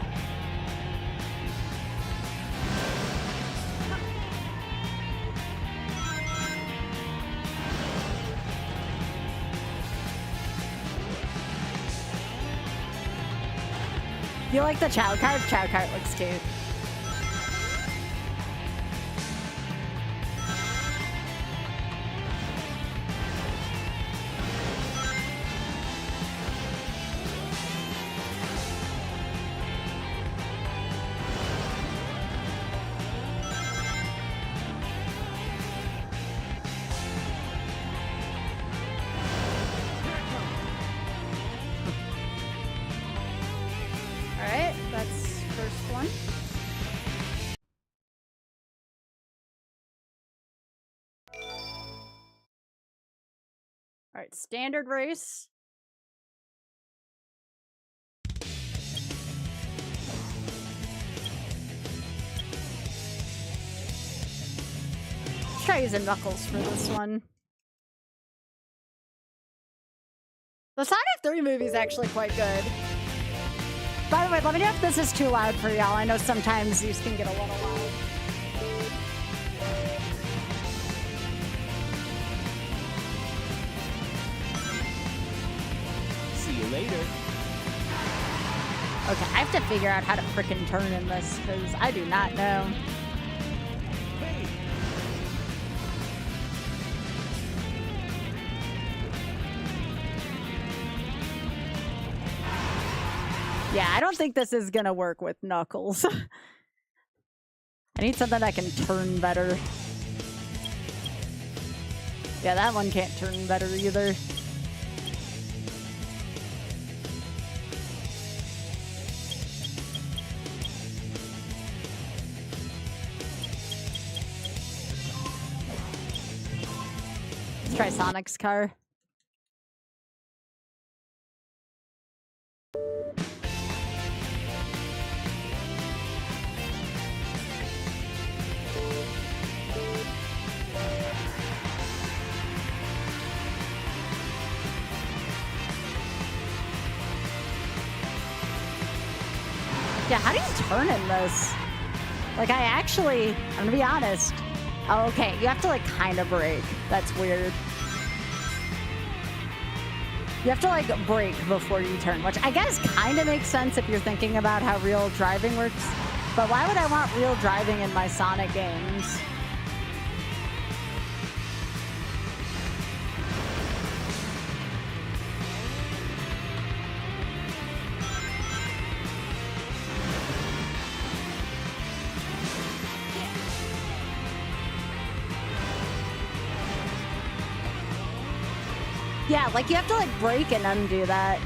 You like the Chow card? Chow card looks cute. Alright, that's first one. Alright, standard race. Let's try using Knuckles for this one. The Sonic 3 movie is actually quite good. By the way, let me know if this is too loud for y'all. I know sometimes these can get a little loud. See you later. Okay, I have to figure out how to frickin' turn in this, because I do not know. Hey. Yeah, I don't think this is gonna work with Knuckles. I need something that can turn better. Yeah, that one can't turn better either. Let's try Sonic's car. Yeah, how do you turn in this? Like, I'm gonna be honest. Oh, okay, you have to, like, kind of brake. That's weird. You have to, like, brake before you turn, which I guess kind of makes sense if you're thinking about how real driving works. But why would I want real driving in my Sonic games? Yeah, like you have to like brake and undo that.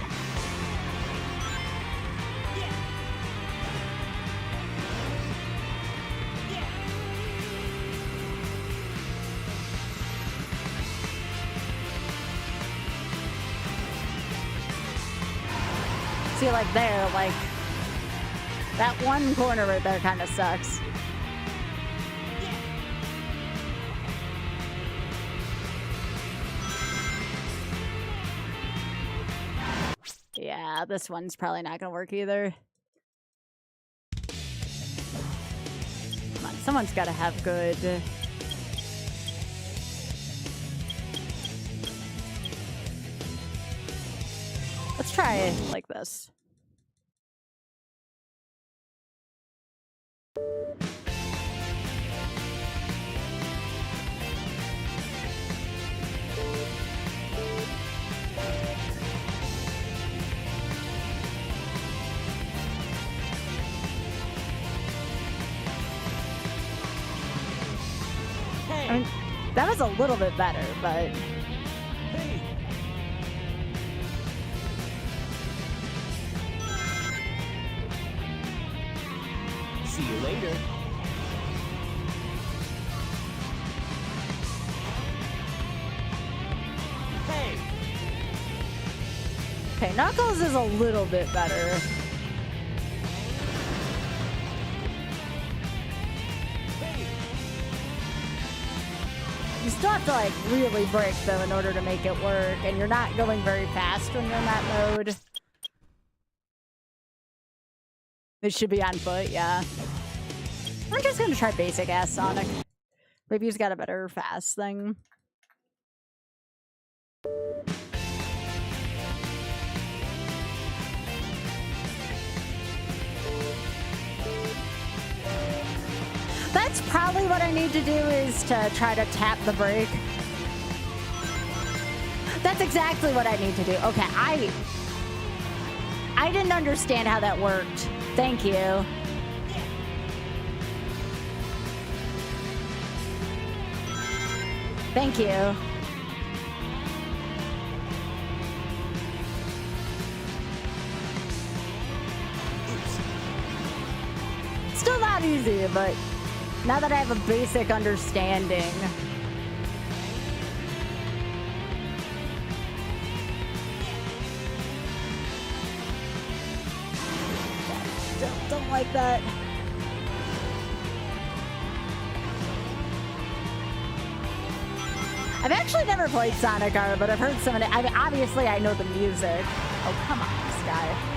See, like there, like that one corner right there kind of sucks. Yeah, this one's probably not gonna work either. Come on, someone's gotta have good. Let's try it like this. I mean, that was a little bit better, but... Hey. See you later. Hey. Okay, Knuckles is a little bit better. You still have to like really brake though in order to make it work, and you're not going very fast when you're in that mode. It should be on foot, yeah. I'm just gonna try basic ass Sonic. Maybe he's got a better fast thing. probably what I need to do is to try to tap the brake. That's exactly what I need to do. Okay, I didn't understand how that worked. Thank you. Thank you. Still not easy, but now that I have a basic understanding. Don't like that. I've actually never played Sonic R, but I've heard some of it. I mean, obviously I know the music. Oh, come on, this guy.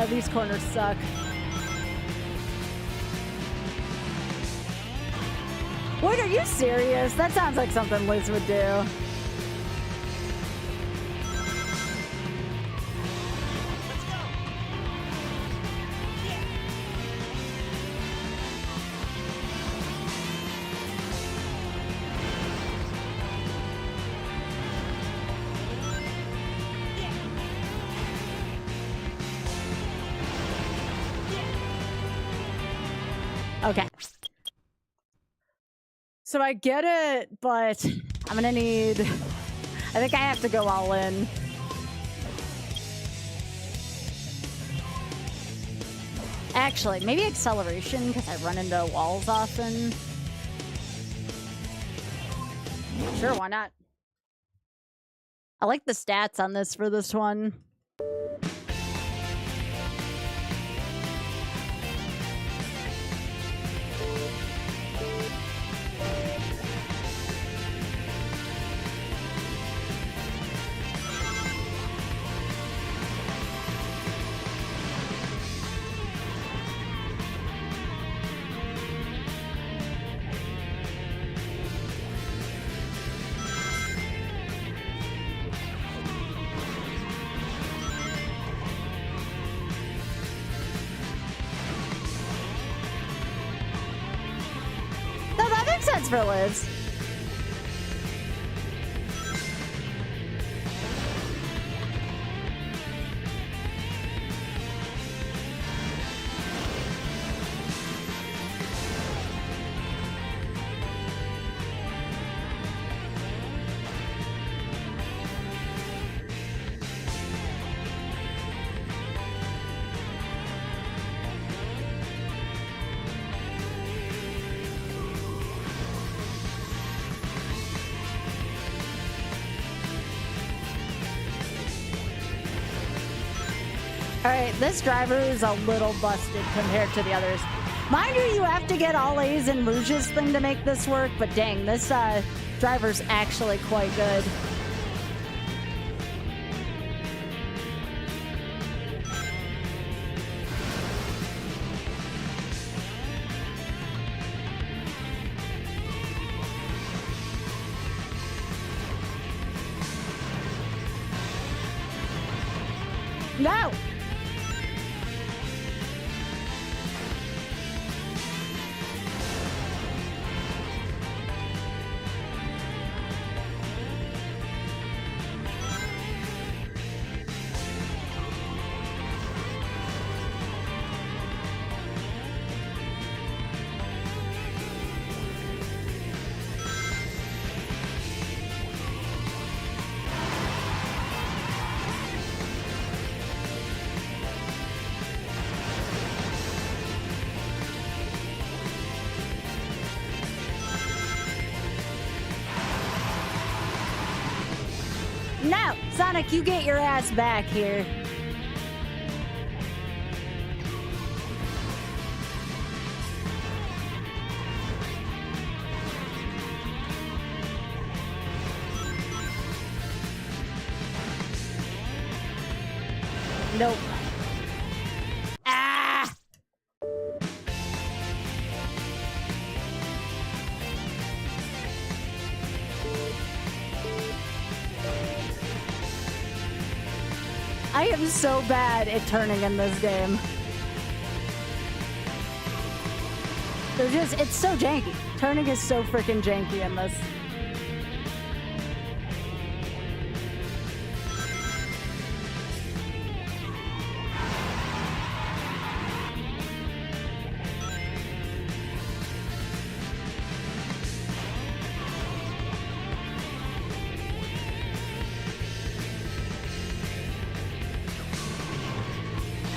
These corners suck. Wait, are you serious? That sounds like something Liz would do. Okay. So I get it, but I'm gonna need... I think I have to go all in. Actually, maybe acceleration, because I run into walls often. Sure, why not? I like the stats on this for this one. For Liz. Alright, this driver is a little busted compared to the others. Mind you, you have to get all A's in Rouge's thing to make this work, but dang, this driver's actually quite good. No! No! Sonic, you get your ass back here. Nope. Ah! I am so bad at turning in this game. It's so janky. Turning is so freaking janky in this.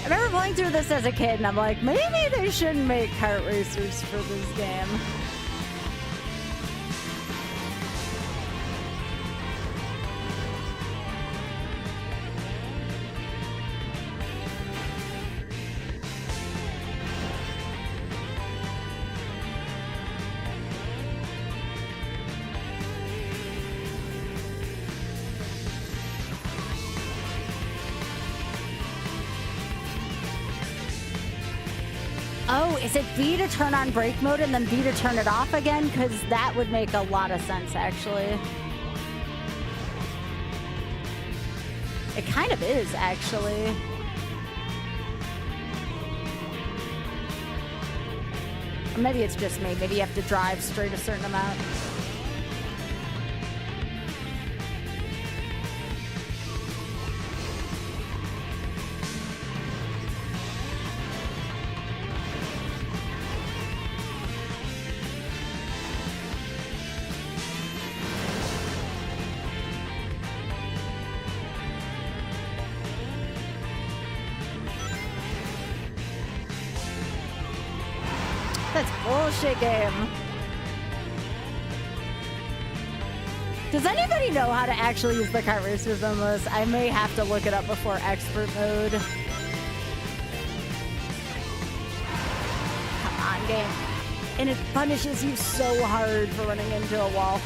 I remember playing through this as a kid, and I'm like, maybe they shouldn't make kart racers for this game. Oh, is it B to turn on brake mode and then B to turn it off again? Because that would make a lot of sense, actually. It kind of is, actually. Or maybe it's just me. Maybe you have to drive straight a certain amount. That's bullshit game. Does anybody know how to actually use the kart racers on this? I may have to look it up before expert mode. Come on, game. And it punishes you so hard for running into a wall.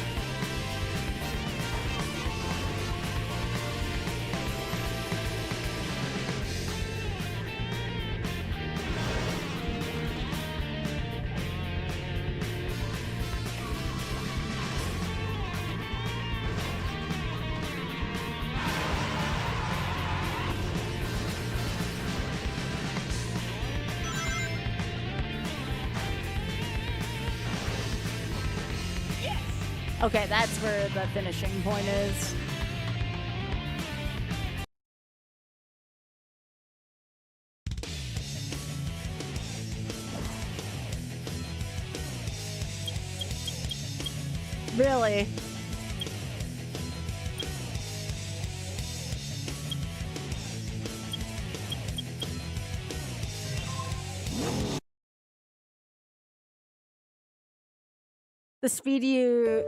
Okay, that's where the finishing point is. Really? The speed you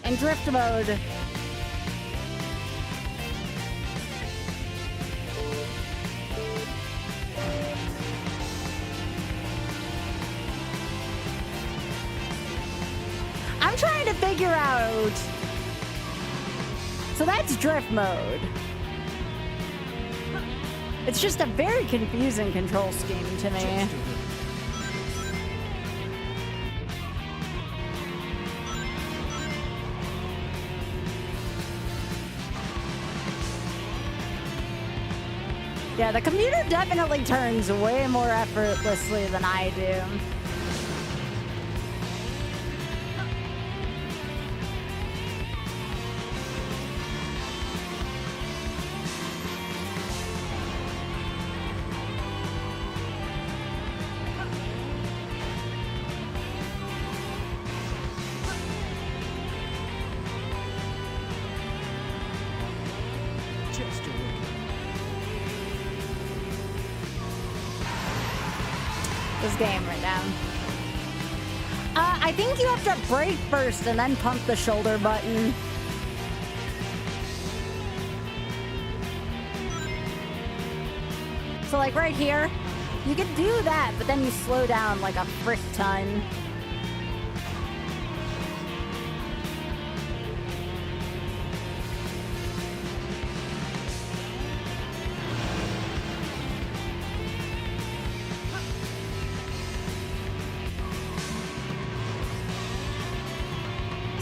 in drift mode. I'm trying to figure out. So that's drift mode. It's just a very confusing control scheme to me. Yeah, the computer definitely turns way more effortlessly than I do. This game right now. I think you have to brake first and then pump the shoulder button. So like right here, you can do that, but then you slow down like a frick ton.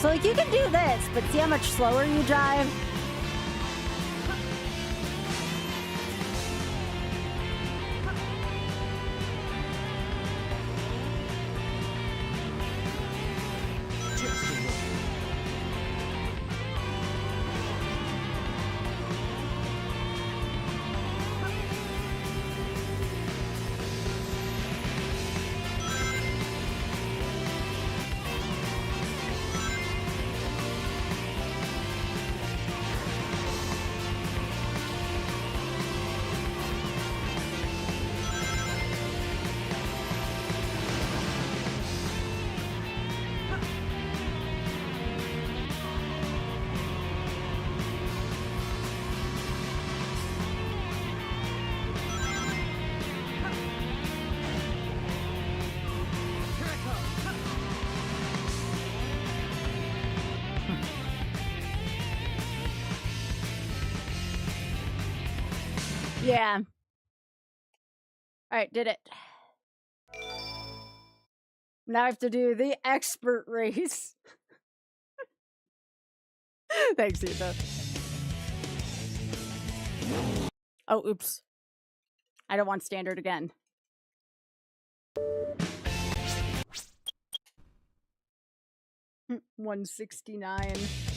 So, like, you can do this, but see how much slower you drive? Yeah. All right, did it. Now I have to do the expert race. Thanks, Eva. Oh, oops. I don't want standard again. $169.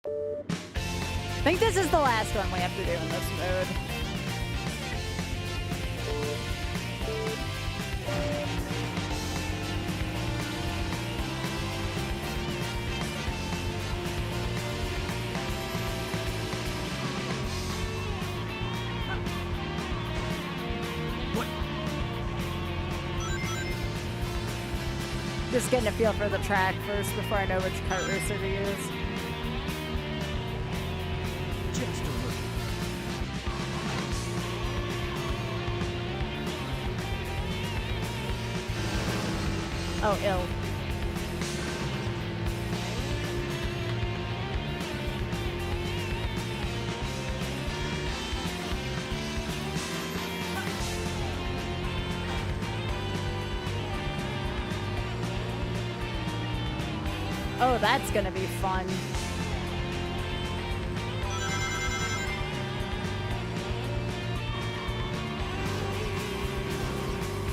I think this is the last one we have to do in this mode. Just getting a feel for the track first before I know which kart racer to use. Oh, ill. Oh, that's gonna be fun.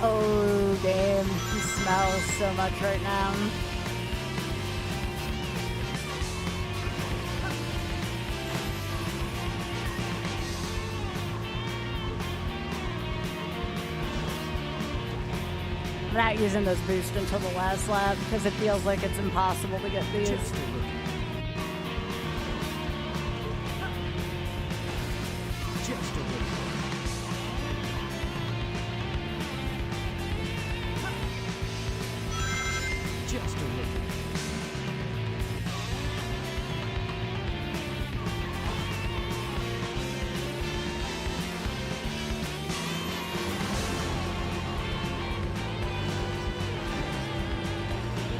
Oh, damn. He smells so much right now. I'm not using those boosts until the last lap because it feels like it's impossible to get these.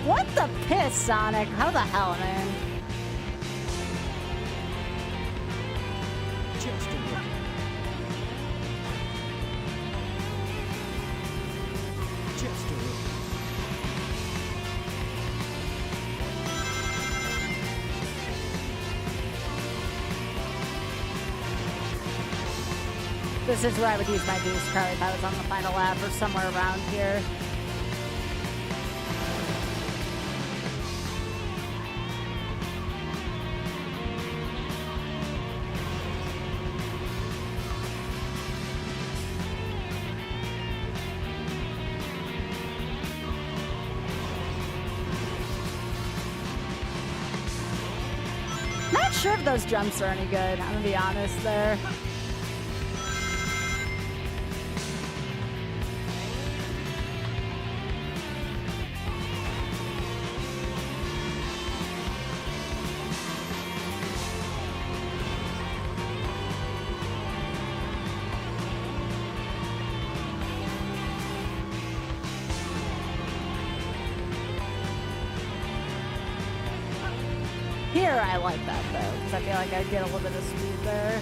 What the piss, Sonic? How the hell, man? This is where I would use my boost, probably if I was on the final lap or somewhere around here. Not sure if those jumps are any good, I'm gonna be honest there. Here, I like that, though, because I feel like I'd get a little bit of speed there.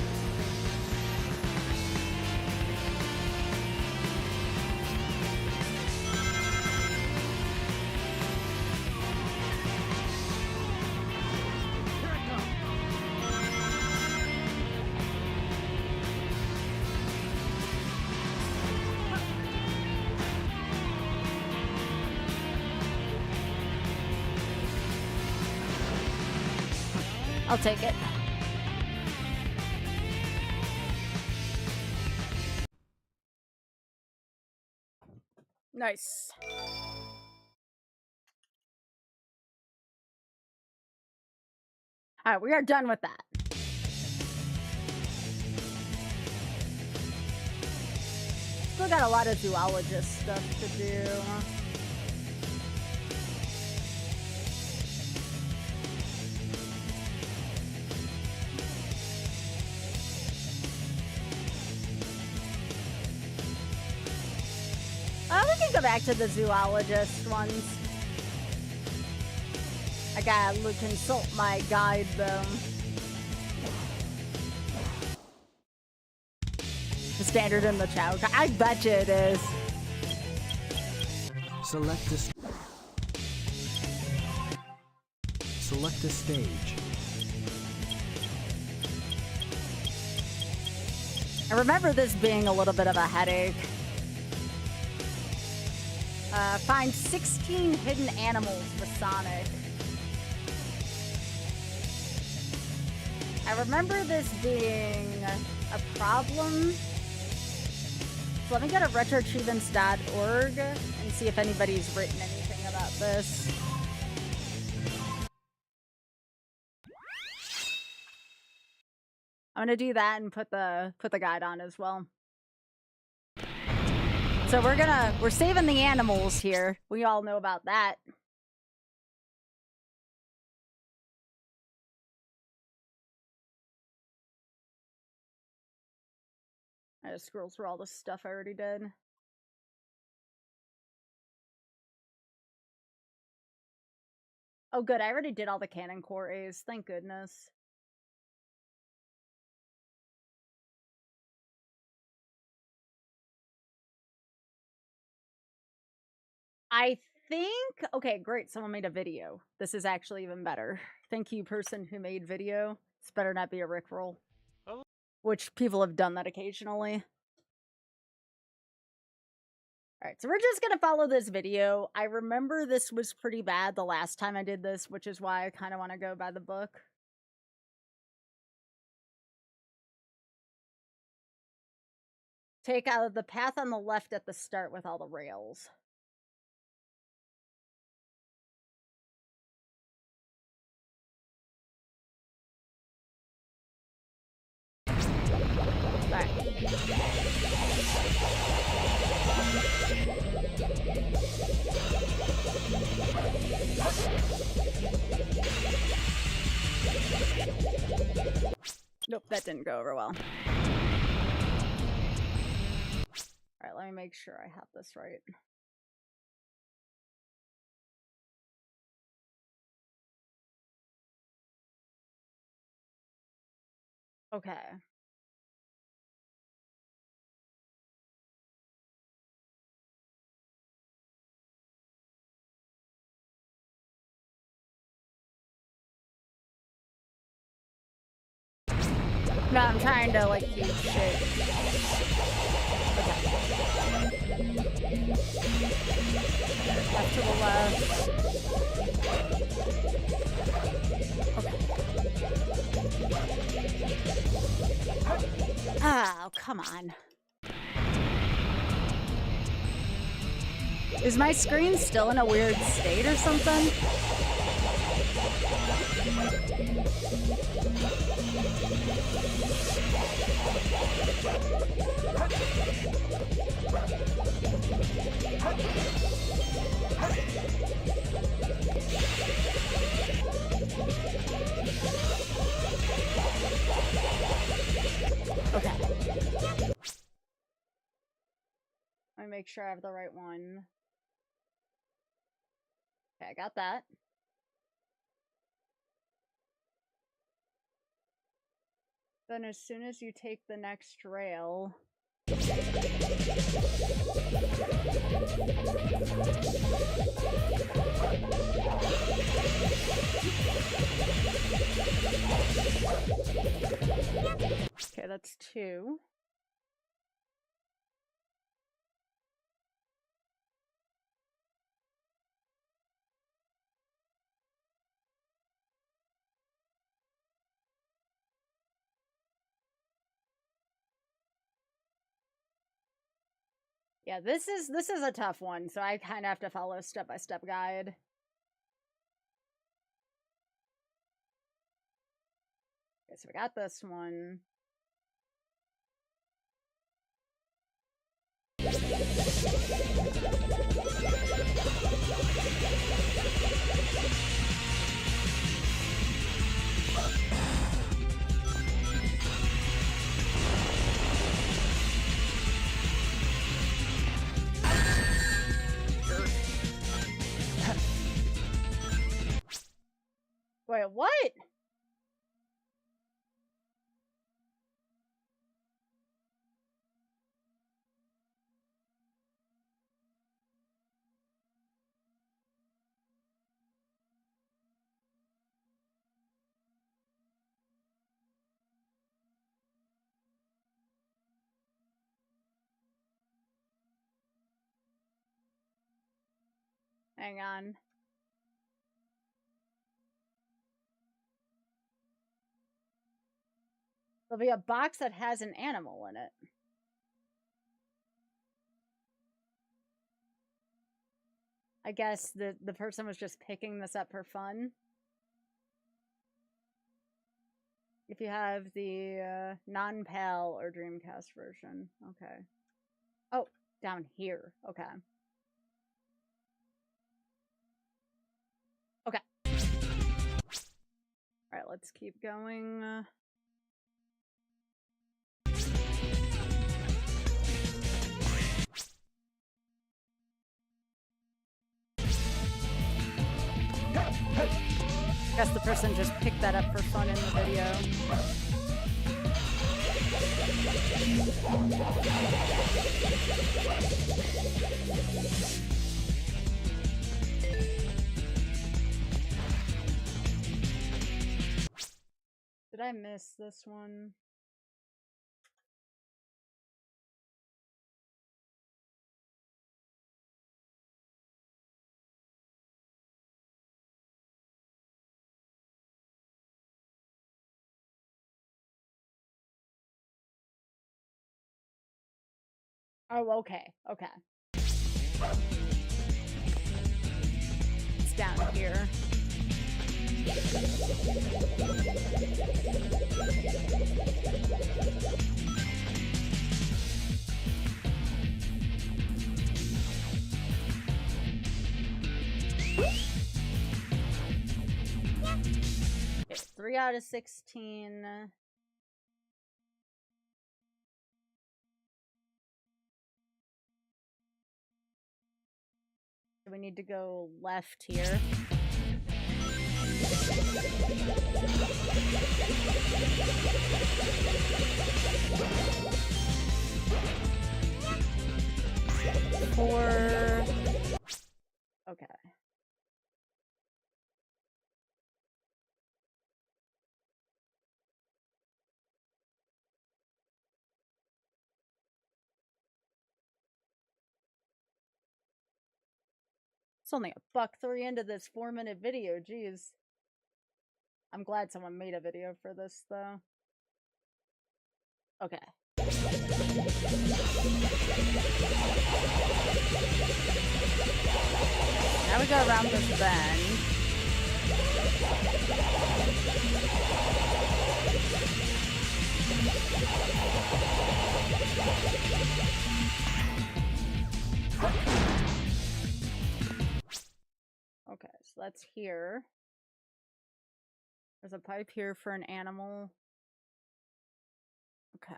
I'll take it. Nice. All right, we are done with that. Still got a lot of zoologist stuff to do. We can go back to the zoologist ones. I gotta consult my guide though. The standard in the chow. I bet you it is. Select a stage. I remember this being a little bit of a headache. Find 16 hidden animals with Sonic. I remember this being a problem. So let me go to retroachievements.org and see if anybody's written anything about this. I'm gonna do that and put the guide on as well. So we're saving the animals here. We all know about that. I just scroll through all the stuff I already did. Oh good, I already did all the Cannon Core A's, thank goodness. I think, okay, great, someone made a video. This is actually even better. Thank you, person who made video. This better not be a Rickroll. Oh. Which people have done that occasionally. Alright, so we're just gonna follow this video. I remember this was pretty bad the last time I did this, which is why I kind of want to go by the book. Take out the path on the left at the start with all the rails. Alright. Nope, that didn't go over well. Alright, let me make sure I have this right. Okay. No, I'm trying to like keep shit. Okay. Left to the left. Okay. Oh, come on. Is my screen still in a weird state or something? Okay. Let me make sure I have the right one. Okay, I got that. Then as soon as you take the next rail... Okay, that's 2. Yeah, this is a tough one, so I kind of have to follow step-by-step guide. Okay, so we got this one. Wait, what? Hang on. There'll be a box that has an animal in it. I guess the person was just picking this up for fun. If you have the non-PAL or Dreamcast version. Okay. Oh, down here. Okay. Okay. Alright, let's keep going. I guess the person just picked that up for fun in the video. Did I miss this one? Oh, okay. Okay. It's down here. Okay, 3 out of 16. So we need to go left here. Four. Okay. It's only $1.03 into this 4-minute video, geez. I'm glad someone made a video for this, though. Okay. Now we go around this bend. Okay, so that's here. There's a pipe here for an animal. Okay.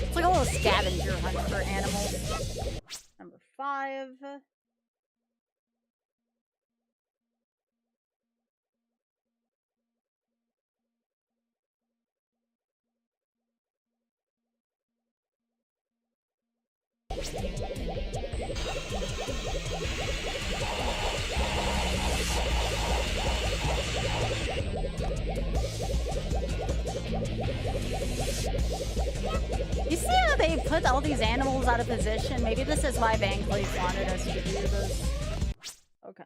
It's like a little scavenger hunt for animals. Number 5. You see how they put all these animals out of position? Maybe this is why Van Cleef wanted us to do this. Okay.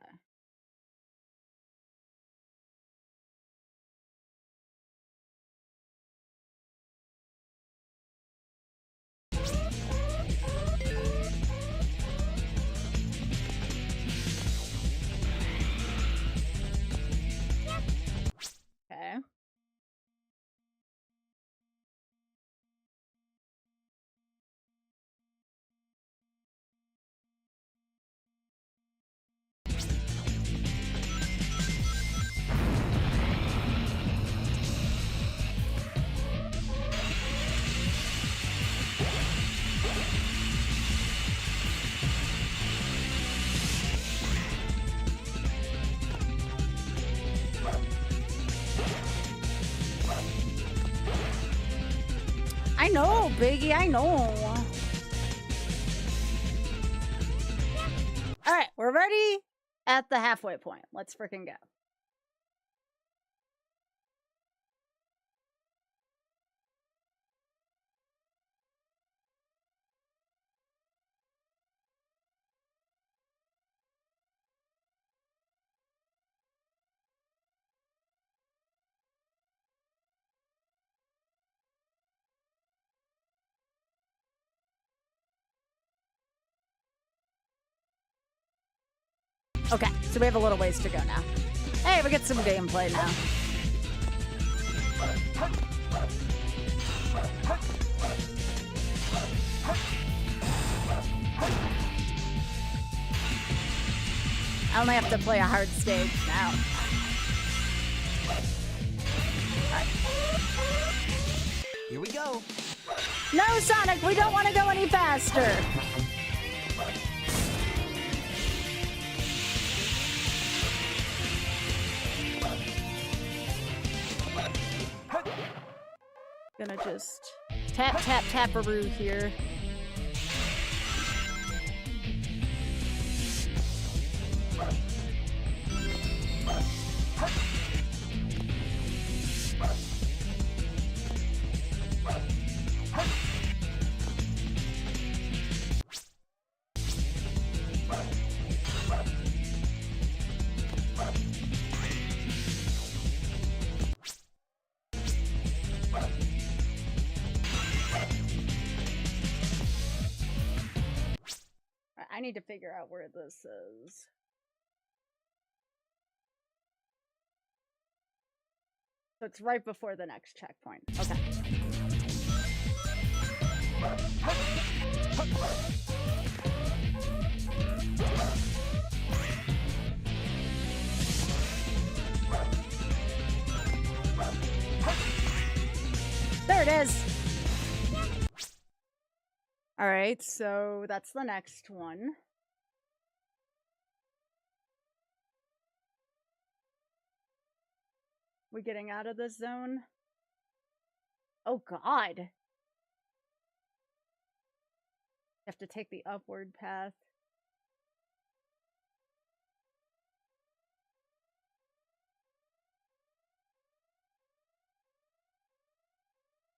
I know, Biggie, I know. All right, we're ready at the halfway point. Let's freaking go. Okay, so we have a little ways to go now. Hey, we get some gameplay now. I only have to play a hard stage now. Here we go. No, Sonic, we don't want to go any faster. Gonna just tap, tap, tap-a-roo here. I need to figure out where this is. So it's right before the next checkpoint. Okay. There it is. All right, so that's the next one. We getting out of this zone? Oh God. You have to take the upward path.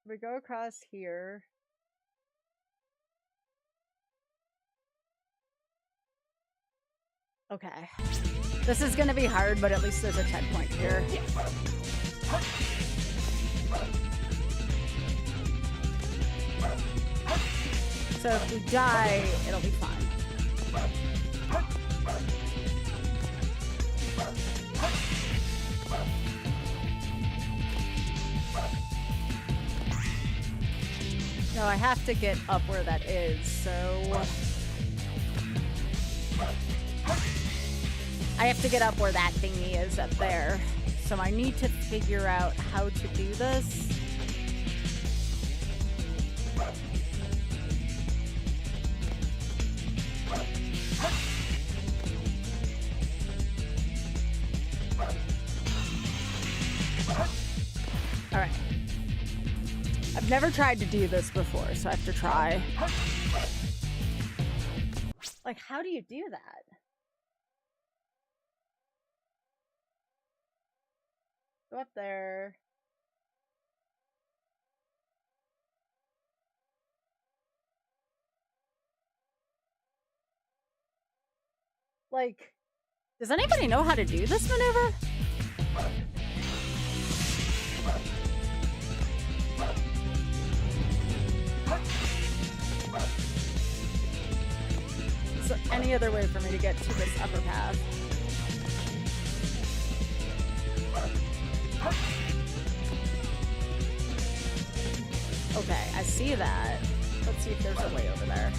We go across here. Okay. This is gonna be hard, but at least there's a checkpoint here. So if we die, it'll be fine. No, I have to get up where that is, so... I have to get up where that thingy is up there. So I need to figure out how to do this. All right. I've never tried to do this before, so I have to try. Like, how do you do that? Go up there. Like, does anybody know how to do this maneuver? Is there any other way for me to get to this upper path? Okay, I see that. Let's see if there's a way over there.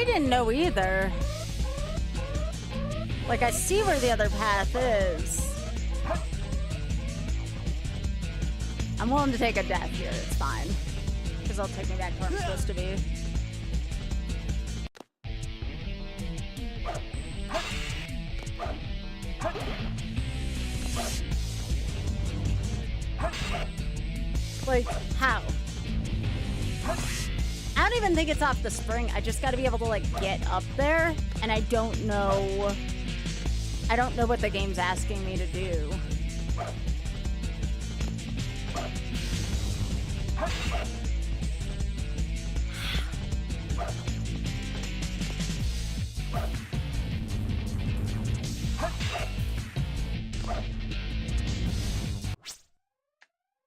I didn't know either. Like, I see where the other path is. I'm willing to take a death here, it's fine. Because it'll take me back to where I'm supposed to be. Like, how? I don't even think it's off the spring. I just gotta be able to, like, get up there. And I don't know what the game's asking me to do.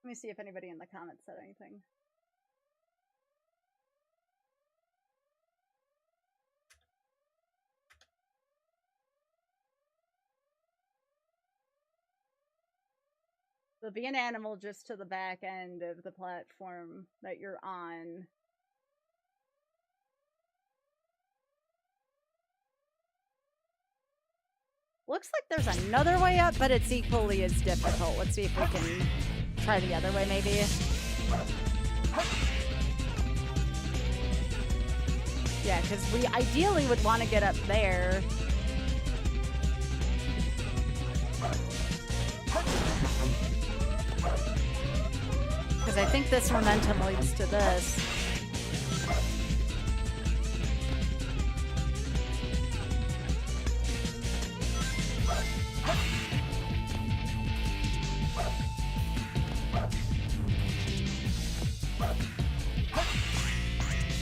Let me see if anybody in the comments said anything. So be an animal just to the back end of the platform that you're on. Looks like there's another way up, but it's equally as difficult. Let's see if we can try the other way, maybe. Yeah, because we ideally would want to get up there. Because I think this momentum leads to this.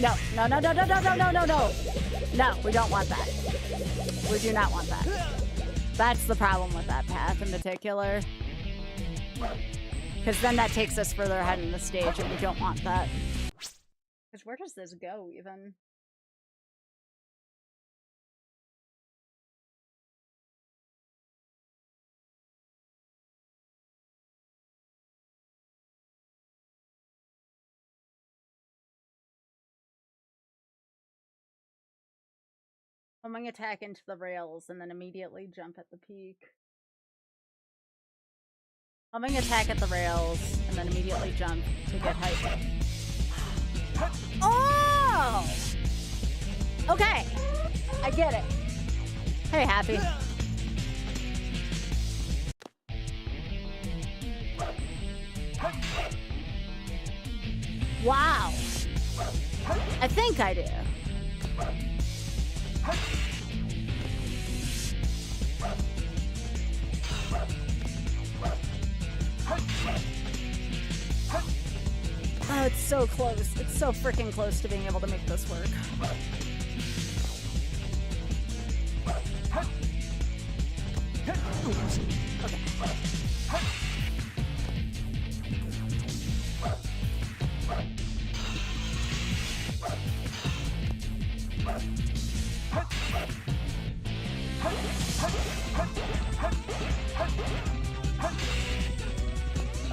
No, no, no, no, no, no, no, no, no, no. No, we don't want that. We do not want that. That's the problem with that path in particular. Because then that takes us further ahead in the stage, and we don't want that. Because where does this go, even? Homing attack into the rails, and then immediately jump at the peak. Homing attack at the rails, and then immediately jump to get height. Oh! Okay. I get it. Hey, Happy. Wow. I think I do. Oh, it's so close. It's so freaking close to being able to make this work. Okay.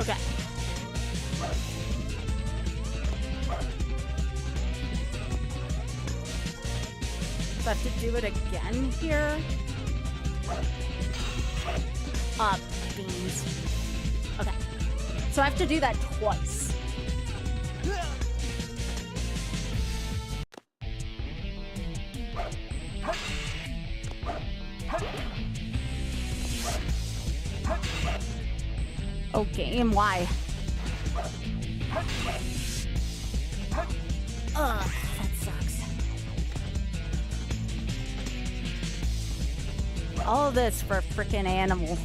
Okay. So I have to do it again here. Beans. Okay. So I have to do that twice. Oh, game, why? Ugh, that sucks. All this for a freaking animal.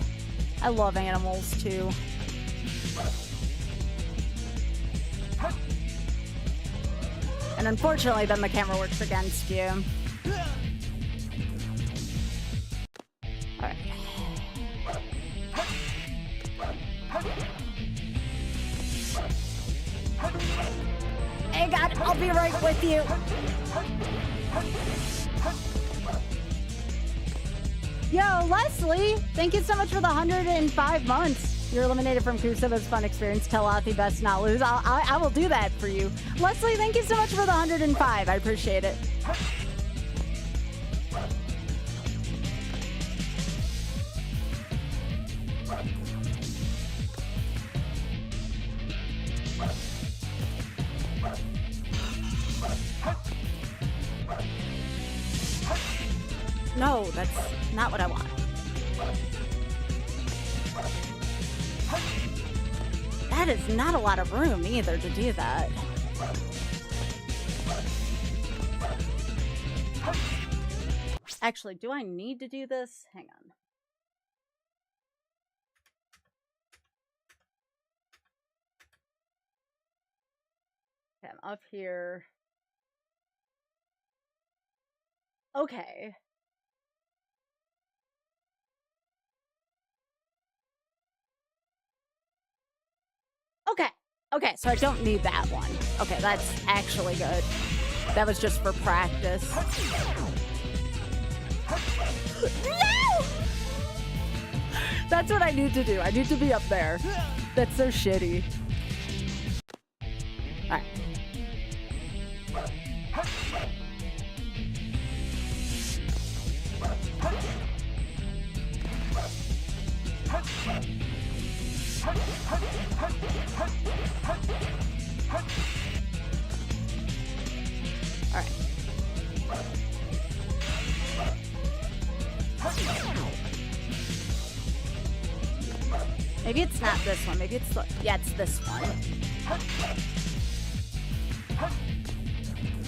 I love animals, too. And unfortunately, then the camera works against you. Alright. Hey, God, I'll be right with you. Yo, Leslie, thank you so much for the 105 months. You're eliminated from Crusoe. It was a fun experience. Tell Athi best not lose. I will do that for you. Leslie, thank you so much for the 105. I appreciate it. That's not what I want. That is not a lot of room either to do that. Actually, do I need to do this? Hang on. Okay, I'm up here. Okay. Okay. Okay, so I don't need that one. Okay, that's actually good. That was just for practice. No! That's what I need to do. I need to be up there. That's so shitty. Alright. Alright. Maybe it's not this one. Maybe it's the... Yeah, it's this one.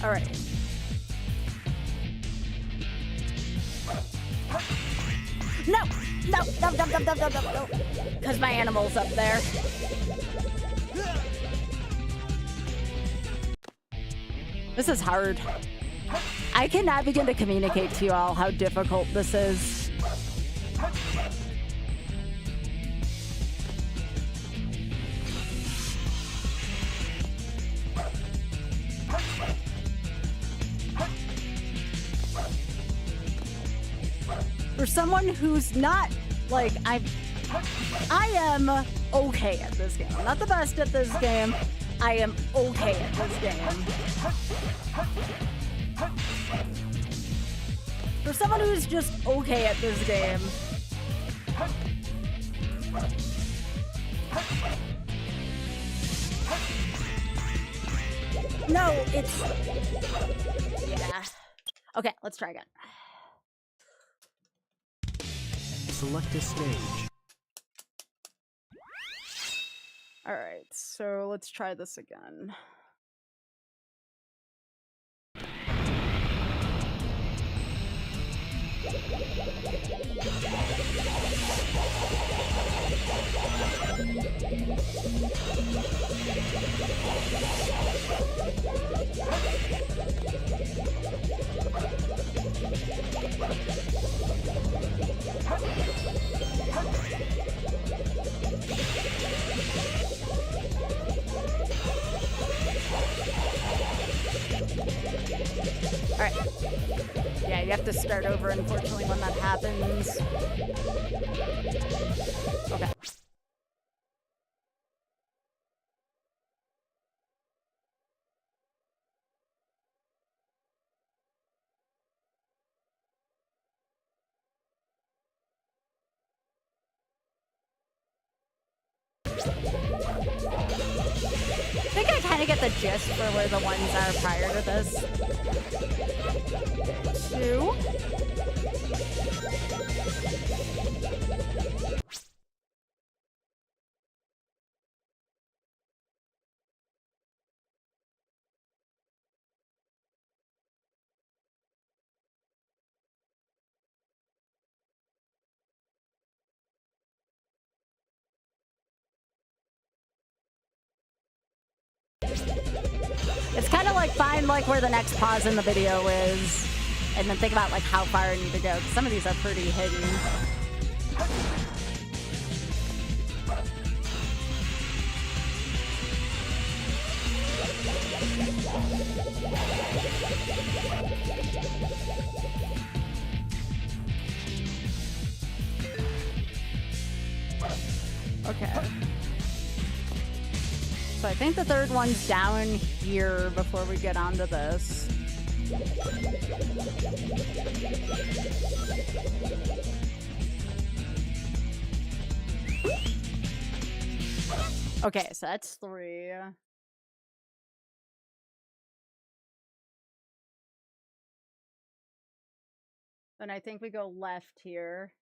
Alright. No! No! No, no, no, no, no, no, no. Because my animal's up there. This is hard. I cannot begin to communicate to you all how difficult this is. For someone who's not, like, I am okay at this game. I'm not the best at this game. I am okay at this game. For someone who's just okay at this game. No, it's... Yeah. Okay, let's try again. Select a stage. All right, so let's try this again. All right. Yeah, you have to start over, unfortunately, when that happens. Okay. I think I kind of get the gist for where the ones are prior to this. 2. It's kind of like find like where the next pause in the video is, and then think about like how far I need to go. 'Cause some of these are pretty hidden. Okay. So I think the third one's down here before we get onto this. Okay, so that's 3. Then I think we go left here.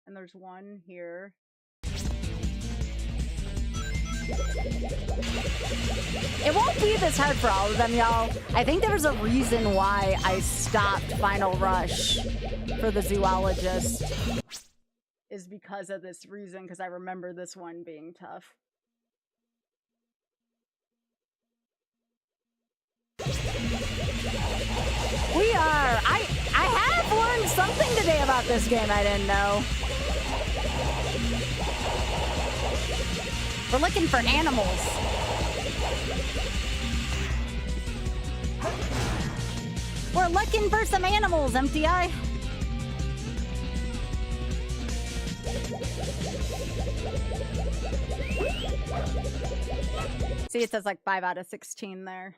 And there's one here. It won't be this hard for all of them, y'all. I think there's a reason why I stopped Final Rush for the zoologist. Is because of this reason, because I remember this one being tough. We are. I have learned something today about this game I didn't know. We're looking for animals. We're looking for some animals, MTI. See, it says like 5 out of 16 there.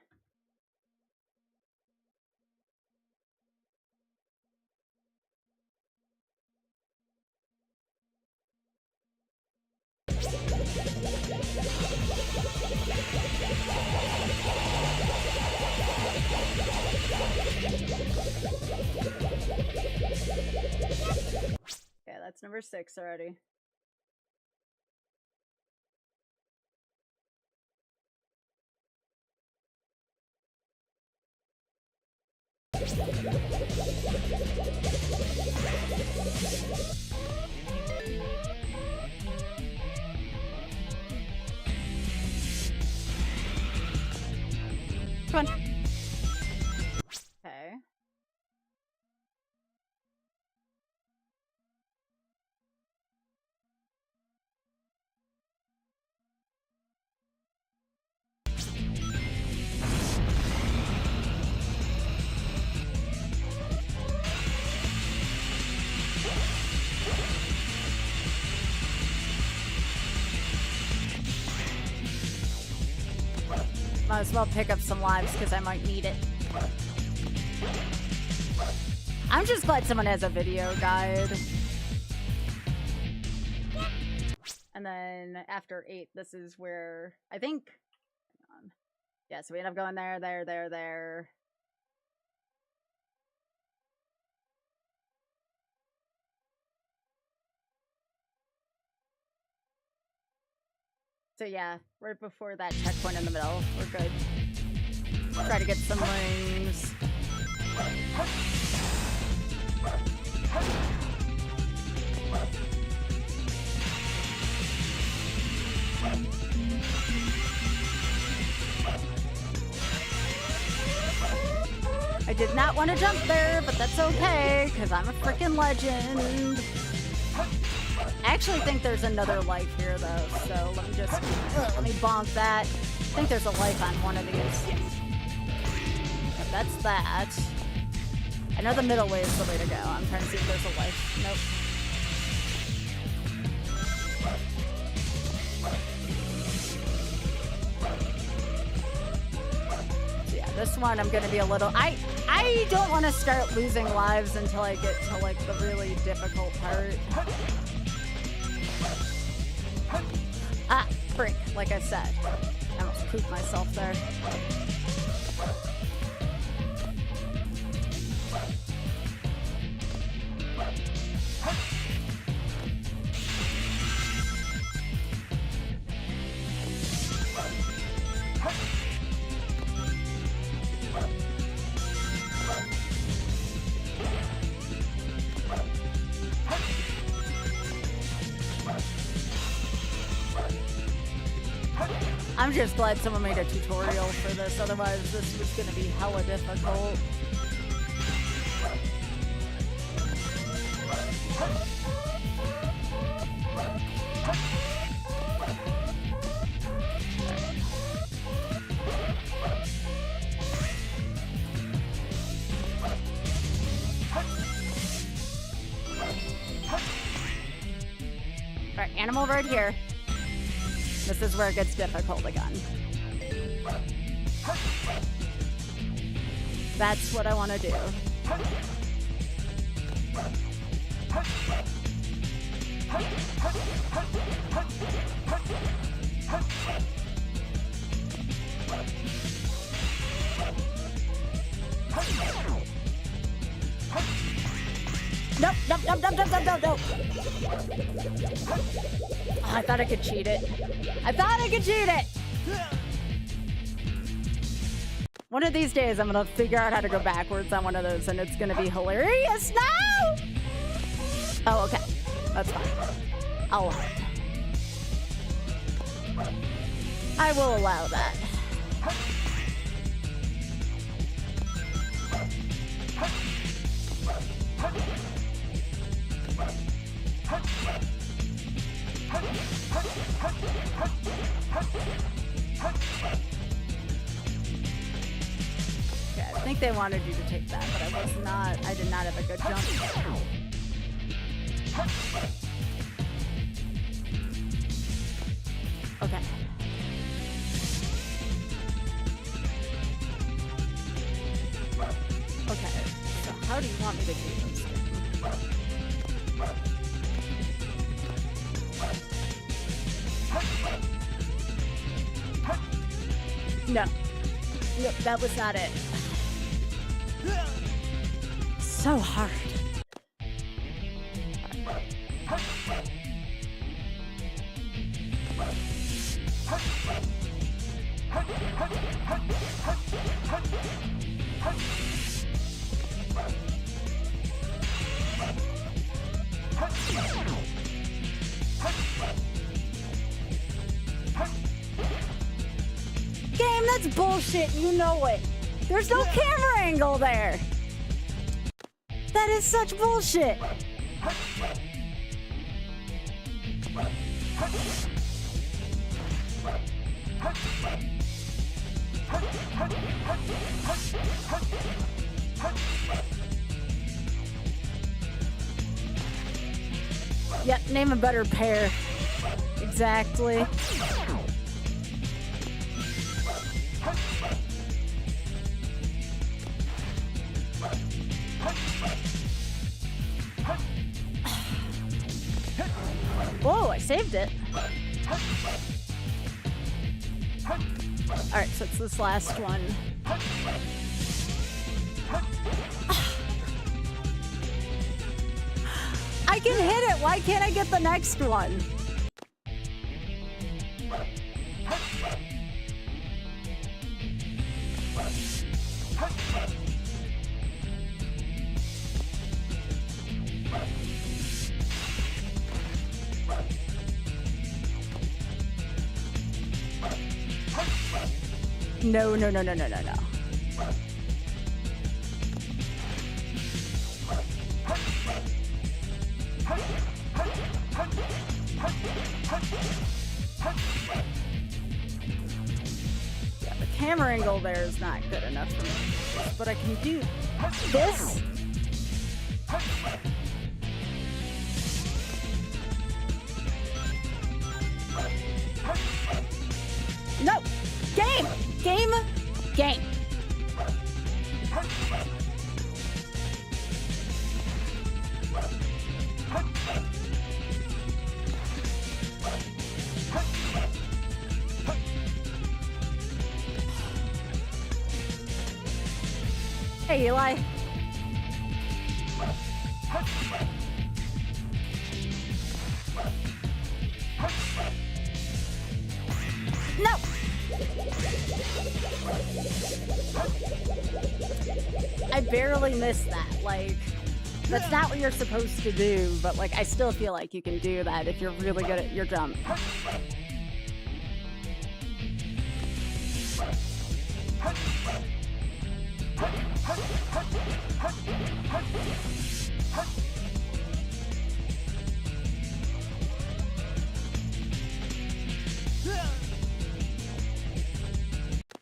Okay, that's number 6 already. Come on. Okay. Might as well pick up some lives because I might need it. I'm just glad someone has a video guide. And then after 8, this is where I think. Hang on. Yeah, so we end up going there, there. So yeah, right before that checkpoint in the middle, we're good. Try to get some rings. I did not want to jump there, but that's okay, because I'm a freaking legend. I actually think there's another life here, though, so let me bonk that. I think there's a life on one of these. But that's that. I know the middle way is the way to go. I'm trying to see if there's a life. Nope. So yeah, this one I'm gonna be a little... I don't want to start losing lives until I get to, like, the really difficult part. Ah, frick, like I said. I almost pooped myself there. I'm just glad someone made a tutorial for this, otherwise this was gonna be hella difficult. Alright, animal right here. This is where it gets difficult again. That's what I want to do. no. Oh, I thought I could cheat it. I thought I could cheat it. One of these days, I'm gonna figure out how to go backwards on one of those, and it's gonna be hilarious. No! Oh, okay. That's fine. I'll allow it. I will allow that. Yeah, I think they wanted you to take that, but I did not have a good jump. Okay. Okay, so how do you want me to do this? No. No, that was not it. So hard. Game, that's bullshit. You know it. There's no camera angle there. That is such bullshit. Yep, name a better pair. Exactly. Whoa, I saved it. Alright, so it's this last one. I can hit it. Why can't I get the next one? No, no, no, no, no, no, no. Yeah, the camera angle there is not good enough for me. But I can do this. No! Game! Game! Game! Hey, Eli. No! I barely missed that. Like, that's not what you're supposed to do, but like, I still feel like you can do that if you're really good at your jump.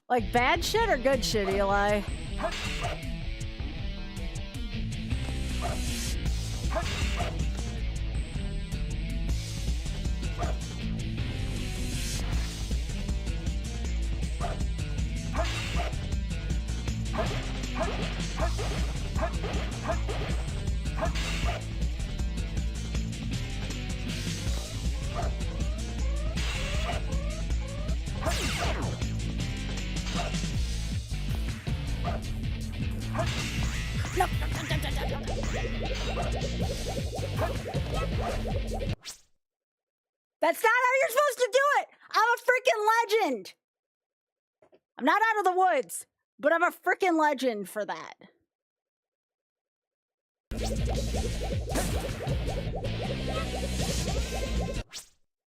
Like bad shit or good shit, Eli? you're supposed to do it! I'm a freaking legend! I'm not out of the woods, but I'm a freaking legend for that.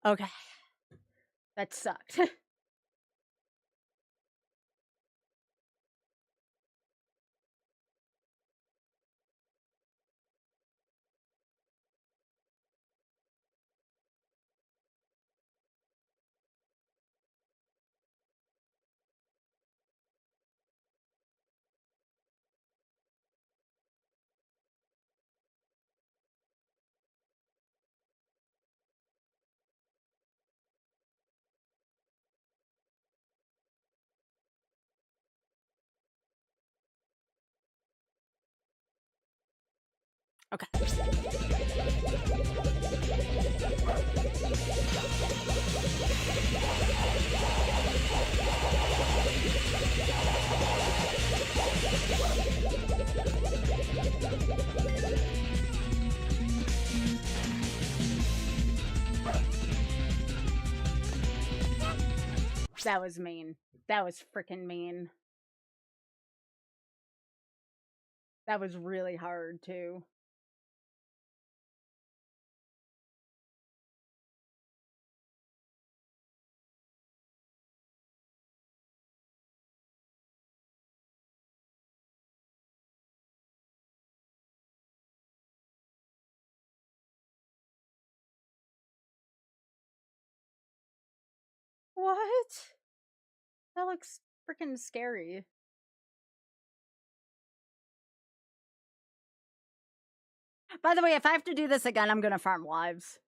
Okay. That sucked. Okay. That was mean. That was freaking mean. That was really hard, too. What? That looks freaking scary. By the way, if I have to do this again, I'm gonna farm lives.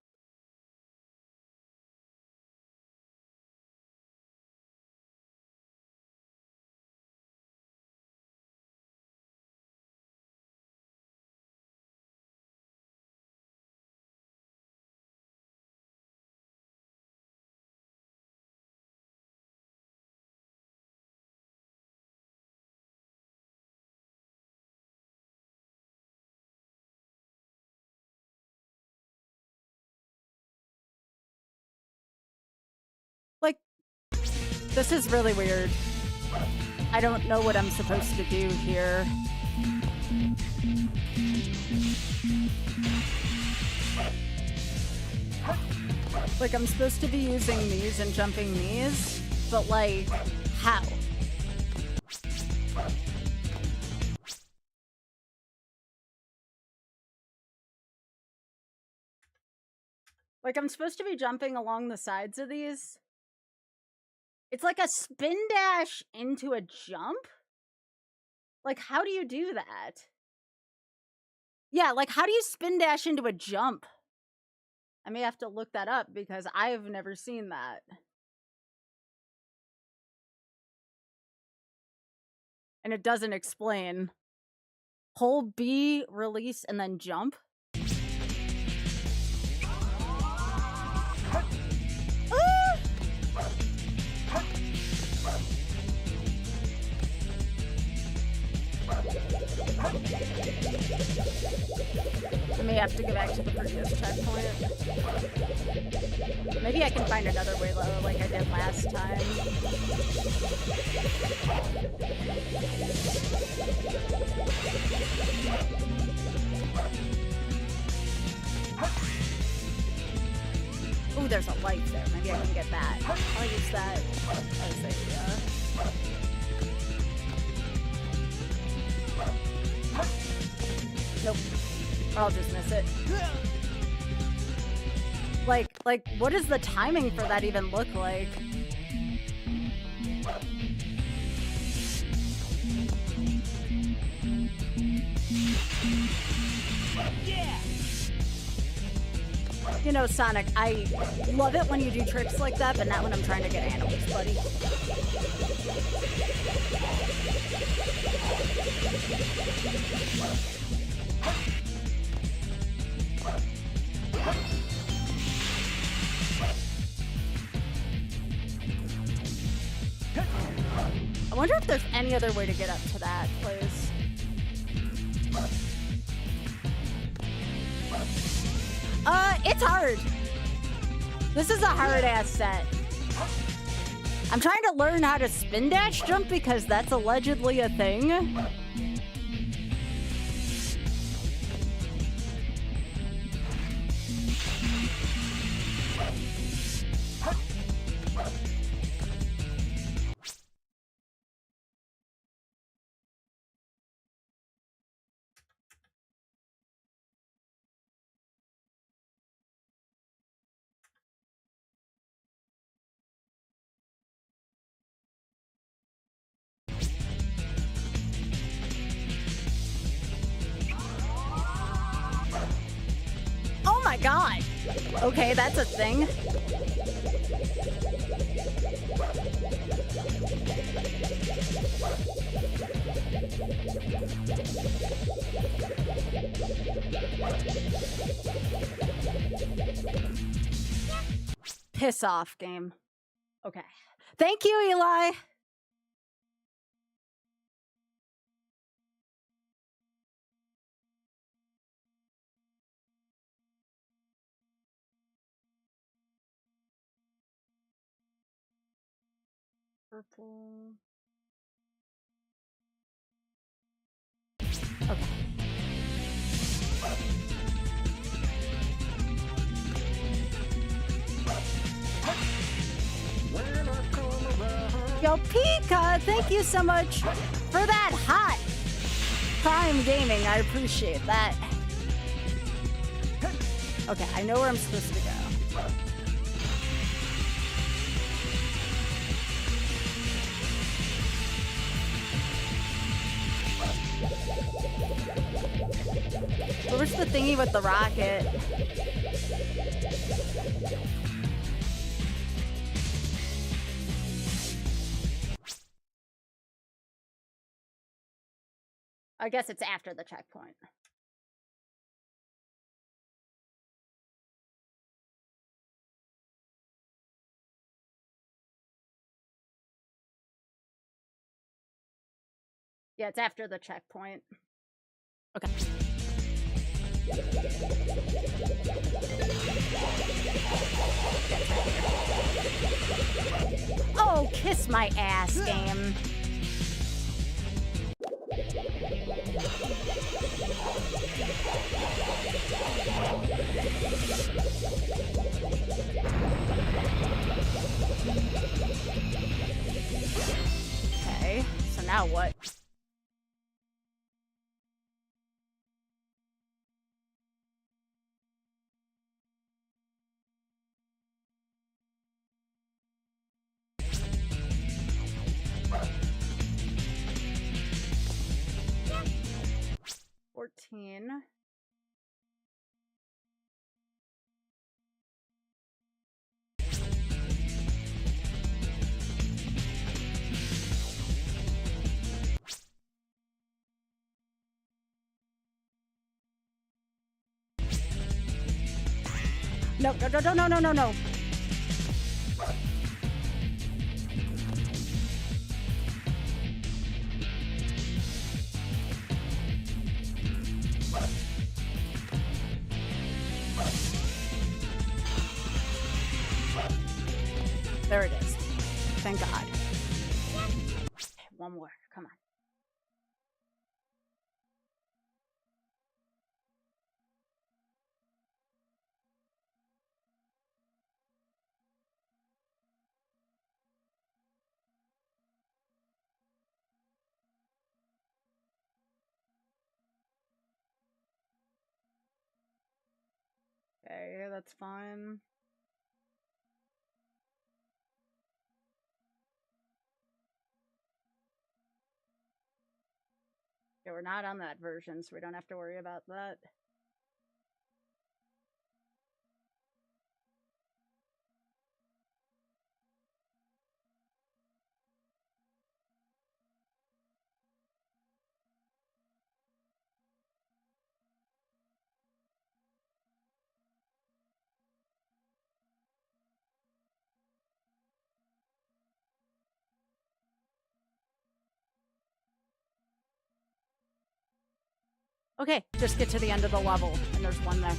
Like, this is really weird. I don't know what I'm supposed to do here. Like, I'm supposed to be using these and jumping these, but like, how? Like, I'm supposed to be jumping along the sides of these. It's like a spin dash into a jump? Like, how do you do that? Yeah, like, how do you spin dash into a jump? I may have to look that up because I have never seen that. And it doesn't explain. Hold B, release, and then jump. I may have to go back to the previous checkpoint. Maybe I can find another way low like I did last time. Ooh, there's a light there. Maybe I can get that. I'll use that as a... Nope. Or I'll just miss it. Like, what does the timing for that even look like? Yeah! You know, Sonic, I love it when you do tricks like that, but not when I'm trying to get animals, buddy. I wonder if there's any other way to get up to that place. It's hard. This is a hard-ass set. I'm trying to learn how to spin dash jump because that's allegedly a thing. Oh my god! Okay, that's a thing. Piss off, game. Okay. Thank you, Eli. Purple. Okay. Yo, Pika, thank you so much for that hot Prime Gaming. I appreciate that. Okay, I know where I'm supposed to go. Where's the thingy with the rocket? I guess it's after the checkpoint. Yeah, it's after the checkpoint. Okay. Oh, kiss my ass, game. Okay, so now what? $14. No, no, no, no, no, no, no. There it is. Thank God. One more. Come on. Okay, that's fine. Okay, we're not on that version, so we don't have to worry about that. Okay, just get to the end of the level, and there's one there.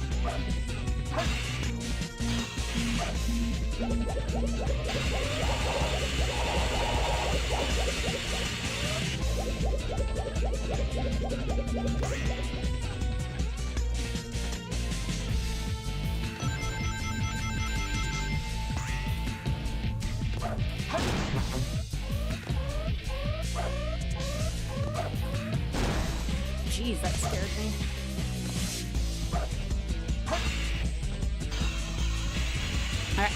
Jeez, that scared me. All right.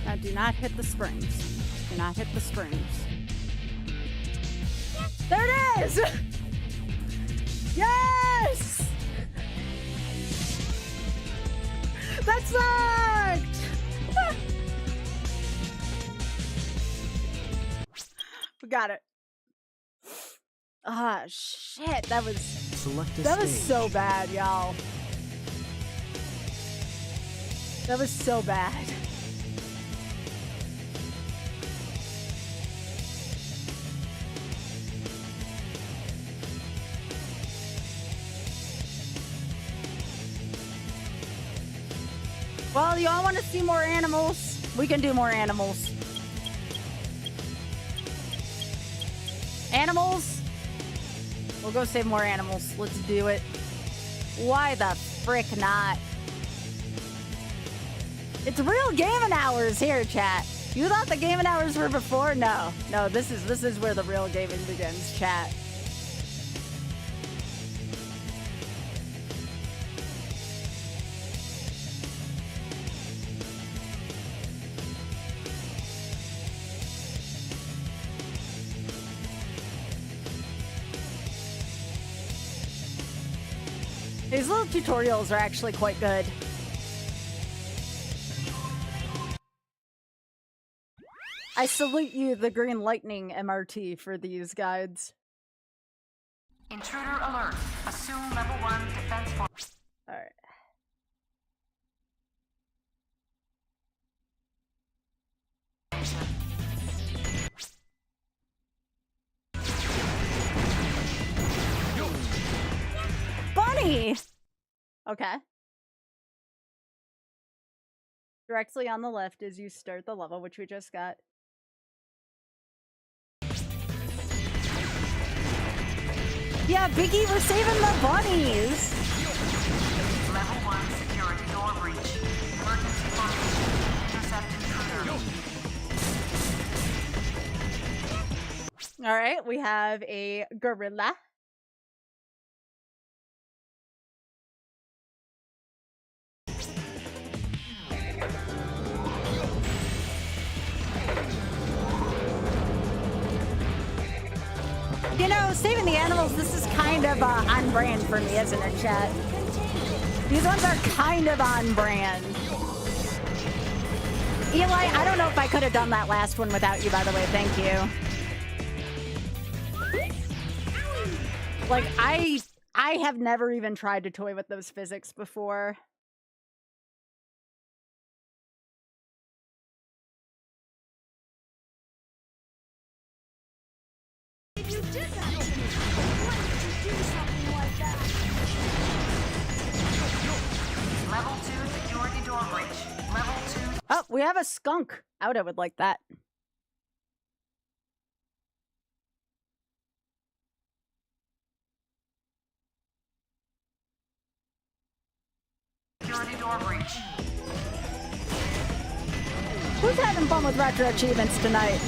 Now do not hit the springs. Do not hit the springs. There it is! Yes! That sucked! We got it. Ah, shit. That was so bad, y'all. That was so bad. Well, you all want to see more animals? We can do more animals. Animals? We'll go save more animals. Let's do it. Why the frick not? It's real gaming hours here, chat. You thought the gaming hours were before? No. No, this is where the real gaming begins, chat. These little tutorials are actually quite good. I salute you, the Green Lightning MRT, for these guides. Intruder alert. Assume level 1 defense force. Alright. Bunny! Okay. Directly on the left as you start the level, which we just got. Yeah, Biggie, we're saving the bunnies! Level 1 security door breach. Emergency formation. Intercept intruder. Alright, we have a gorilla. You know, saving the animals, this is kind of on brand for me, isn't it, chat? These ones are kind of on brand. Eli, I don't know if I could have done that last one without you, by the way. Thank you. Like, I have never even tried to toy with those physics before. If you did that to me, why did you do something like that? Level 2 security door breach. Level 2. Oh, we have a skunk. Outa would like that. Security door breach. Who's having fun with retro achievements tonight?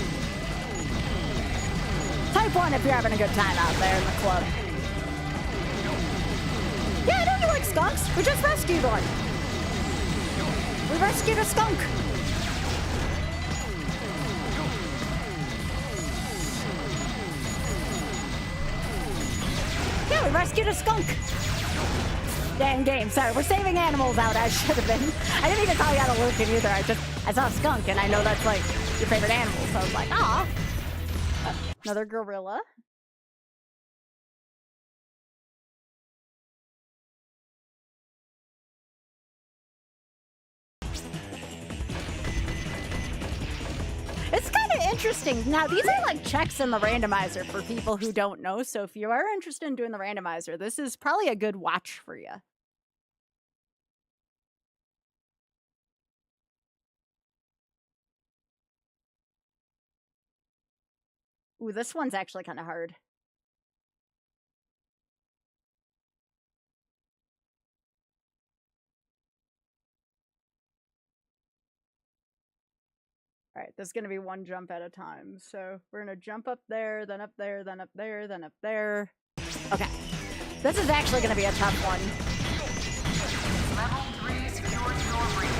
Type 1 if you're having a good time out there in the club. Yeah, I know you like skunks. We just rescued one. We rescued a skunk. Yeah, we rescued a skunk. Damn game. Sorry, we're saving animals out. I should have been. I didn't even call you out of lurking either. I saw a skunk, and I know that's like your favorite animal, so I was like, aw. Another gorilla. interesting. Now, these are like checks in the randomizer for people who don't know. So if you are interested in doing the randomizer, this is probably a good watch for you. Ooh, this one's actually kind of hard. All right, there's going to be one jump at a time. So we're going to jump up there, then up there, then up there, then up there. Okay. This is actually going to be a tough one. Level 3 secures your breach.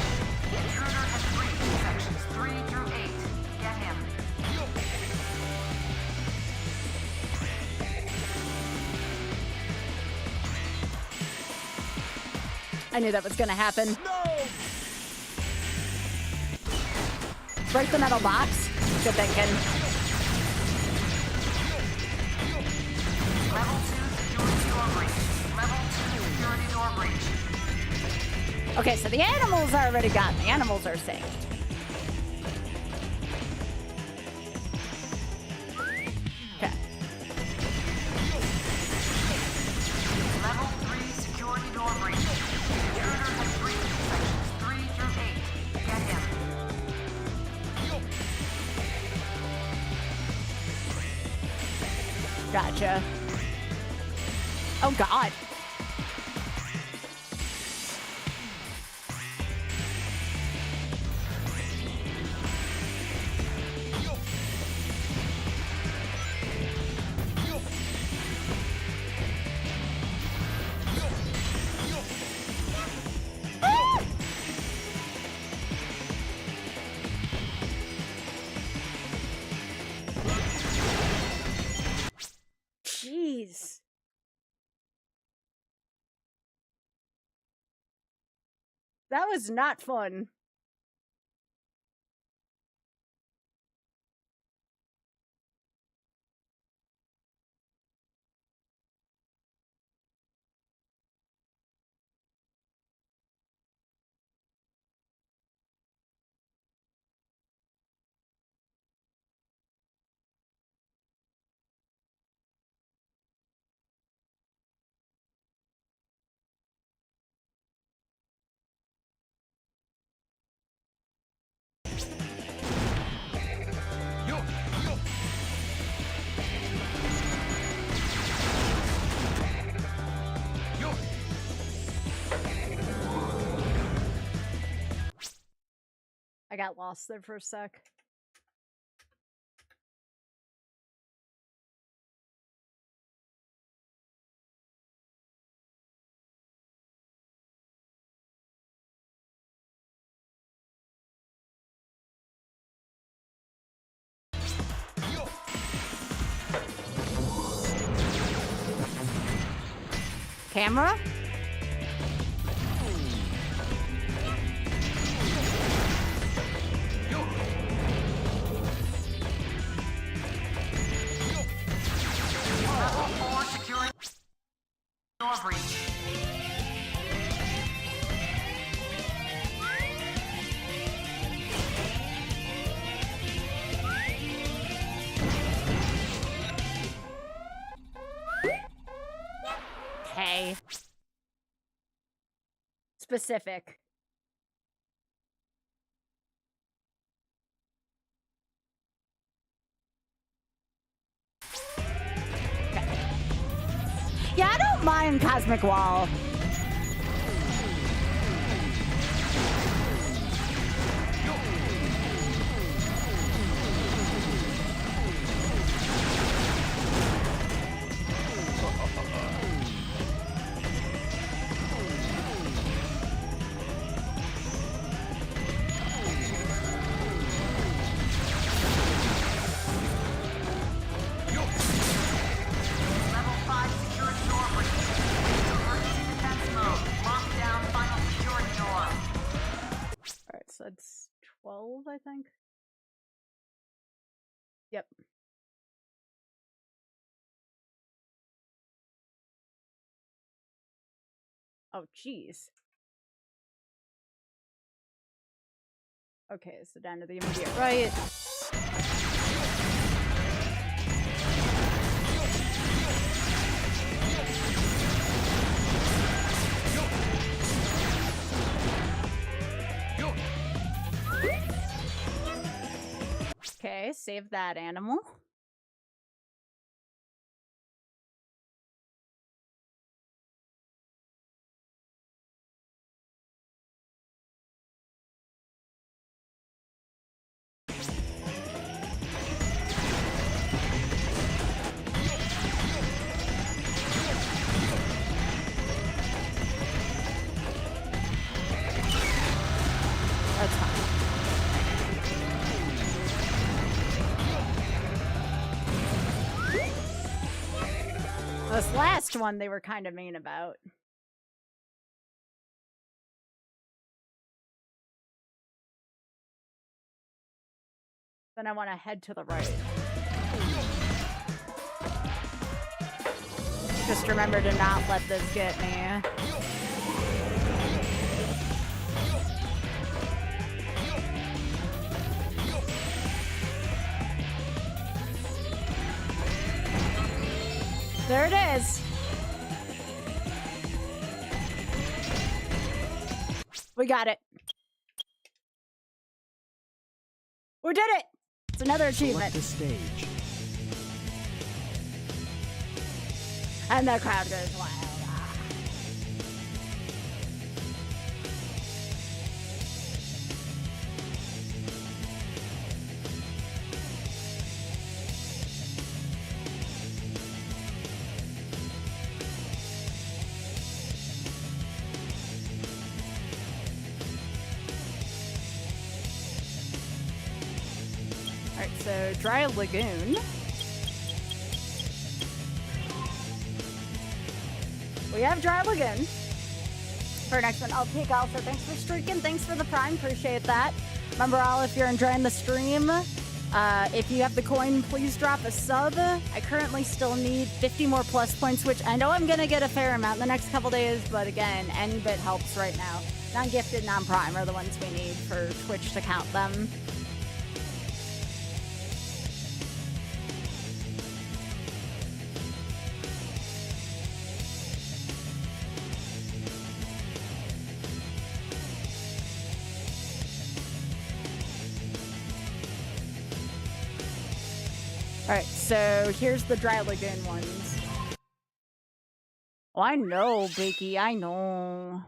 Intruder has breached sections 3 through 8. Get him. I knew that was going to happen. Break the metal box. Good thinking. Level 2 security door breach. Level 2 security door breach. Okay, so the animals are already gone. The animals are saved. Okay. Level 3 security door breach. Intruder has breached sections 3 through 8. Get him. Gotcha. Oh, God. Jeez. That was not fun. I got lost there for a sec. Camera? Level 4 security door breach. Okay. Specific. Okay. Yeah, I don't mind Cosmic Wall. Level 5 security door breach. Emergency defense mode. Lockdown final security door. Alright, so that's 12, I think. Yep. Oh, jeez. Okay, so down to the immediate right. Okay, save that animal. That's fine. This last one they were kind of mean about. Then I want to head to the right. Just remember to not let this get me. There it is. We got it. We did it. It's another achievement. Select a stage. And the crowd goes wild. Alright, so Dry Lagoon. We have Dry Lagoon for next one. I'll take also. Thanks for streaking. Thanks for the prime. Appreciate that. Remember, all, if you're enjoying the stream, if you have the coin, please drop a sub. I currently still need 50 more plus points, which I know I'm going to get a fair amount in the next couple days, but again, any bit helps right now. Non-gifted, non-prime are the ones we need for Twitch to count them. Alright, so here's the Dry Lagoon ones. Oh, I know, Bakey, I know.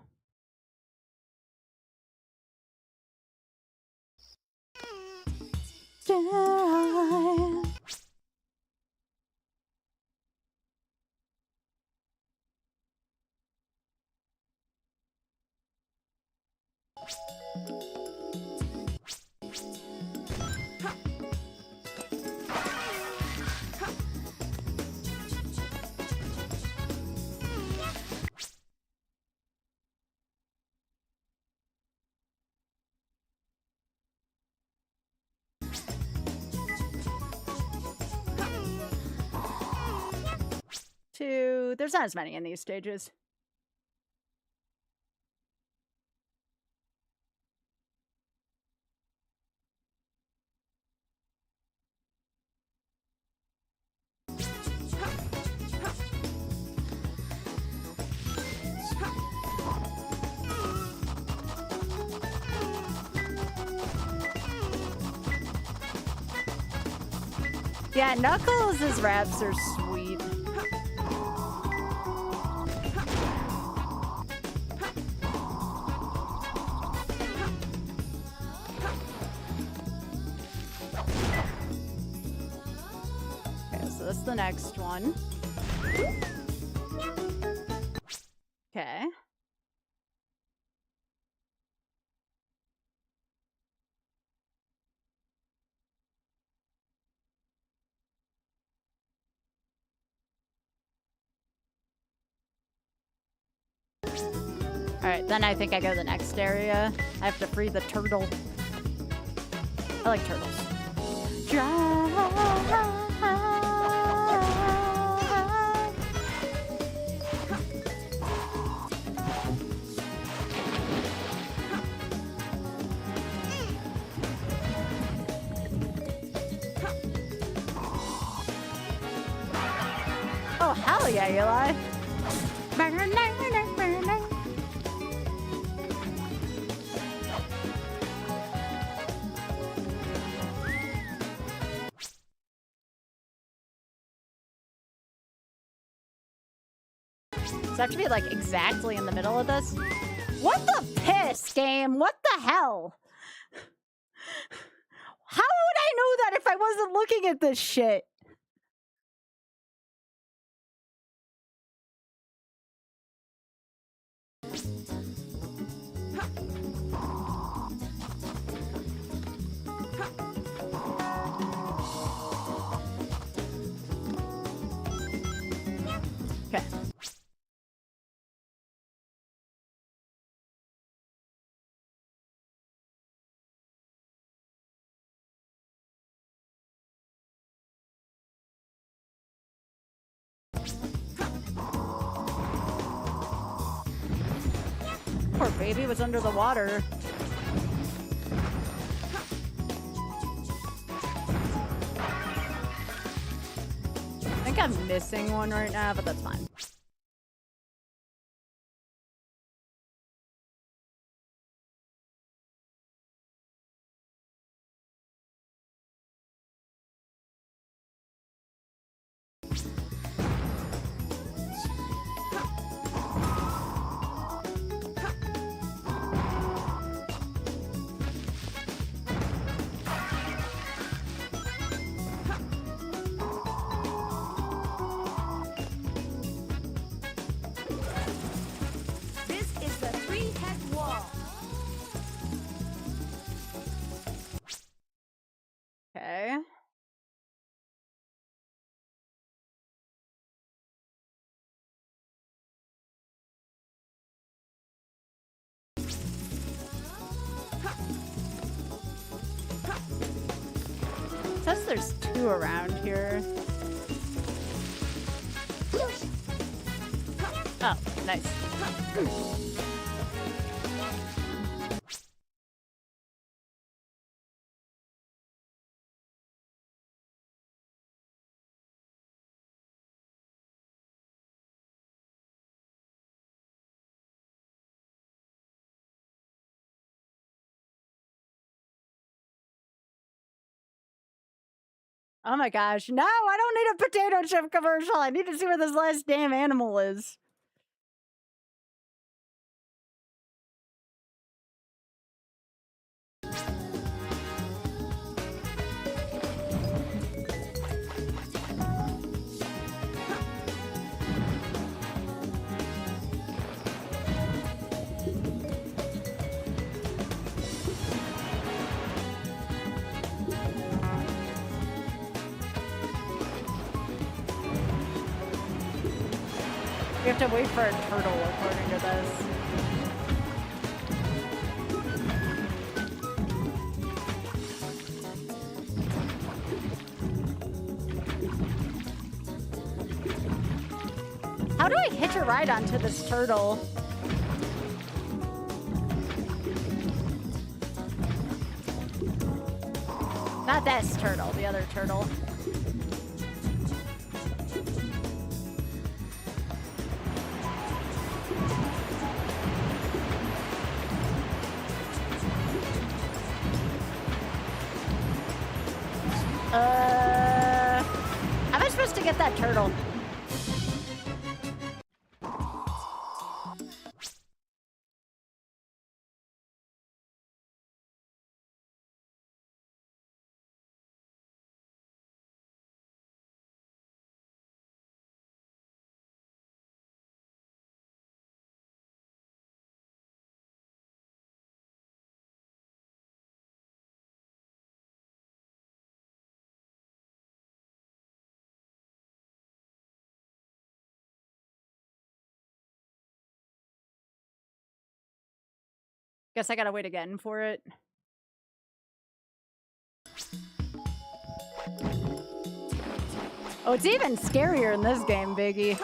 There's not as many in these stages. Yeah, Knuckles' raps are sweet. Okay, so that's the next one. Okay. Alright, then I think I go to the next area. I have to free the turtle. I like turtles. Oh, hell yeah, Eli. So I have to be like exactly in the middle of this. What the piss, game? What the hell? How would I know that if I wasn't looking at this shit? Okay. Poor baby was under the water. I think I'm missing one right now, but that's fine. This is the three-head wall. Okay. It says there's two around here. Oh, nice. Oh my gosh. No, I don't need a potato chip commercial. I need to see where this last damn animal is. We have to wait for a turtle according to this. How do I hitch a ride onto this turtle? Not this turtle, the other turtle. How am I supposed to get that turtle? Guess I gotta wait again for it. Oh, it's even scarier in this game, Biggie.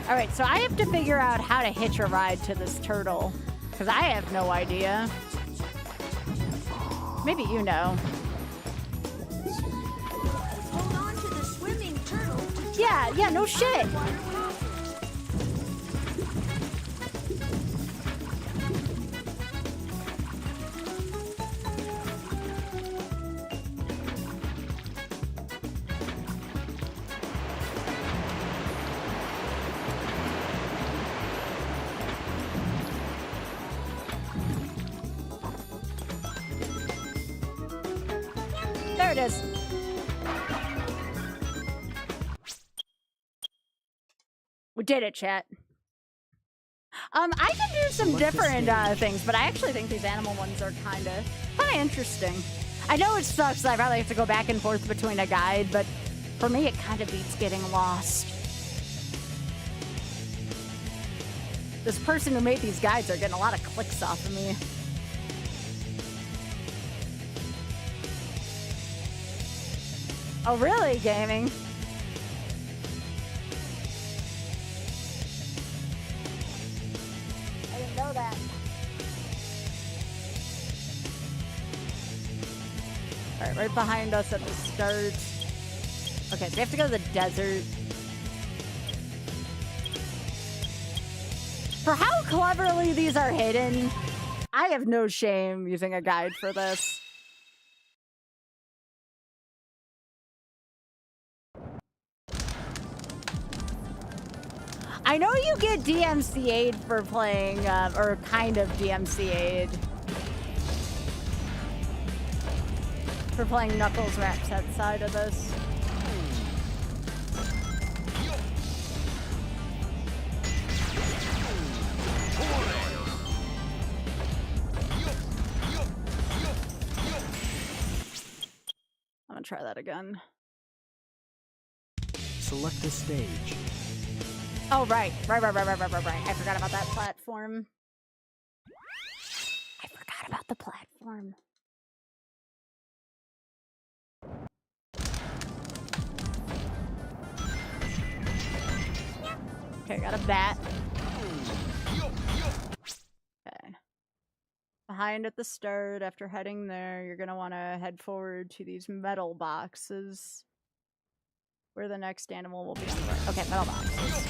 All right, so I have to figure out how to hitch a ride to this turtle, because I have no idea. Maybe you know. Hold on to the swimming turtle to Yeah, no shit. There it is. We did it, chat. I can do some different things, but I actually think these animal ones are kind of interesting. I know it sucks that I probably have to go back and forth between a guide, but for me, it kind of beats getting lost. This person who made these guides are getting a lot of clicks off of me. Oh, really, gaming? I didn't know that. All right, right behind us at the start. Okay, so we have to go to the desert. For how cleverly these are hidden, I have no shame using a guide for this. I know you get DMCA'd for playing, or kind of DMCA'd for playing Knuckles Ratchet side of this. I'm gonna try that again. Select a stage. Oh, right. Right. I forgot about that platform. I forgot about the platform. Okay, got a bat. Okay. Behind at the start, after heading there, you're gonna want to head forward to these metal boxes where the next animal will be on the right. Okay, metal boxes.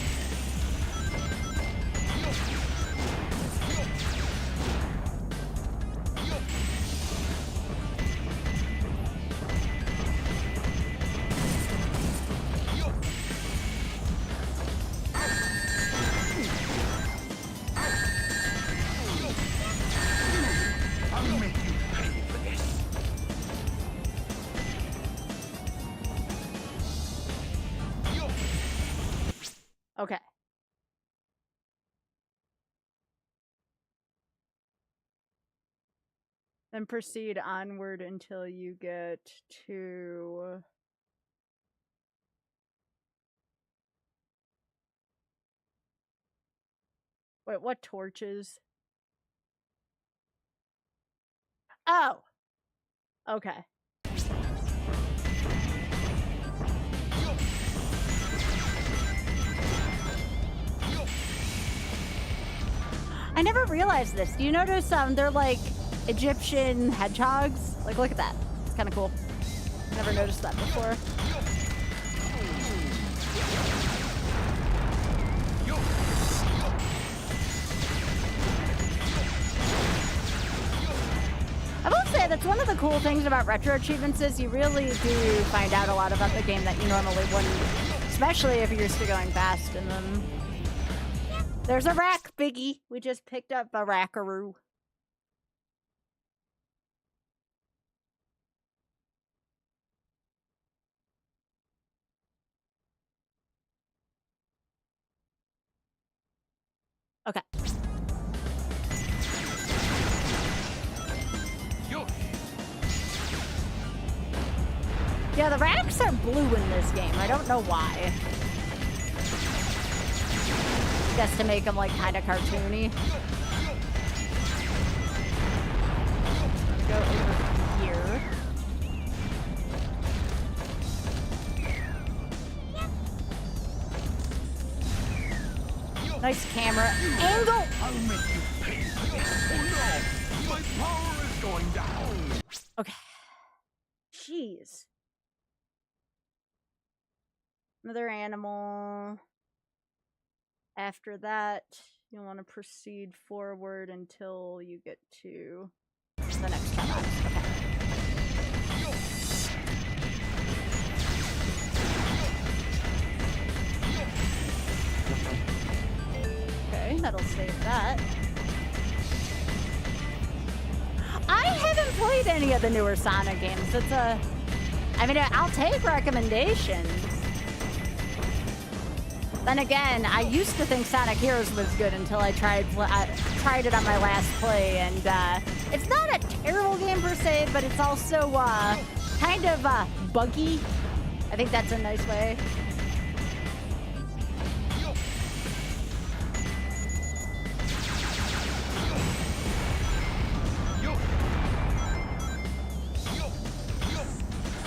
I'll make you pay for this. Okay. Then proceed onward until you get to... Wait, what torches? Oh! Okay. I never realized this. Do you notice they're like Egyptian hedgehogs? Like, look at that. It's kind of cool. Never noticed that before. I will say that's one of the cool things about retro achievements is you really do find out a lot about the game that you normally wouldn't, especially if you're used to going fast in them. There's a rack, Biggie. We just picked up a rackaroo. Okay. Yeah, the racks are blue in this game. I don't know why. I guess to make them like kind of cartoony. Go over here. Nice camera angle. I'll make you pay for this. Oh no! My power is going down. Okay. Jeez. Another animal. After that, you'll want to proceed forward until you get to the next box. Okay. Okay, that'll save that. I haven't played any of the newer Sonic games. I mean, I'll take recommendations. Then again, I used to think Sonic Heroes was good until I tried it on my last play, and it's not a terrible game per se, but it's also kind of buggy. I think that's a nice way.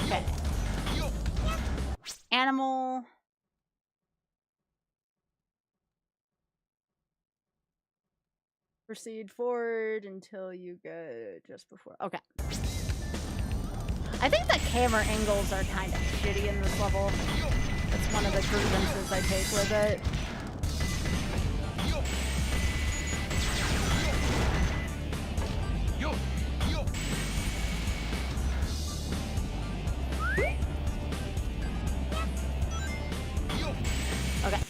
Okay. Animal. Proceed forward until you get just before. Okay. I think the camera angles are kind of shitty in this level. That's one of the grievances I take with it. Okay.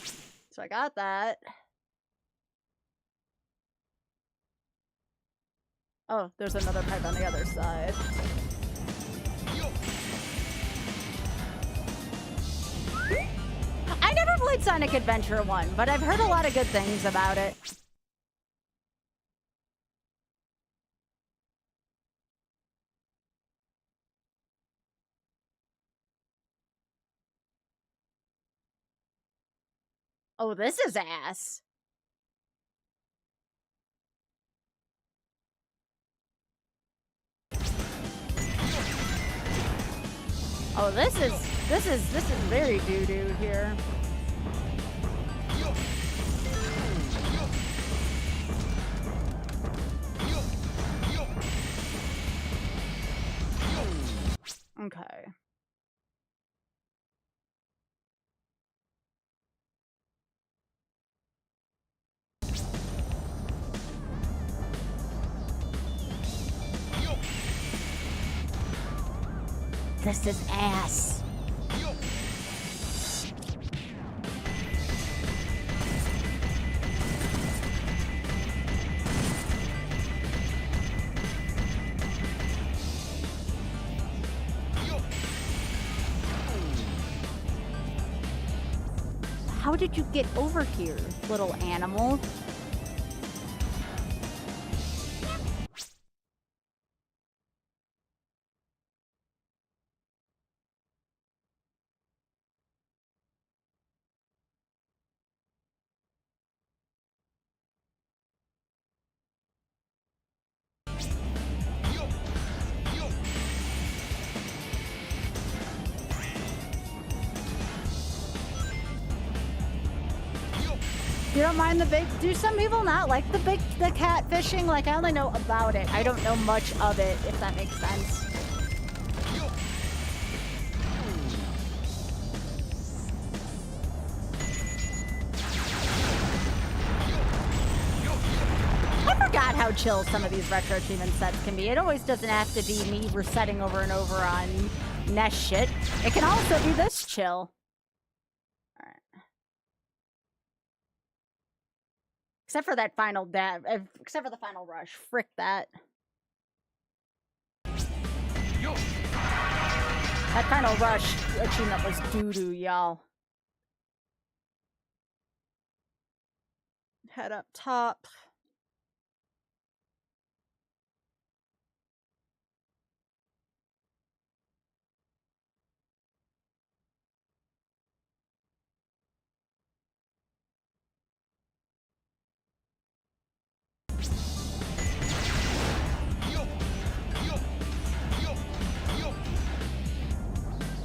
So I got that. Oh, there's another pipe on the other side. I never played Sonic Adventure 1, but I've heard a lot of good things about it. Oh, this is ass. Oh, this is very doo-doo here. Okay. This is ass. How did you get over here, little animal? You don't mind the big? Do some people not like the cat fishing? Like, I only know about it. I don't know much of it, if that makes sense. I forgot how chill some of these retro achievement sets can be. It always doesn't have to be me resetting over and over on NES shit. It can also be this chill. Except for that final except for the final rush. Frick that. That final rush achievement was doo-doo, y'all. Head up top.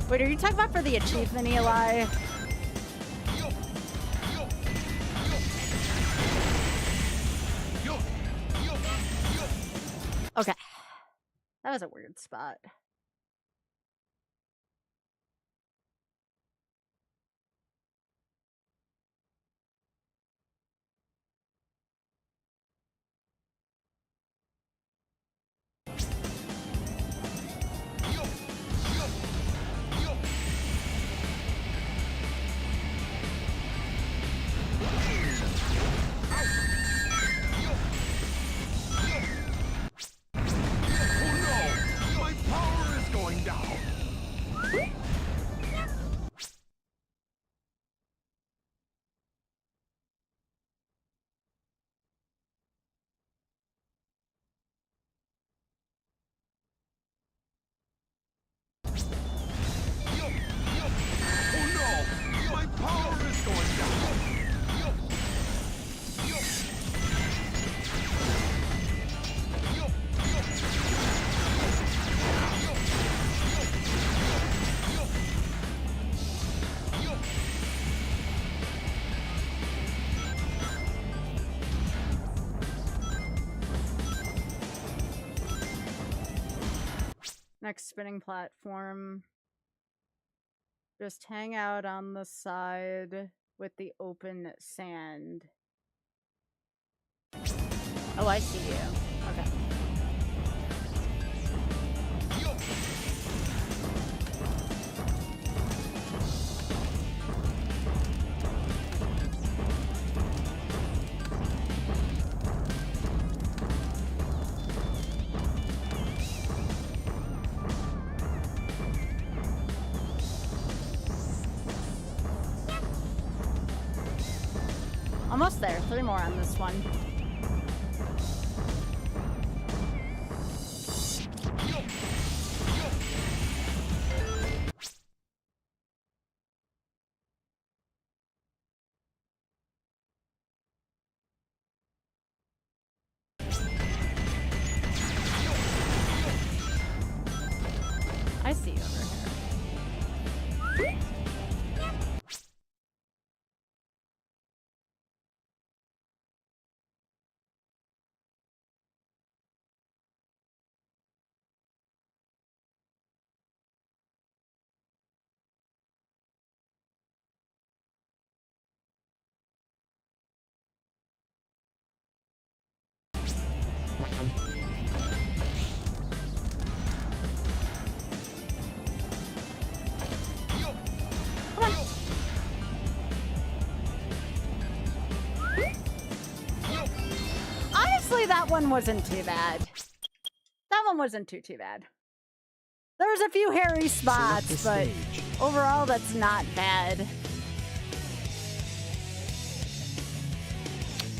Wait, are you talking about for the achievement, Eli? Okay. That was a weird spot. Next spinning platform. Just hang out on the side with the open sand. Oh, I see you. Okay. Almost there. 3 more on this one. I see you over here. Honestly, that one wasn't too bad. That one wasn't too bad. There's a few hairy spots, but stage. overall, that's not bad.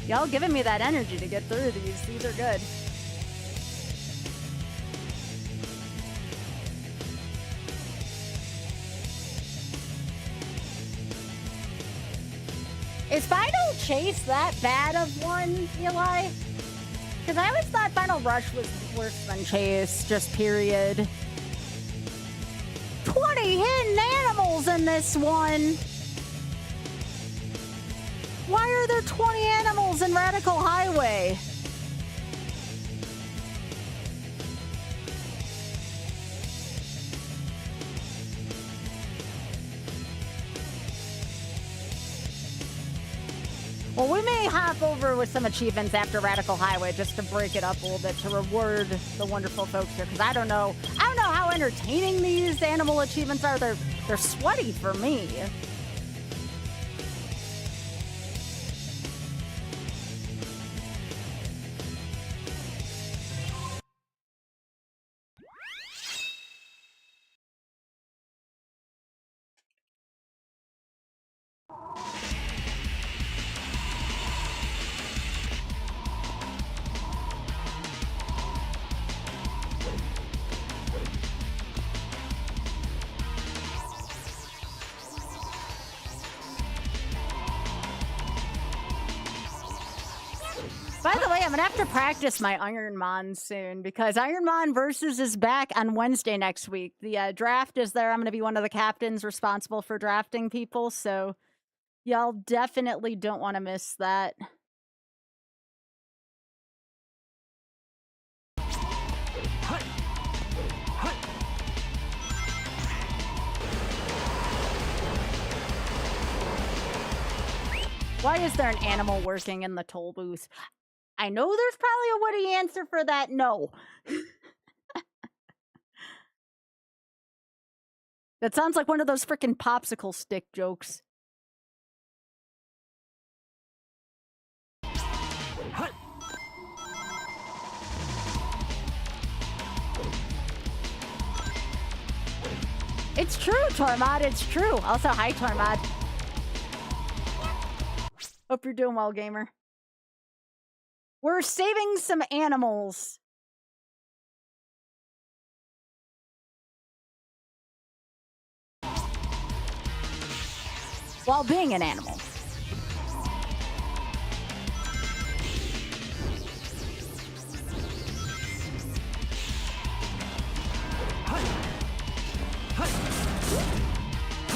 Y'all giving me that energy to get through these. These are good. Is Final Chase that bad of one, Eli? Because I always thought Final Rush was worse than Chase, just period. 20 hidden animals in this one! Why are there 20 animals in Radical Highway? Well, we may hop over with some achievements after Radical Highway just to break it up a little bit to reward the wonderful folks here, because I don't know how entertaining these animal achievements are. They're sweaty for me. By the way, I'm gonna have to practice my Ironmon soon because Ironmon Versus is back on Wednesday next week. The draft is there. I'm gonna be one of the captains responsible for drafting people, so y'all definitely don't want to miss that. Why is there an animal working in the toll booth? I know there's probably a witty answer for that. No. That sounds like one of those freaking popsicle stick jokes. It's true, Tormod. It's true. Also, hi, Tormod. Hope you're doing well, gamer. We're saving some animals. While being an animal.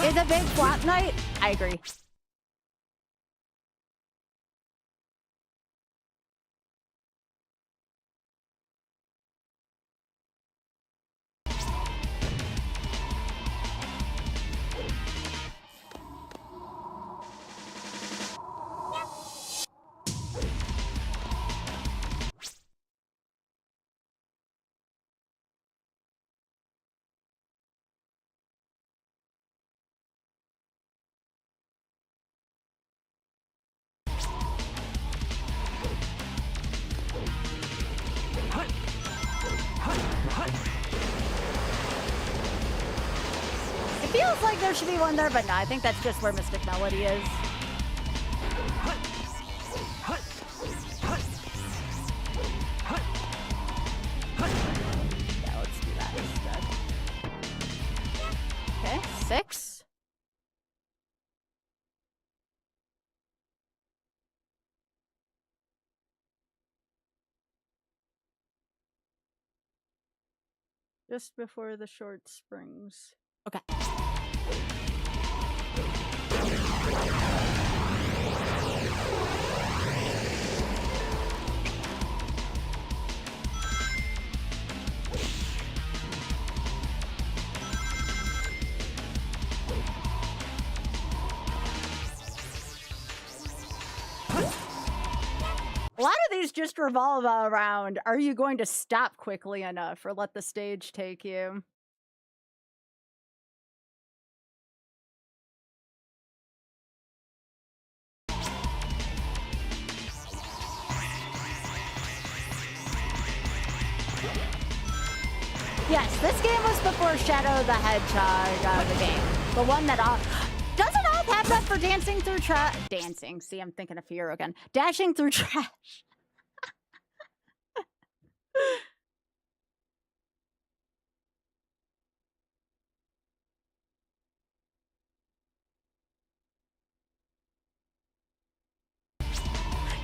Is a big flop night? I agree. It feels like there should be one there, but no, I think that's just where Mystic Melody is. Yeah, let's do that instead. Okay, 6. Just before the short springs. Okay. A lot of these just revolve around, are you going to stop quickly enough or let the stage take you? Yes, this game was before Shadow the Hedgehog, the game. The one that doesn't Oath have that for dancing through trash? Dancing. See, I'm thinking of Fear again. Dashing through trash.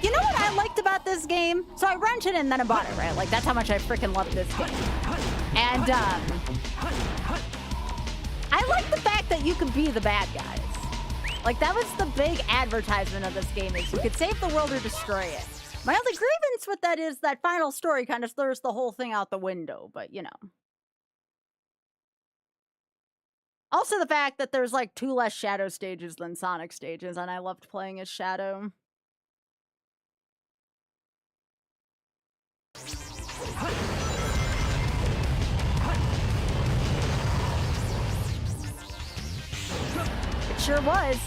You know what I liked about this game? So I rented it and then I bought it, right? Like, that's how much I freaking love this game. And, I like the fact that you could be the bad guys. Like, that was the big advertisement of this game, is you could save the world or destroy it. My only grievance with that is that final story kind of throws the whole thing out the window, but, you know. Also the fact that there's, like, 2 less Shadow stages than Sonic stages, and I loved playing as Shadow. It sure was.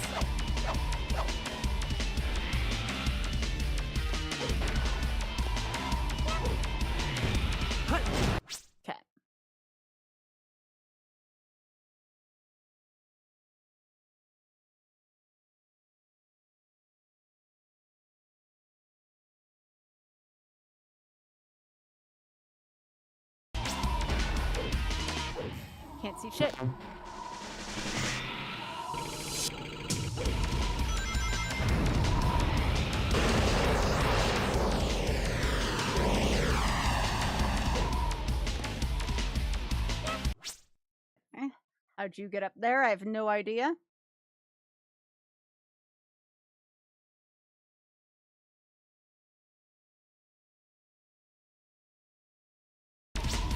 Okay. Can't see shit. Okay. How'd you get up there? I have no idea.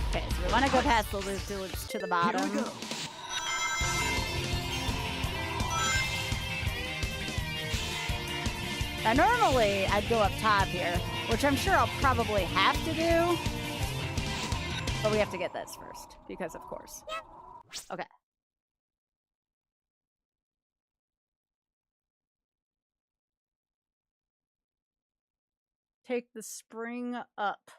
Okay, so we want to go past the loop-de-loops to the bottom. Here we go. Now, normally, I'd go up top here, which I'm sure I'll probably have to do. But we have to get this first, because of course. Okay. Take the spring up.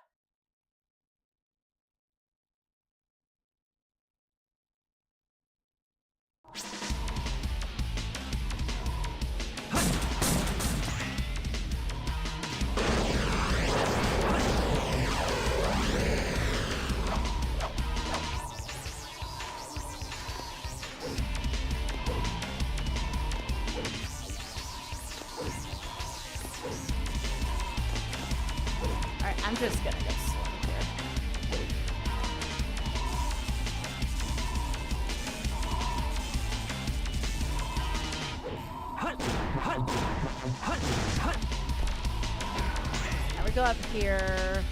Alright, I'm just gonna go slow here. Now we go up here.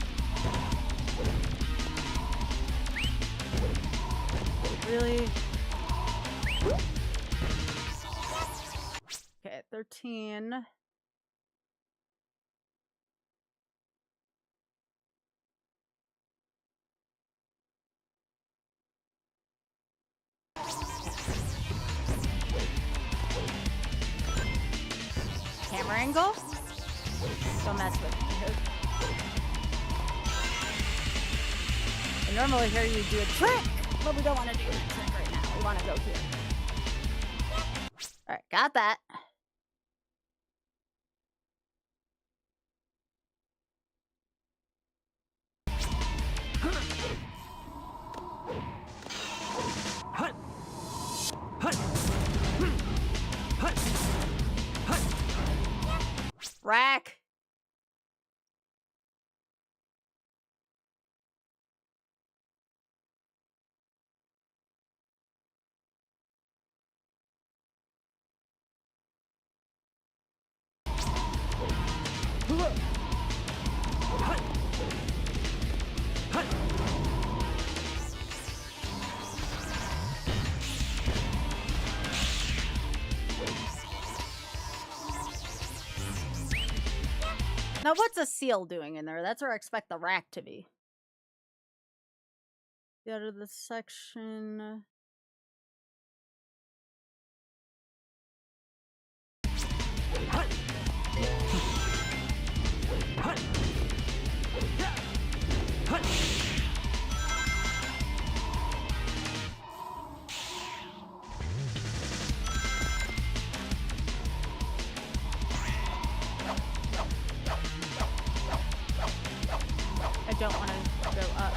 Really? Okay, 13. Camera angle? Don't mess with me. normally hear you do a trick, but we don't want to do that trick right now. We want to go here. All right, got that. Rack. Now, what's a seal doing in there? That's where I expect the rack to be. Get out of this section. I don't want to go up.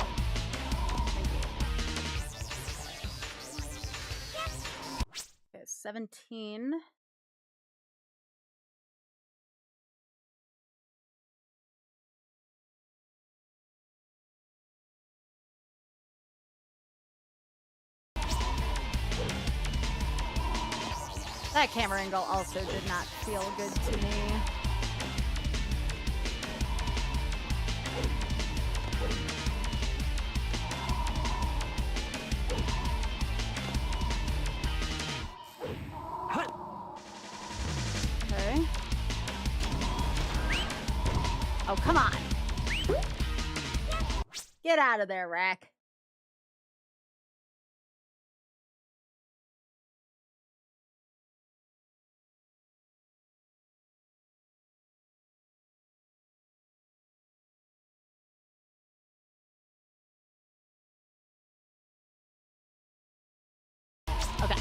Thank you. Okay, 17. That camera angle also did not feel good to me. Okay. Oh, come on. Get out of there, Rack. Okay.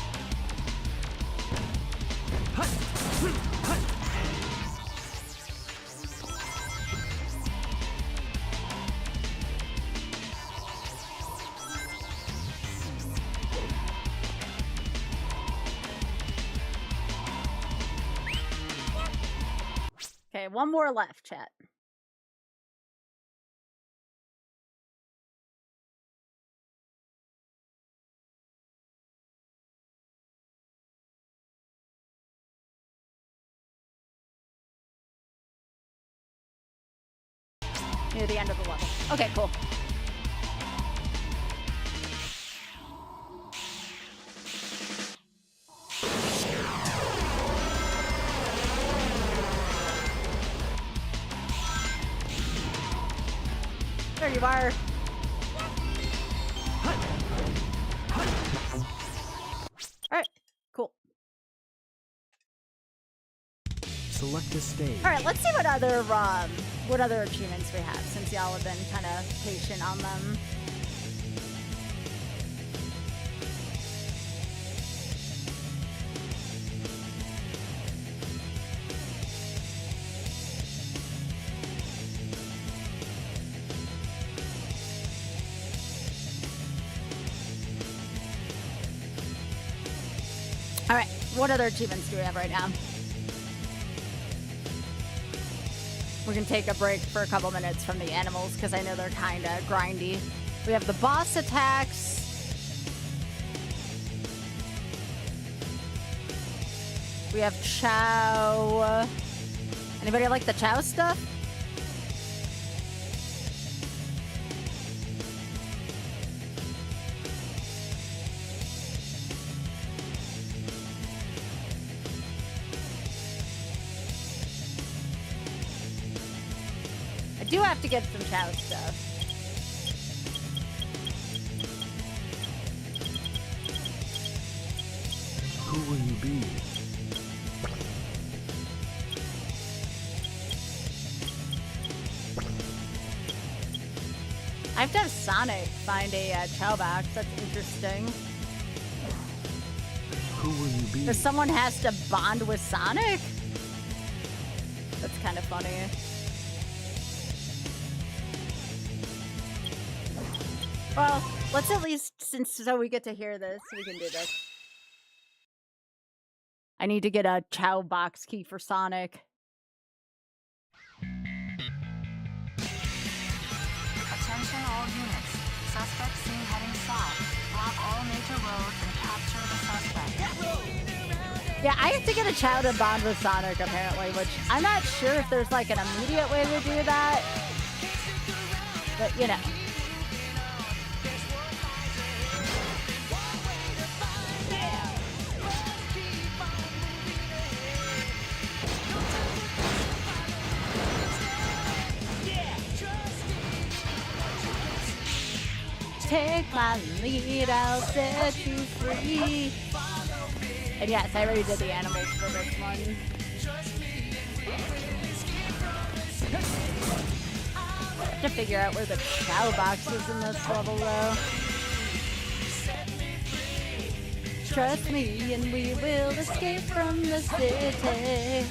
Okay, one more left, chat. Near the end of the level. Okay, cool. There you are. Alright, cool. Select a stage. Alright, let's see what other achievements we have, since y'all have been kind of patient on them. Alright, what other achievements do we have right now? We can take a break for a couple minutes from the animals because I know they're kind of grindy. We have the boss attacks. We have Chow. Anybody like the Chow stuff? I do have to get some Chow stuff. Who will you be? I have to have Sonic find a Chow box. That's interesting. Who will you be? Because someone has to bond with Sonic? That's kind of funny. Well, let's at least, so we get to hear this, we can do this. I need to get a Chow box key for Sonic. Attention all units. Suspect seen heading south. Block all major roads and capture the suspect. Yeah, I have to get a Chow to bond with Sonic, apparently, which I'm not sure if there's like an immediate way to do that. But, you know. Take my lead, I'll set you free. And yes, I already did the animals for this one. I have to figure out where the Chow box is in this level, though. Trust me, and we will escape from the city.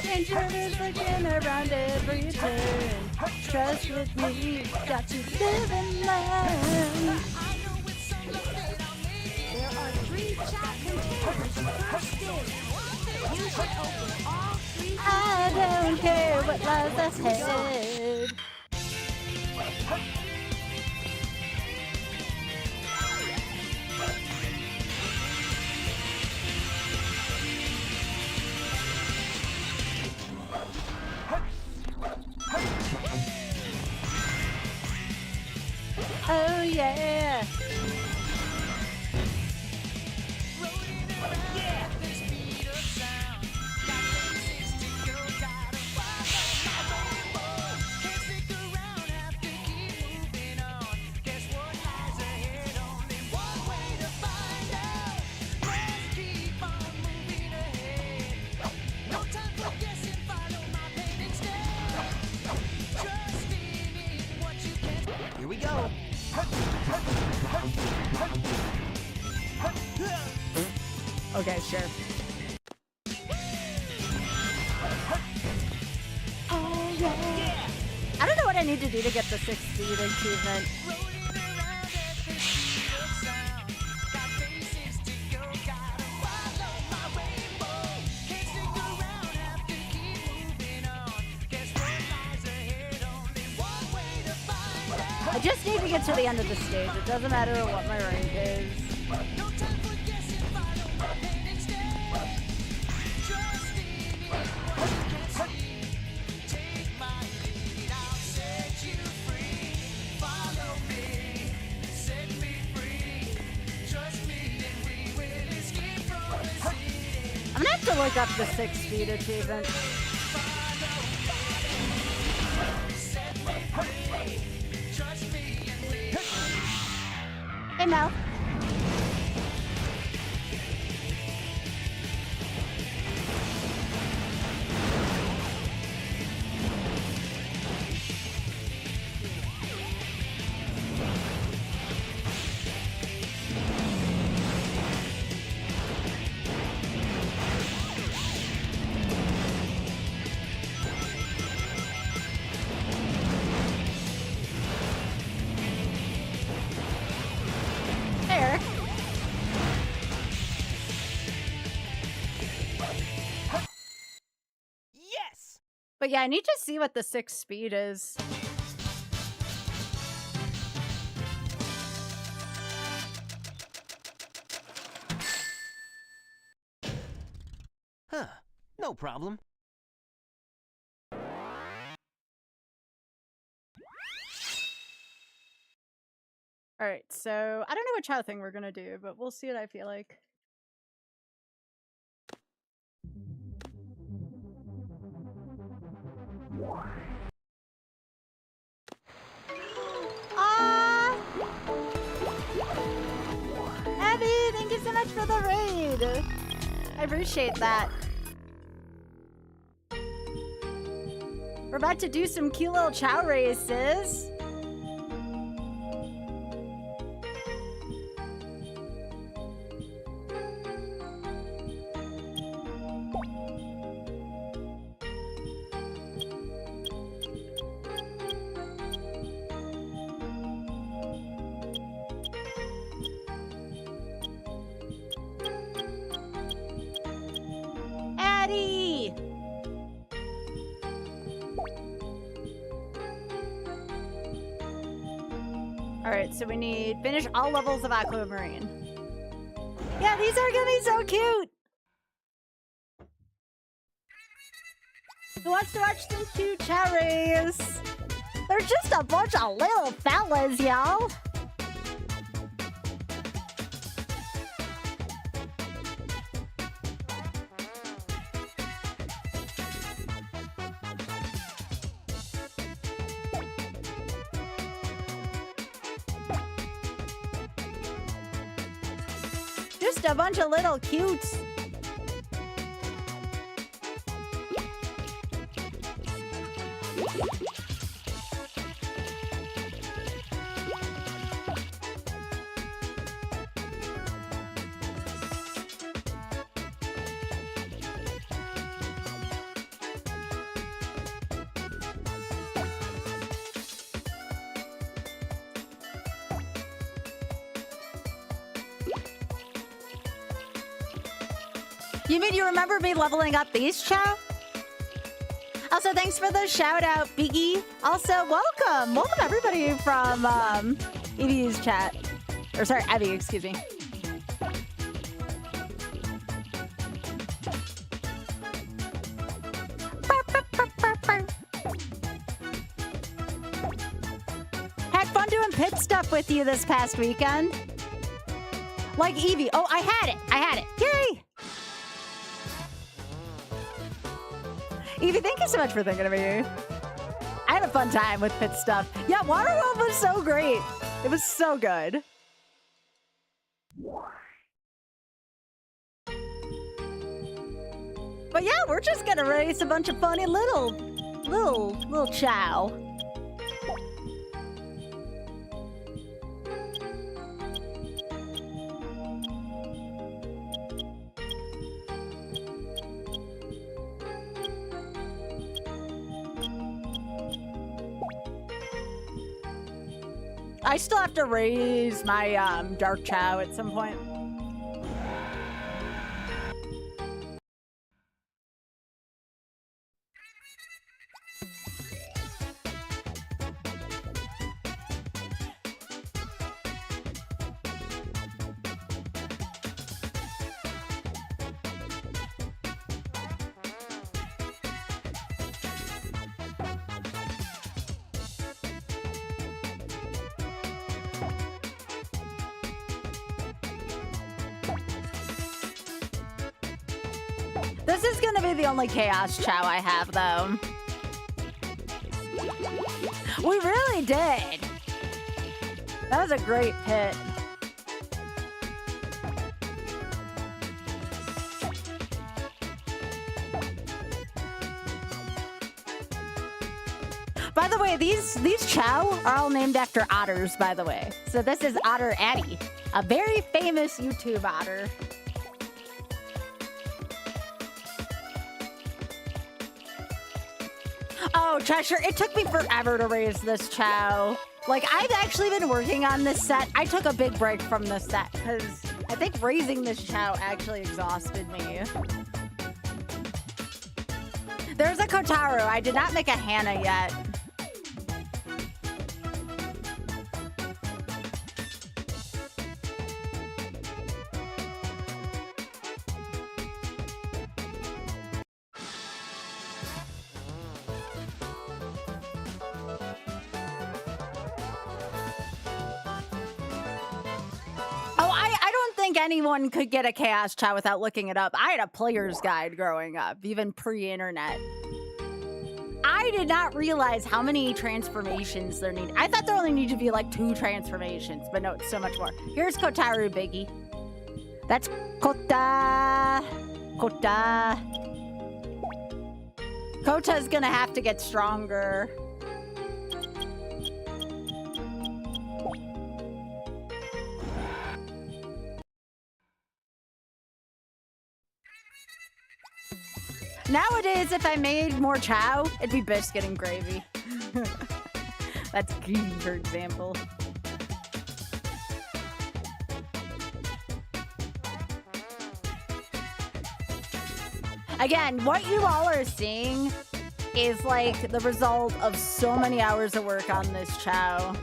Danger is lurking around every turn. Trust with me, got to live and learn. There are 3 Chow containers first stage. You should open all 3 I don't care what lies ahead. Oh yeah. Here we go. Okay, sure. Oh yeah. I don't know what I need to do to get the 6 speed achievement. I just need to get to the end of the stage. It doesn't matter what my rank is. I'm gonna have to look up the 6 speed achievement. Hey Mel. Hey, Eric. Yes! But yeah, I need to see what the 6 speed is. Huh. No problem. All right, so I don't know what Chow thing we're gonna do, but we'll see what I feel like. Ah! much for the raid. I appreciate that. We're about to do some cute little chow races. Addie! Alright, so we need finish all levels of Aquamarine. Yeah, these are gonna be so cute! Who wants to watch some cute cherries? They're just a bunch of little fellas, y'all. Just a bunch of little cutes. You mean you remember me leveling up these, Chow? Also, thanks for the shout out, Biggie. Also, welcome. Welcome everybody from Evie's chat. Or sorry, Abby, excuse me. Had fun doing pit stuff with you this past weekend. Like Evie. Oh, I had it. I had it. Yay! Evie, thank you so much for thinking of me. I had a fun time with pit stuff. Yeah, Waterworld was so great. It was so good. But yeah, we're just gonna race a bunch of funny little chow. I still have to raise my dark chow at some point. This is gonna be the only chaos chow I have, though. We really did. That was a great pit. By the way, these chow are all named after otters, by the way. So this is Otter Addie, a very famous YouTube otter. Oh, Cheshire, it took me forever to raise this chow. Like, I've actually been working on this set. I took a big break from this set because I think raising this chow actually exhausted me. There's a Kotaro. I did not make a Hannah yet. Anyone could get a chaos chow without looking it up. I had a player's guide growing up, even pre-internet. I did not realize how many transformations there need. I thought there only needed to be like 2 transformations, but no, it's so much more. Here's Kotaru Biggie. That's Kota. Kota. Kota's gonna have to get stronger. Nowadays, if I made more chow, it'd be biscuit and gravy. That's key, for example. Again, what you all are seeing is like the result of so many hours of work on this chow.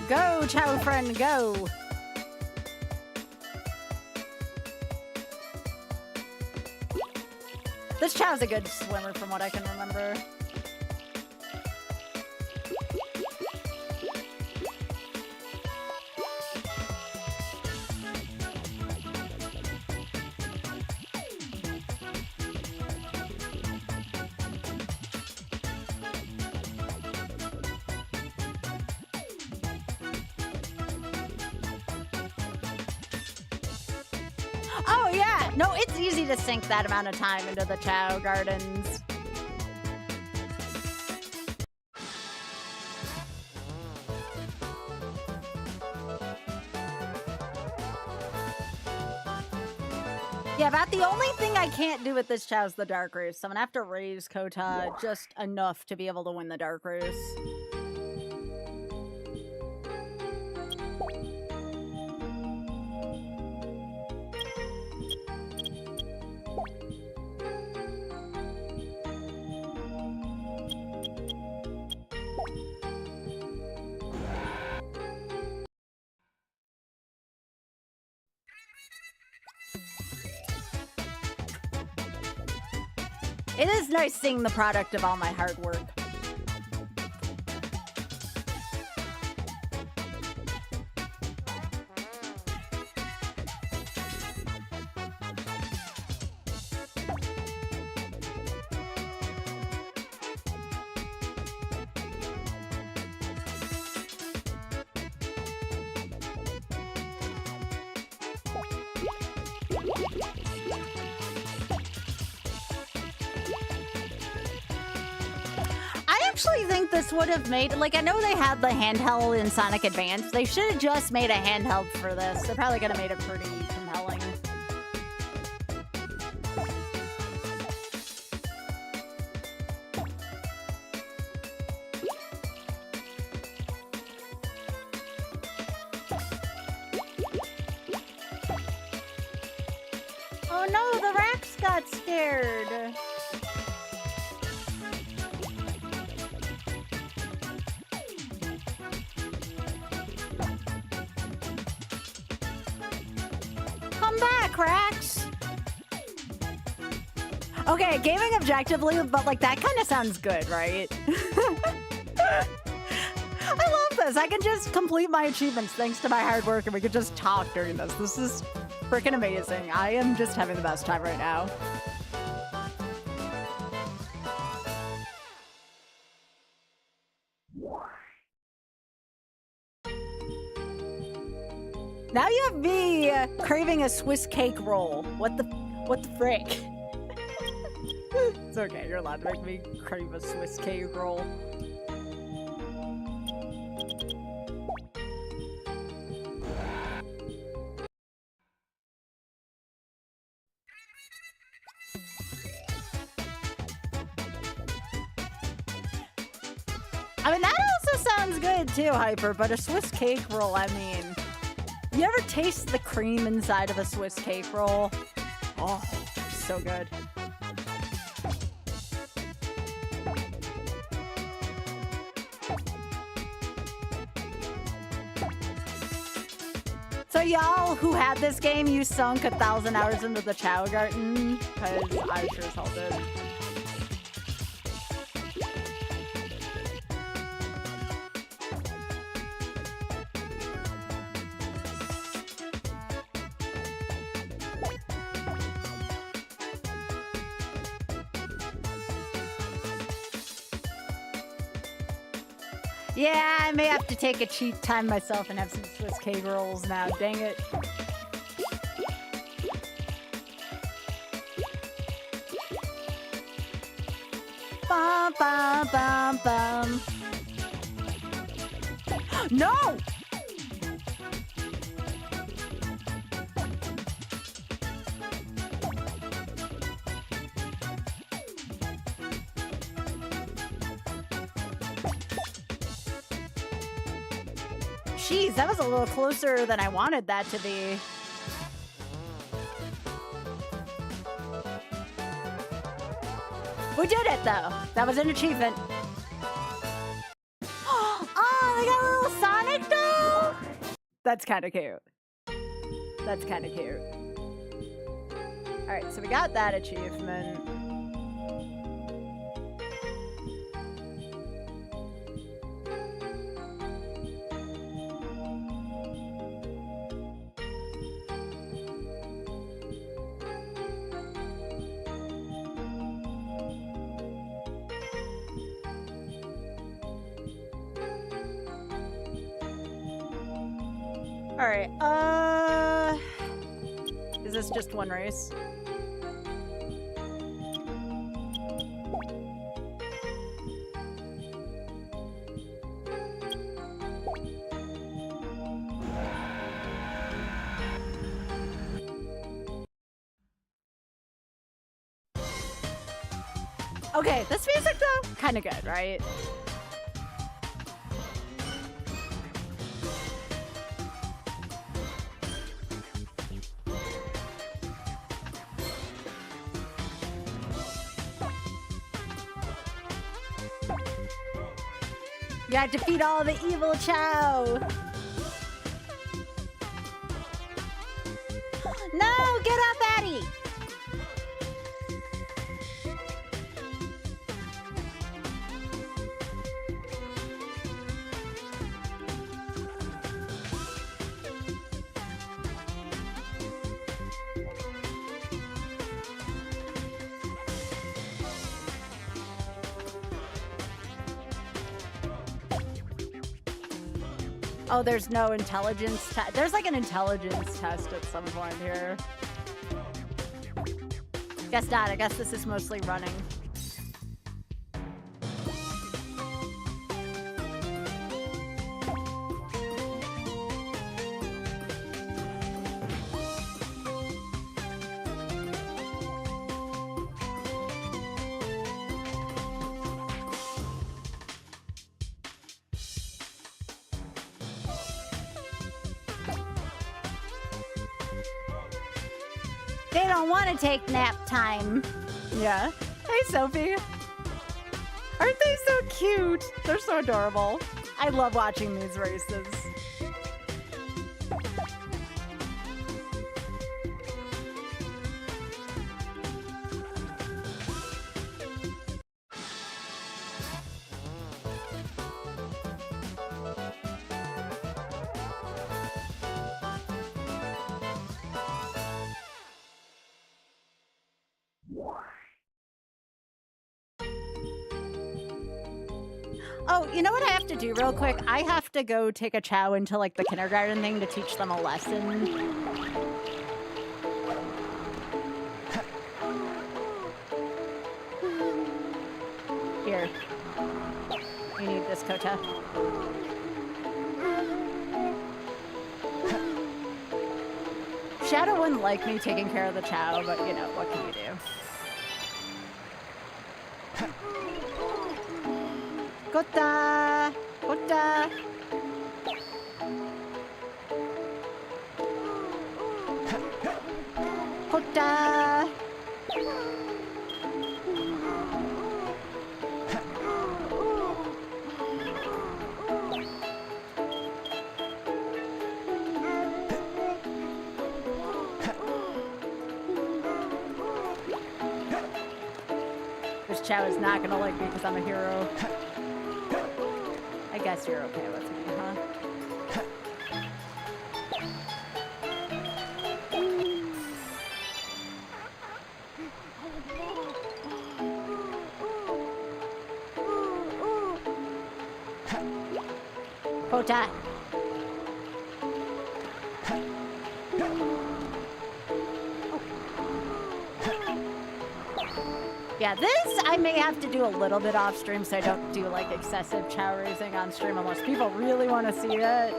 Go, chow friend, go! This chow's a good swimmer from what I can remember. Oh yeah, no, it's easy to sink that amount of time into the chow gardens. Yeah, about the only thing I can't do with this chow is the dark race. So I'm gonna have to raise Kota just enough to be able to win the dark race. It is nice seeing the product of all my hard work. I actually think this would have made, like, I know they had the handheld in Sonic Advance. They should have just made a handheld for this. They're probably gonna made it pretty compelling. Oh no, the rats got scared. Come back, Cracks! Okay, gaming objectively, but like that kind of sounds good, right? I love this. I can just complete my achievements thanks to my hard work and we could just talk during this. This is freaking amazing. I am just having the best time right now. Now you have me craving a Swiss cake roll. What the frick? It's okay, you're allowed to make me crave a Swiss cake roll. I mean, that also sounds good too, Hyper, but a Swiss cake roll, I mean... You ever taste the cream inside of a Swiss cake roll? Oh, so good. So y'all who had this game, you sunk 1,000 hours into the Chow Garden? Because I sure as hell did. Yeah, I may have to take a cheat time myself and have some Swiss cake rolls now. Dang it. Bum, bum, bum, bum. No! Jeez, that was a little closer than I wanted that to be. We did it, though. That was an achievement. Oh, they got a little Sonic, though? That's kind of cute. That's kind of cute. All right, so we got that achievement. All right, is this just one race? Okay, this music though, kind of good, right? You gotta defeat all the evil Chow. No, get up, Addy. Oh, there's no intelligence test. There's like an intelligence test at some point here. Guess not. I guess this is mostly running. They don't want to take nap time. Yeah. Hey, Sophie. Aren't they so cute? They're so adorable. I love watching these races. Oh, you know what I have to do real quick? I have to go take a chow into like the kindergarten thing to teach them a lesson. Here. You need this, Kota. Shadow wouldn't like me taking care of the chow, but you know, what can you do? Kota! Kota! Kota! This chow is not gonna like me because I'm a hero. I guess you're okay with me, huh? Quota. Yeah, this I may have to do a little bit off stream so I don't do like excessive chow raising on stream unless people really want to see it.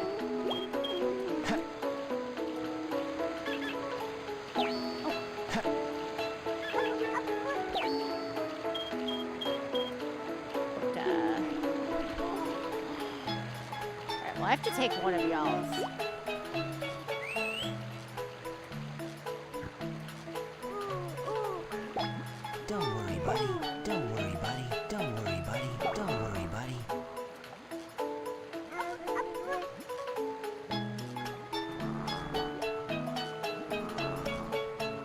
Alright, well I have to take one of y'all's. Don't worry, buddy. Don't worry, buddy. Don't worry, buddy. Don't worry, buddy.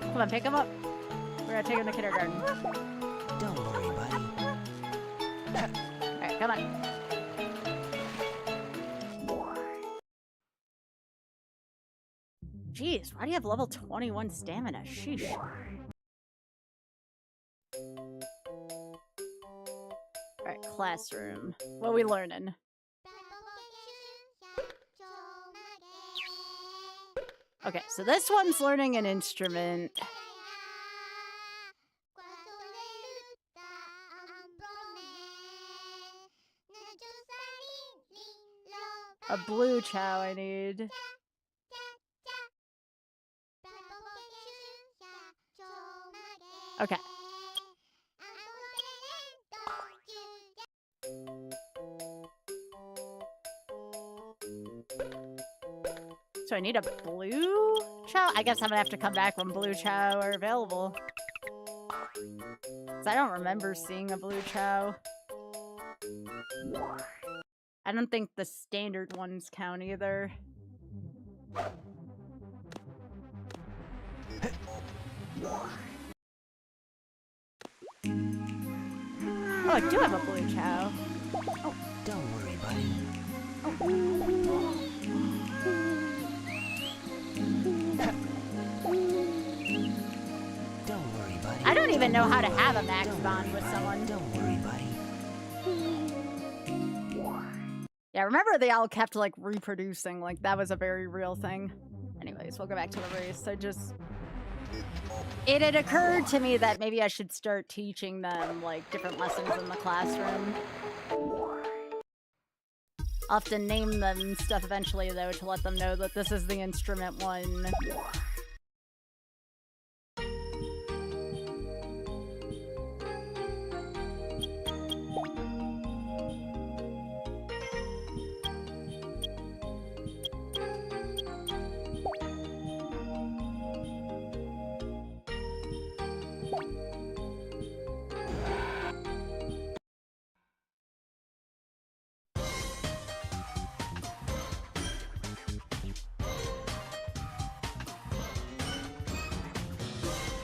Come on, pick him up. We're gonna take him to kindergarten. Don't worry, buddy. Alright, come on. Jeez, why do you have level 21 stamina? Sheesh. Alright, classroom. What are we learning? Okay, so this one's learning an instrument. A blue chow I need. Okay. So I need a blue chow? I guess I'm gonna have to come back when blue chow are available. 'Cause I don't remember seeing a blue chow. I don't think the standard ones count either. Oh, I do have a blue chow. Oh, don't worry, buddy. Don't worry, buddy. I don't even know how to have a max bond with someone. Don't worry, buddy. Yeah, remember they all kept like reproducing, like that was a very real thing. Anyways, we'll go back to the race. So just... It had occurred to me that maybe I should start teaching them like different lessons in the classroom. I'll have to name them and stuff eventually though to let them know that this is the instrument one.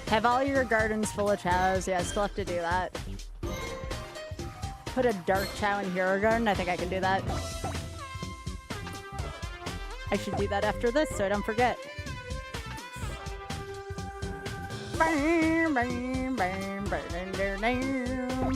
Have all your gardens full of chows. Yeah, I still have to do that. Put a dark chow in Hero Garden. I think I can do that. I should do that after this so I don't forget. Bam, bam, bam, bam, bam, bam.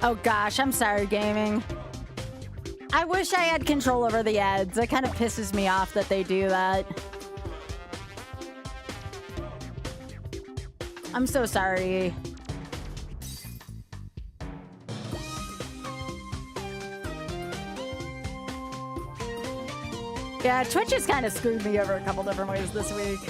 Oh gosh, I'm sorry, gaming. I wish I had control over the ads. It kind of pisses me off that they do that. I'm so sorry. Yeah, Twitch has kind of screwed me over a couple different ways this week.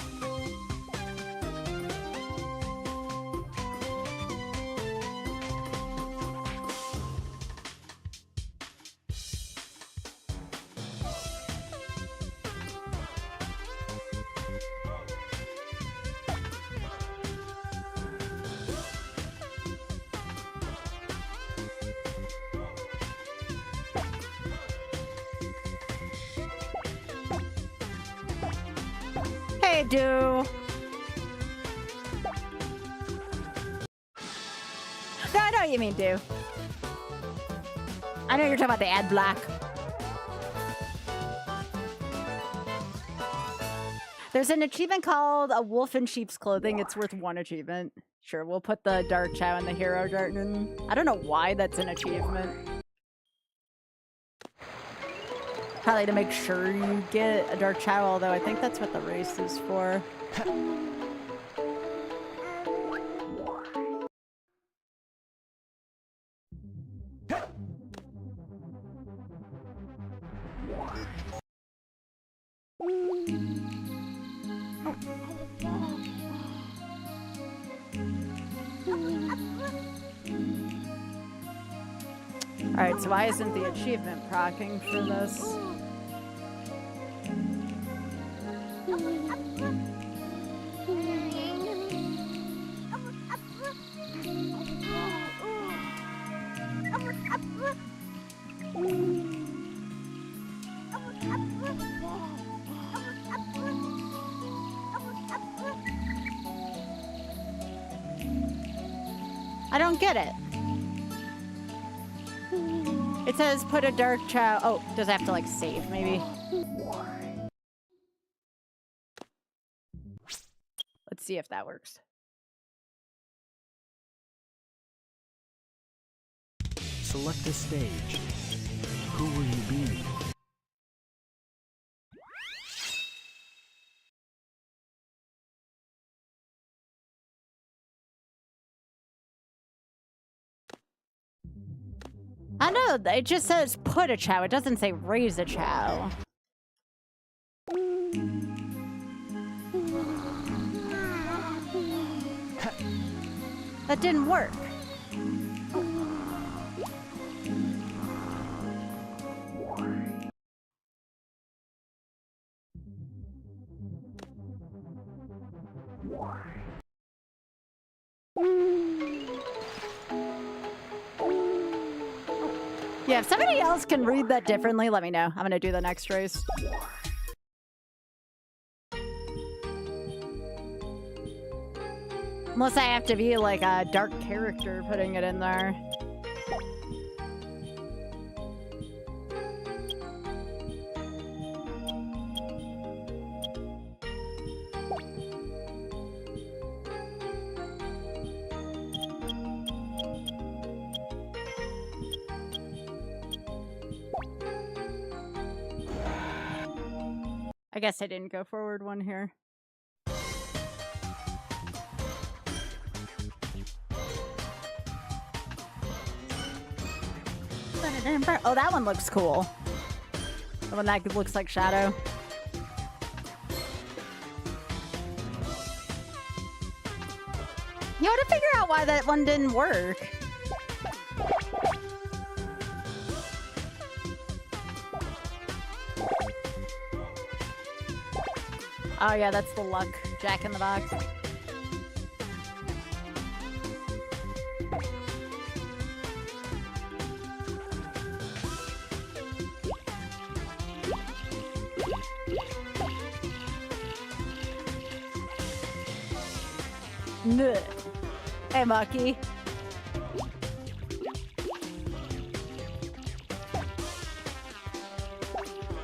No, I know what you mean, dude. I know you're talking about the ad block. There's an achievement called A Wolf in Sheep's Clothing. It's worth 1 achievement. Sure, we'll put the Dark Chow in the Hero Garden. I don't know why that's an achievement. Probably to make sure you get a Dark Chow, although I think that's what the race is for. Alright, so why isn't the achievement proccing for this? I don't get it. It says put a Dark Chow. Oh, does it have to like save maybe? Let's see if that works. Select a stage. Who will you be? I know, it just says put a chow. It doesn't say raise a chow. That didn't work. Yeah, if somebody else can read that differently, let me know. I'm gonna do the next race. Unless I have to be like a dark character putting it in there. I guess I didn't go forward one here. Oh, that one looks cool. The one that looks like Shadow. You want to figure out why that one didn't work. Oh yeah, that's the luck. Jack in the Box. Nuh. Hey, Mucky.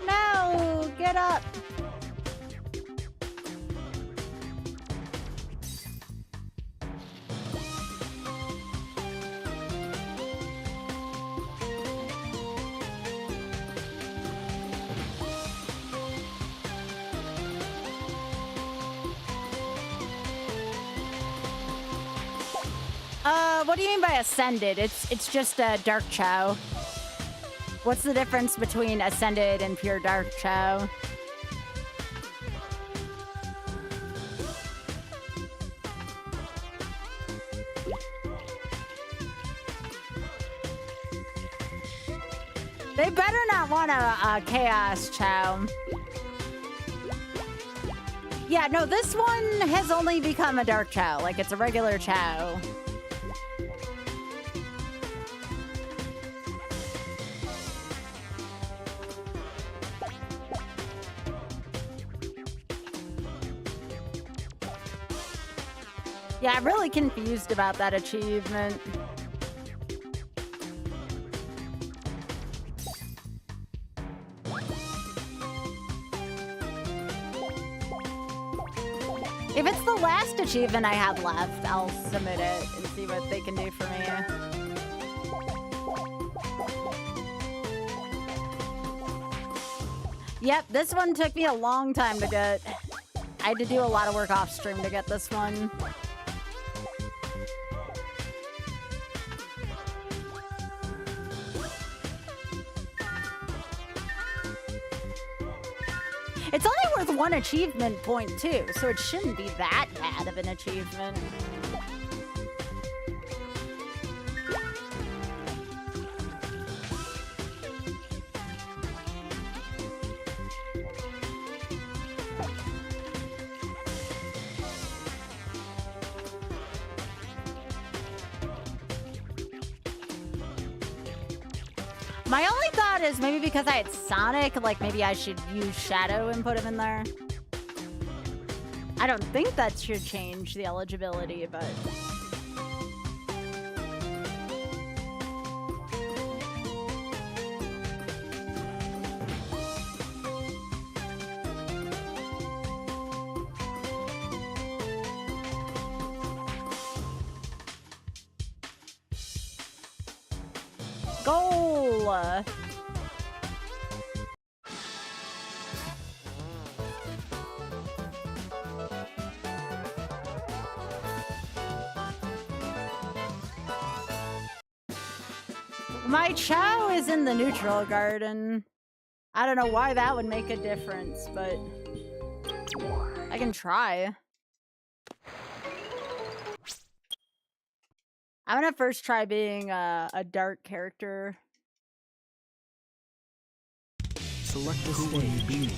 No, get up. What do you mean by ascended? It's just a dark chow. What's the difference between ascended and pure dark chow? They better not want a chaos chow. Yeah, no, this one has only become a dark chow. Like, it's a regular chow. Yeah, I'm really confused about that achievement. last achievement I have left. I'll submit it and see what they can do for me. Yep, this one took me a long time to get. I had to do a lot of work off stream to get this one. It's only worth 1 achievement point too, so it shouldn't be that bad of an achievement. My only thought is maybe because I had Sonic, like maybe I should use Shadow and put him in there. I don't think that should change the eligibility, but... Goal! My Chow is in the neutral garden. I don't know why that would make a difference, but I can try. I'm gonna first try being a dark character. Select the stage.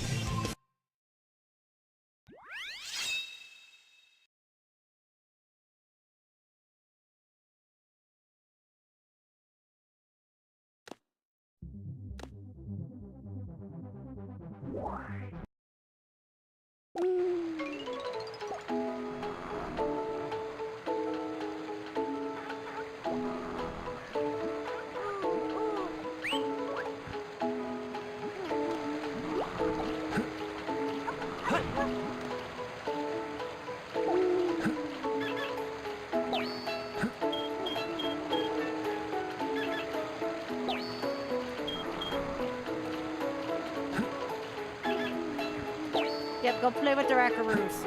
Yep, go play with the Rackaroos.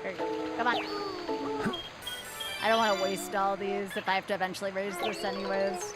There you go. Come on. I don't want to waste all these if I have to eventually raise this anyways.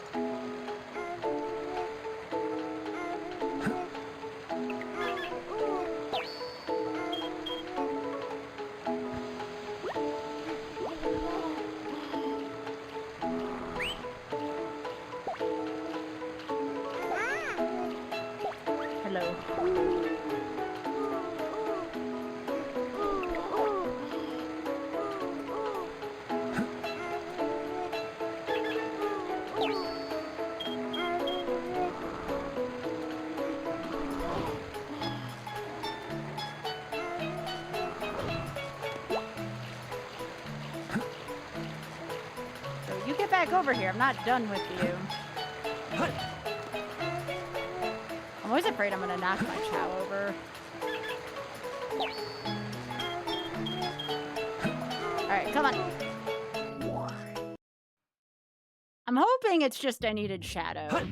Over here. I'm not done with you. I'm always afraid I'm gonna knock my Chow over. Alright, come on. I'm hoping it's just I needed Shadow.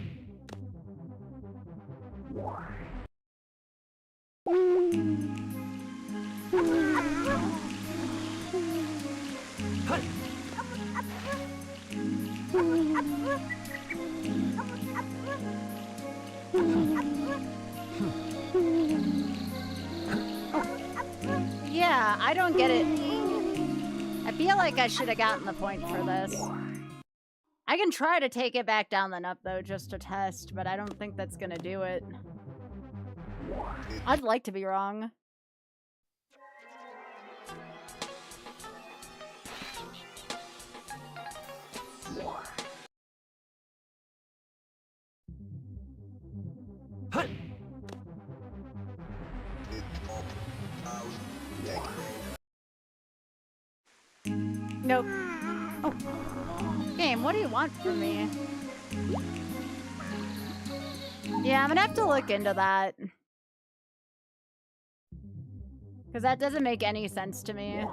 Yeah, I don't get it. I feel like I should have gotten the point for this. I can try to take it back down the up though, just to test, but I don't think that's gonna do it. I'd like to be wrong. Nope. Oh. Game, what do you want from me? Yeah, I'm gonna have to look into that. Because that doesn't make any sense to me.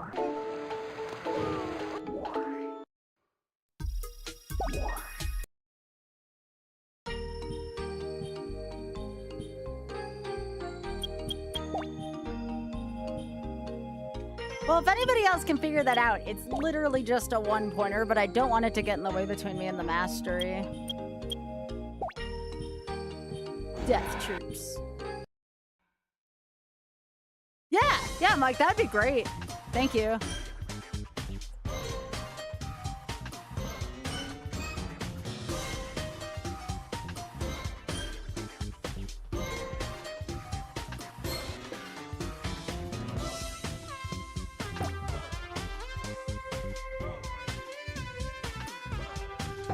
Well, if anybody else can figure that out, it's literally just a one-pointer, but I don't want it to get in the way between me and the mastery. Death troops. Yeah, Mike, that'd be great. Thank you.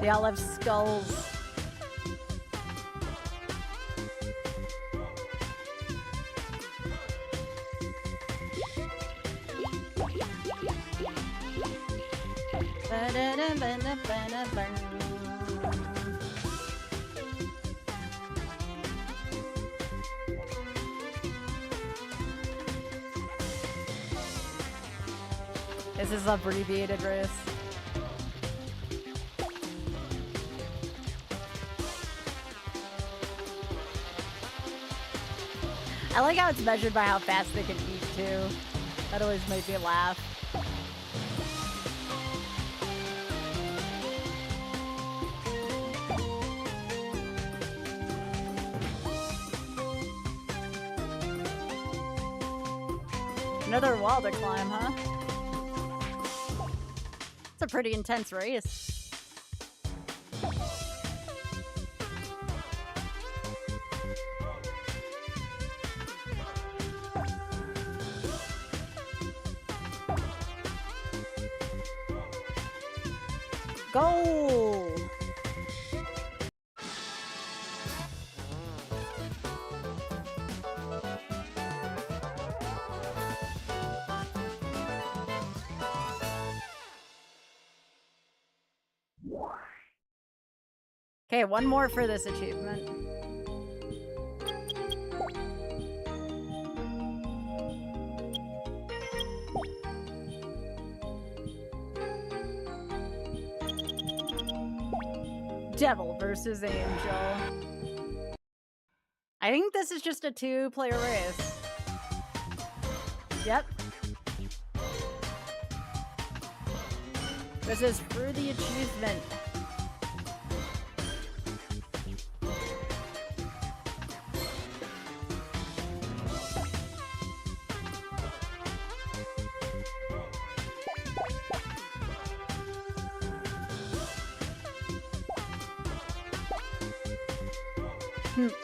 They all have skulls. This is abbreviated race. I like how it's measured by how fast they can eat too. That always makes me laugh. Another wall to climb, huh? It's a pretty intense race. Goal! Okay, one more for this achievement. Devil versus Angel. I think this is just a 2-player race. Yep. This is for the achievement.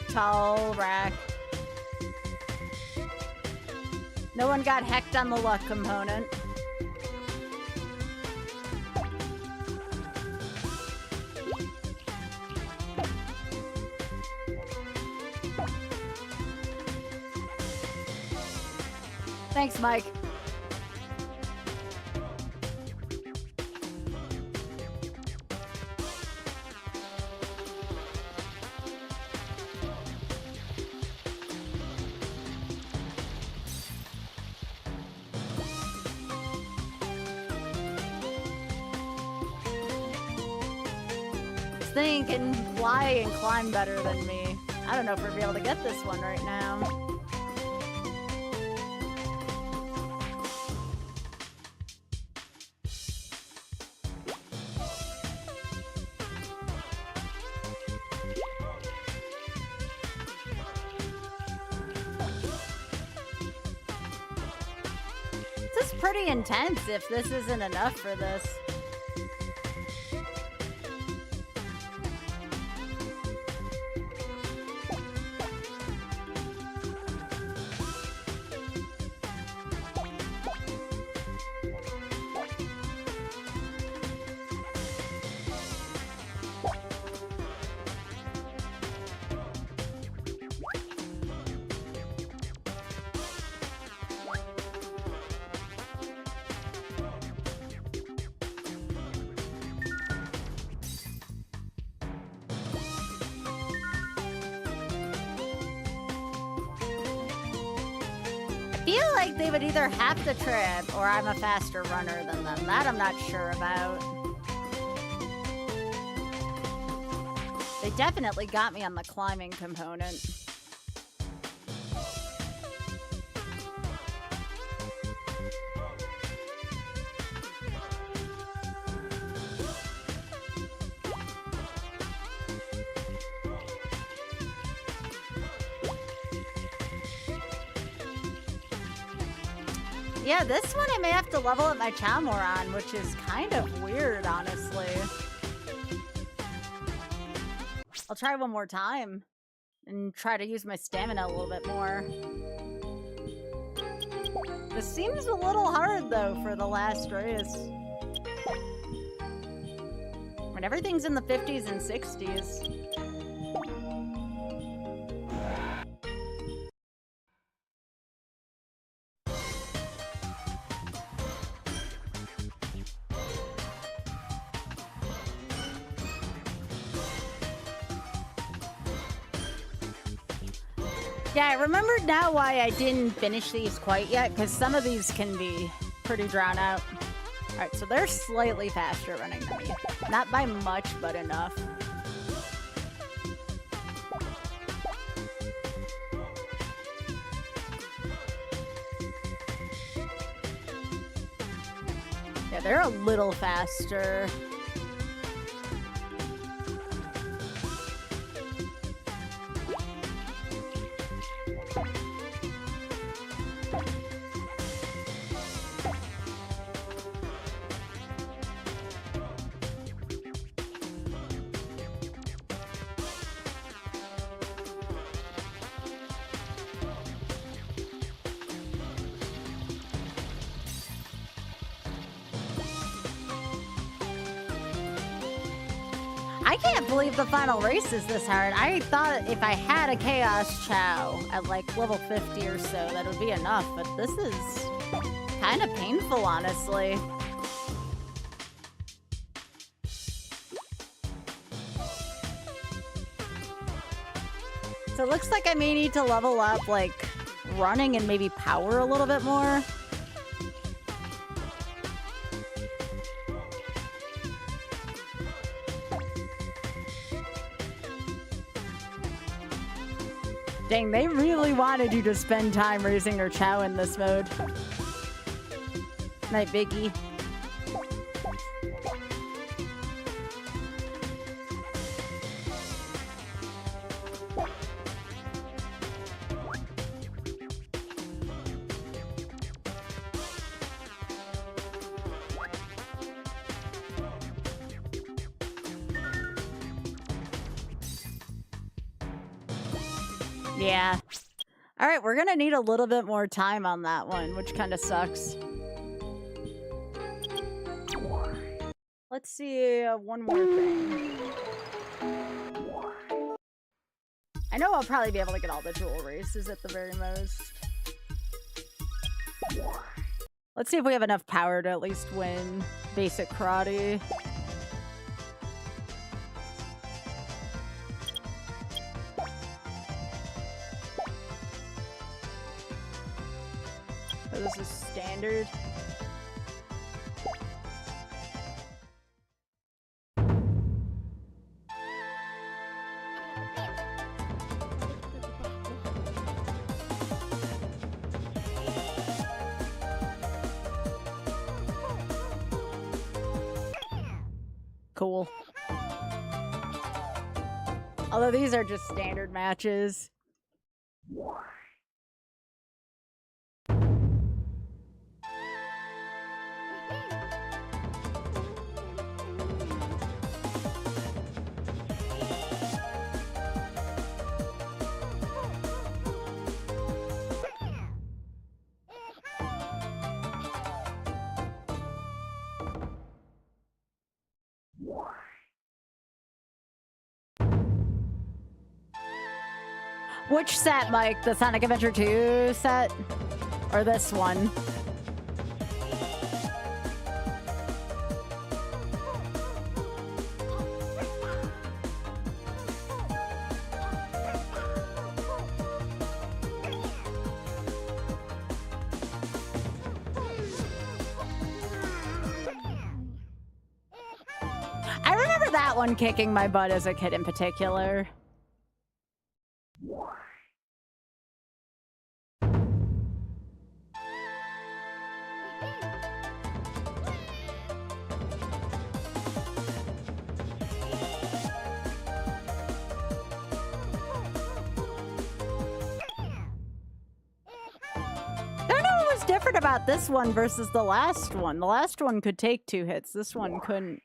Tall rack. No one got hecked on the luck component. Thanks, Mike. Thing can fly and climb better than me. I don't know if we'll be able to get this one right now. This is pretty intense if this isn't enough for this. feel like they would either have to trip or I'm a faster runner than them. That I'm not sure about. They definitely got me on the climbing component. Yeah, this one I may have to level up my Chow more on, which is kind of weird, honestly. I'll try one more time and try to use my stamina a little bit more. This seems a little hard, though, for the last race. When everything's in the 50s and 60s. Yeah, I remembered now why I didn't finish these quite yet, because some of these can be pretty drawn out. Alright, so they're slightly faster running than me. Not by much, but enough. Yeah, they're a little faster. I can't believe the final race is this hard. I thought if I had a Chaos Chow at like level 50 or so, that would be enough, but this is kind of painful, honestly. So it looks like I may need to level up like running and maybe power a little bit more. Dang, they really wanted you to spend time raising your Chow in this mode. Night, Biggie. Yeah. All right, we're gonna need a little bit more time on that one, which kind of sucks. Let's see one more thing. I know I'll probably be able to get all the dual races at the very most. Let's see if we have enough power to at least win basic karate. This is standard. Cool. Although these are just standard matches. Which set, Mike? The Sonic Adventure 2 set? Or this one? remember that one kicking my butt as a kid in particular. I don't know what was different about this one versus the last one. The last one could take 2 hits. This one couldn't.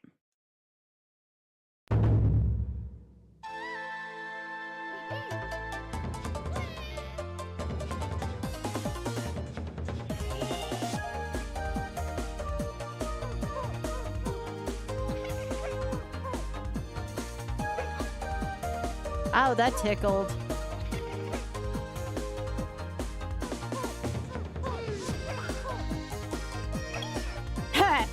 Ow, that tickled. Heh.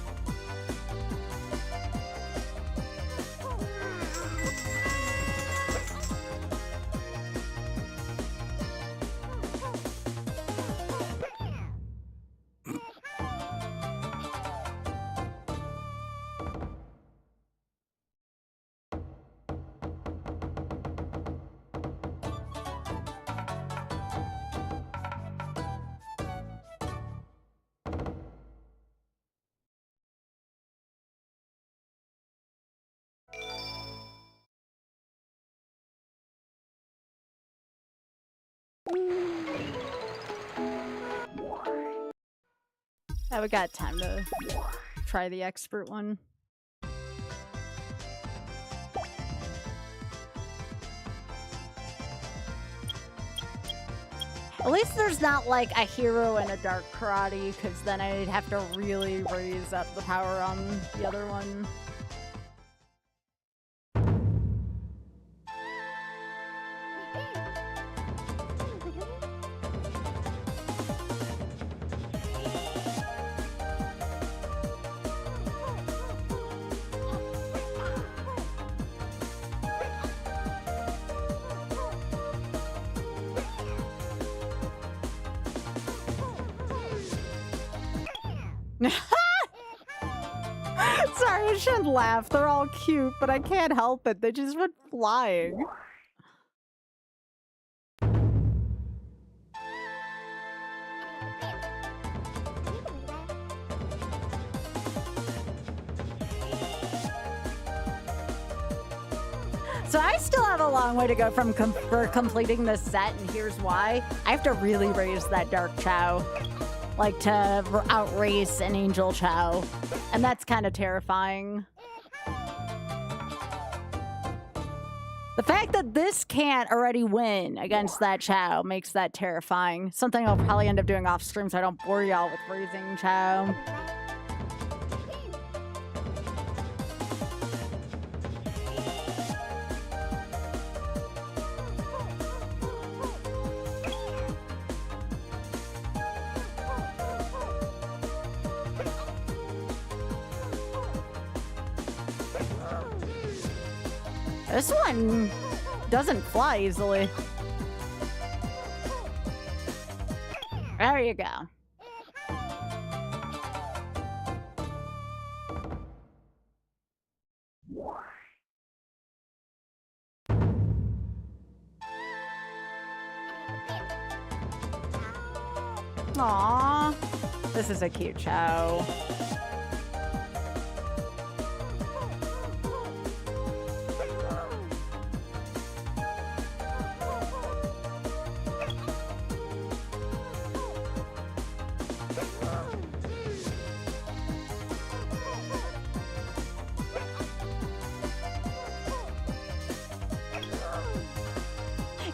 Yeah, we got time to try the expert one. At least there's not like a hero and a dark karate, because then I'd have to really raise up the power on the other one. Sorry, I shouldn't laugh. They're all cute, but I can't help it. They just went flying. So I still have a long way to go for completing this set, and here's why. I have to really raise that Dark Chow. Like, to outrace an Angel Chow. And that's kind of terrifying. The fact that this can't already win against that Chow makes that terrifying. Something I'll probably end up doing off stream so I don't bore y'all with raising Chow. This one doesn't fly easily. There you go. Aww. This is a cute Chow.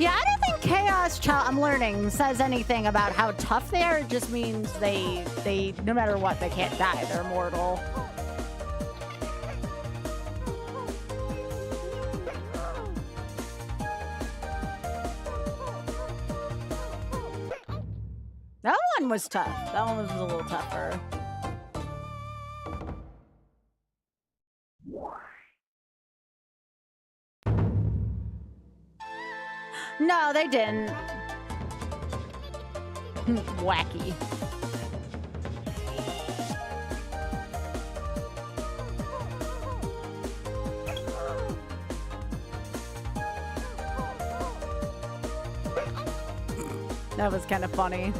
Yeah, I don't think Chaos Chow, I'm learning, says anything about how tough they are. It just means they no matter what, they can't die. They're immortal. That one was tough. That one was a little tougher. No, they didn't. Wacky. That was kind of funny.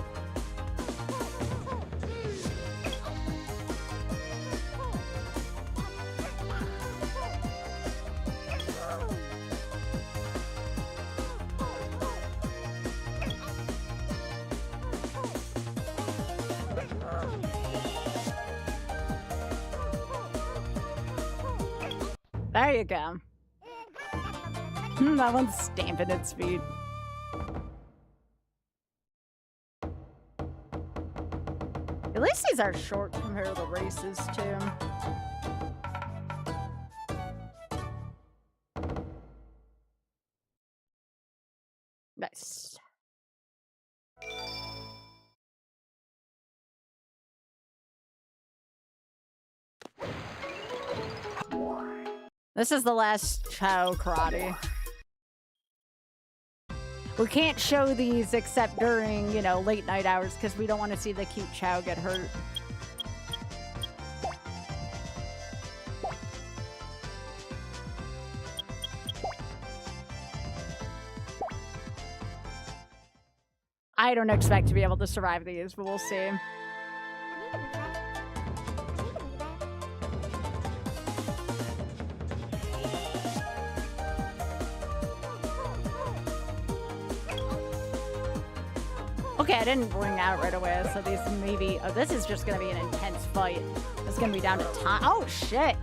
There you go. That one's stamping its feet. At least these are short compared to the races, too. Nice. This is the last Chow karate. We can't show these except during, you know, late night hours because we don't want to see the cute Chow get hurt. I don't expect to be able to survive these, but we'll see. Okay, I didn't ring out right away, so these maybe... Oh, this is just gonna be an intense fight. It's gonna be down to time. Oh, shit!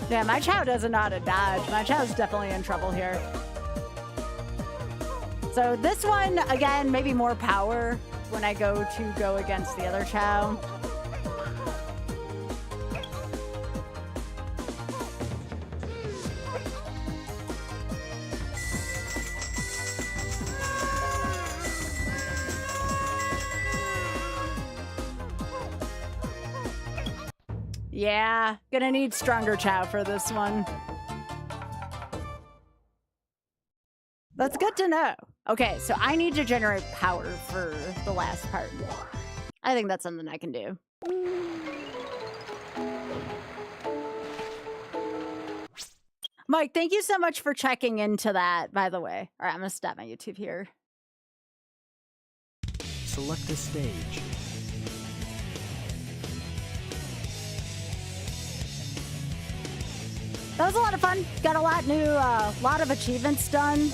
Yeah, my Chow doesn't know how to dodge. My Chow's definitely in trouble here. So this one, again, maybe more power when I go against the other Chow. Yeah, gonna need stronger Chow for this one. That's good to know. Okay, so I need to generate power for the last part. I think that's something I can do. Mike, thank you so much for checking into that, by the way. All right, I'm gonna stop my YouTube here. Select a stage. That was a lot of fun. Got a lot of achievements done.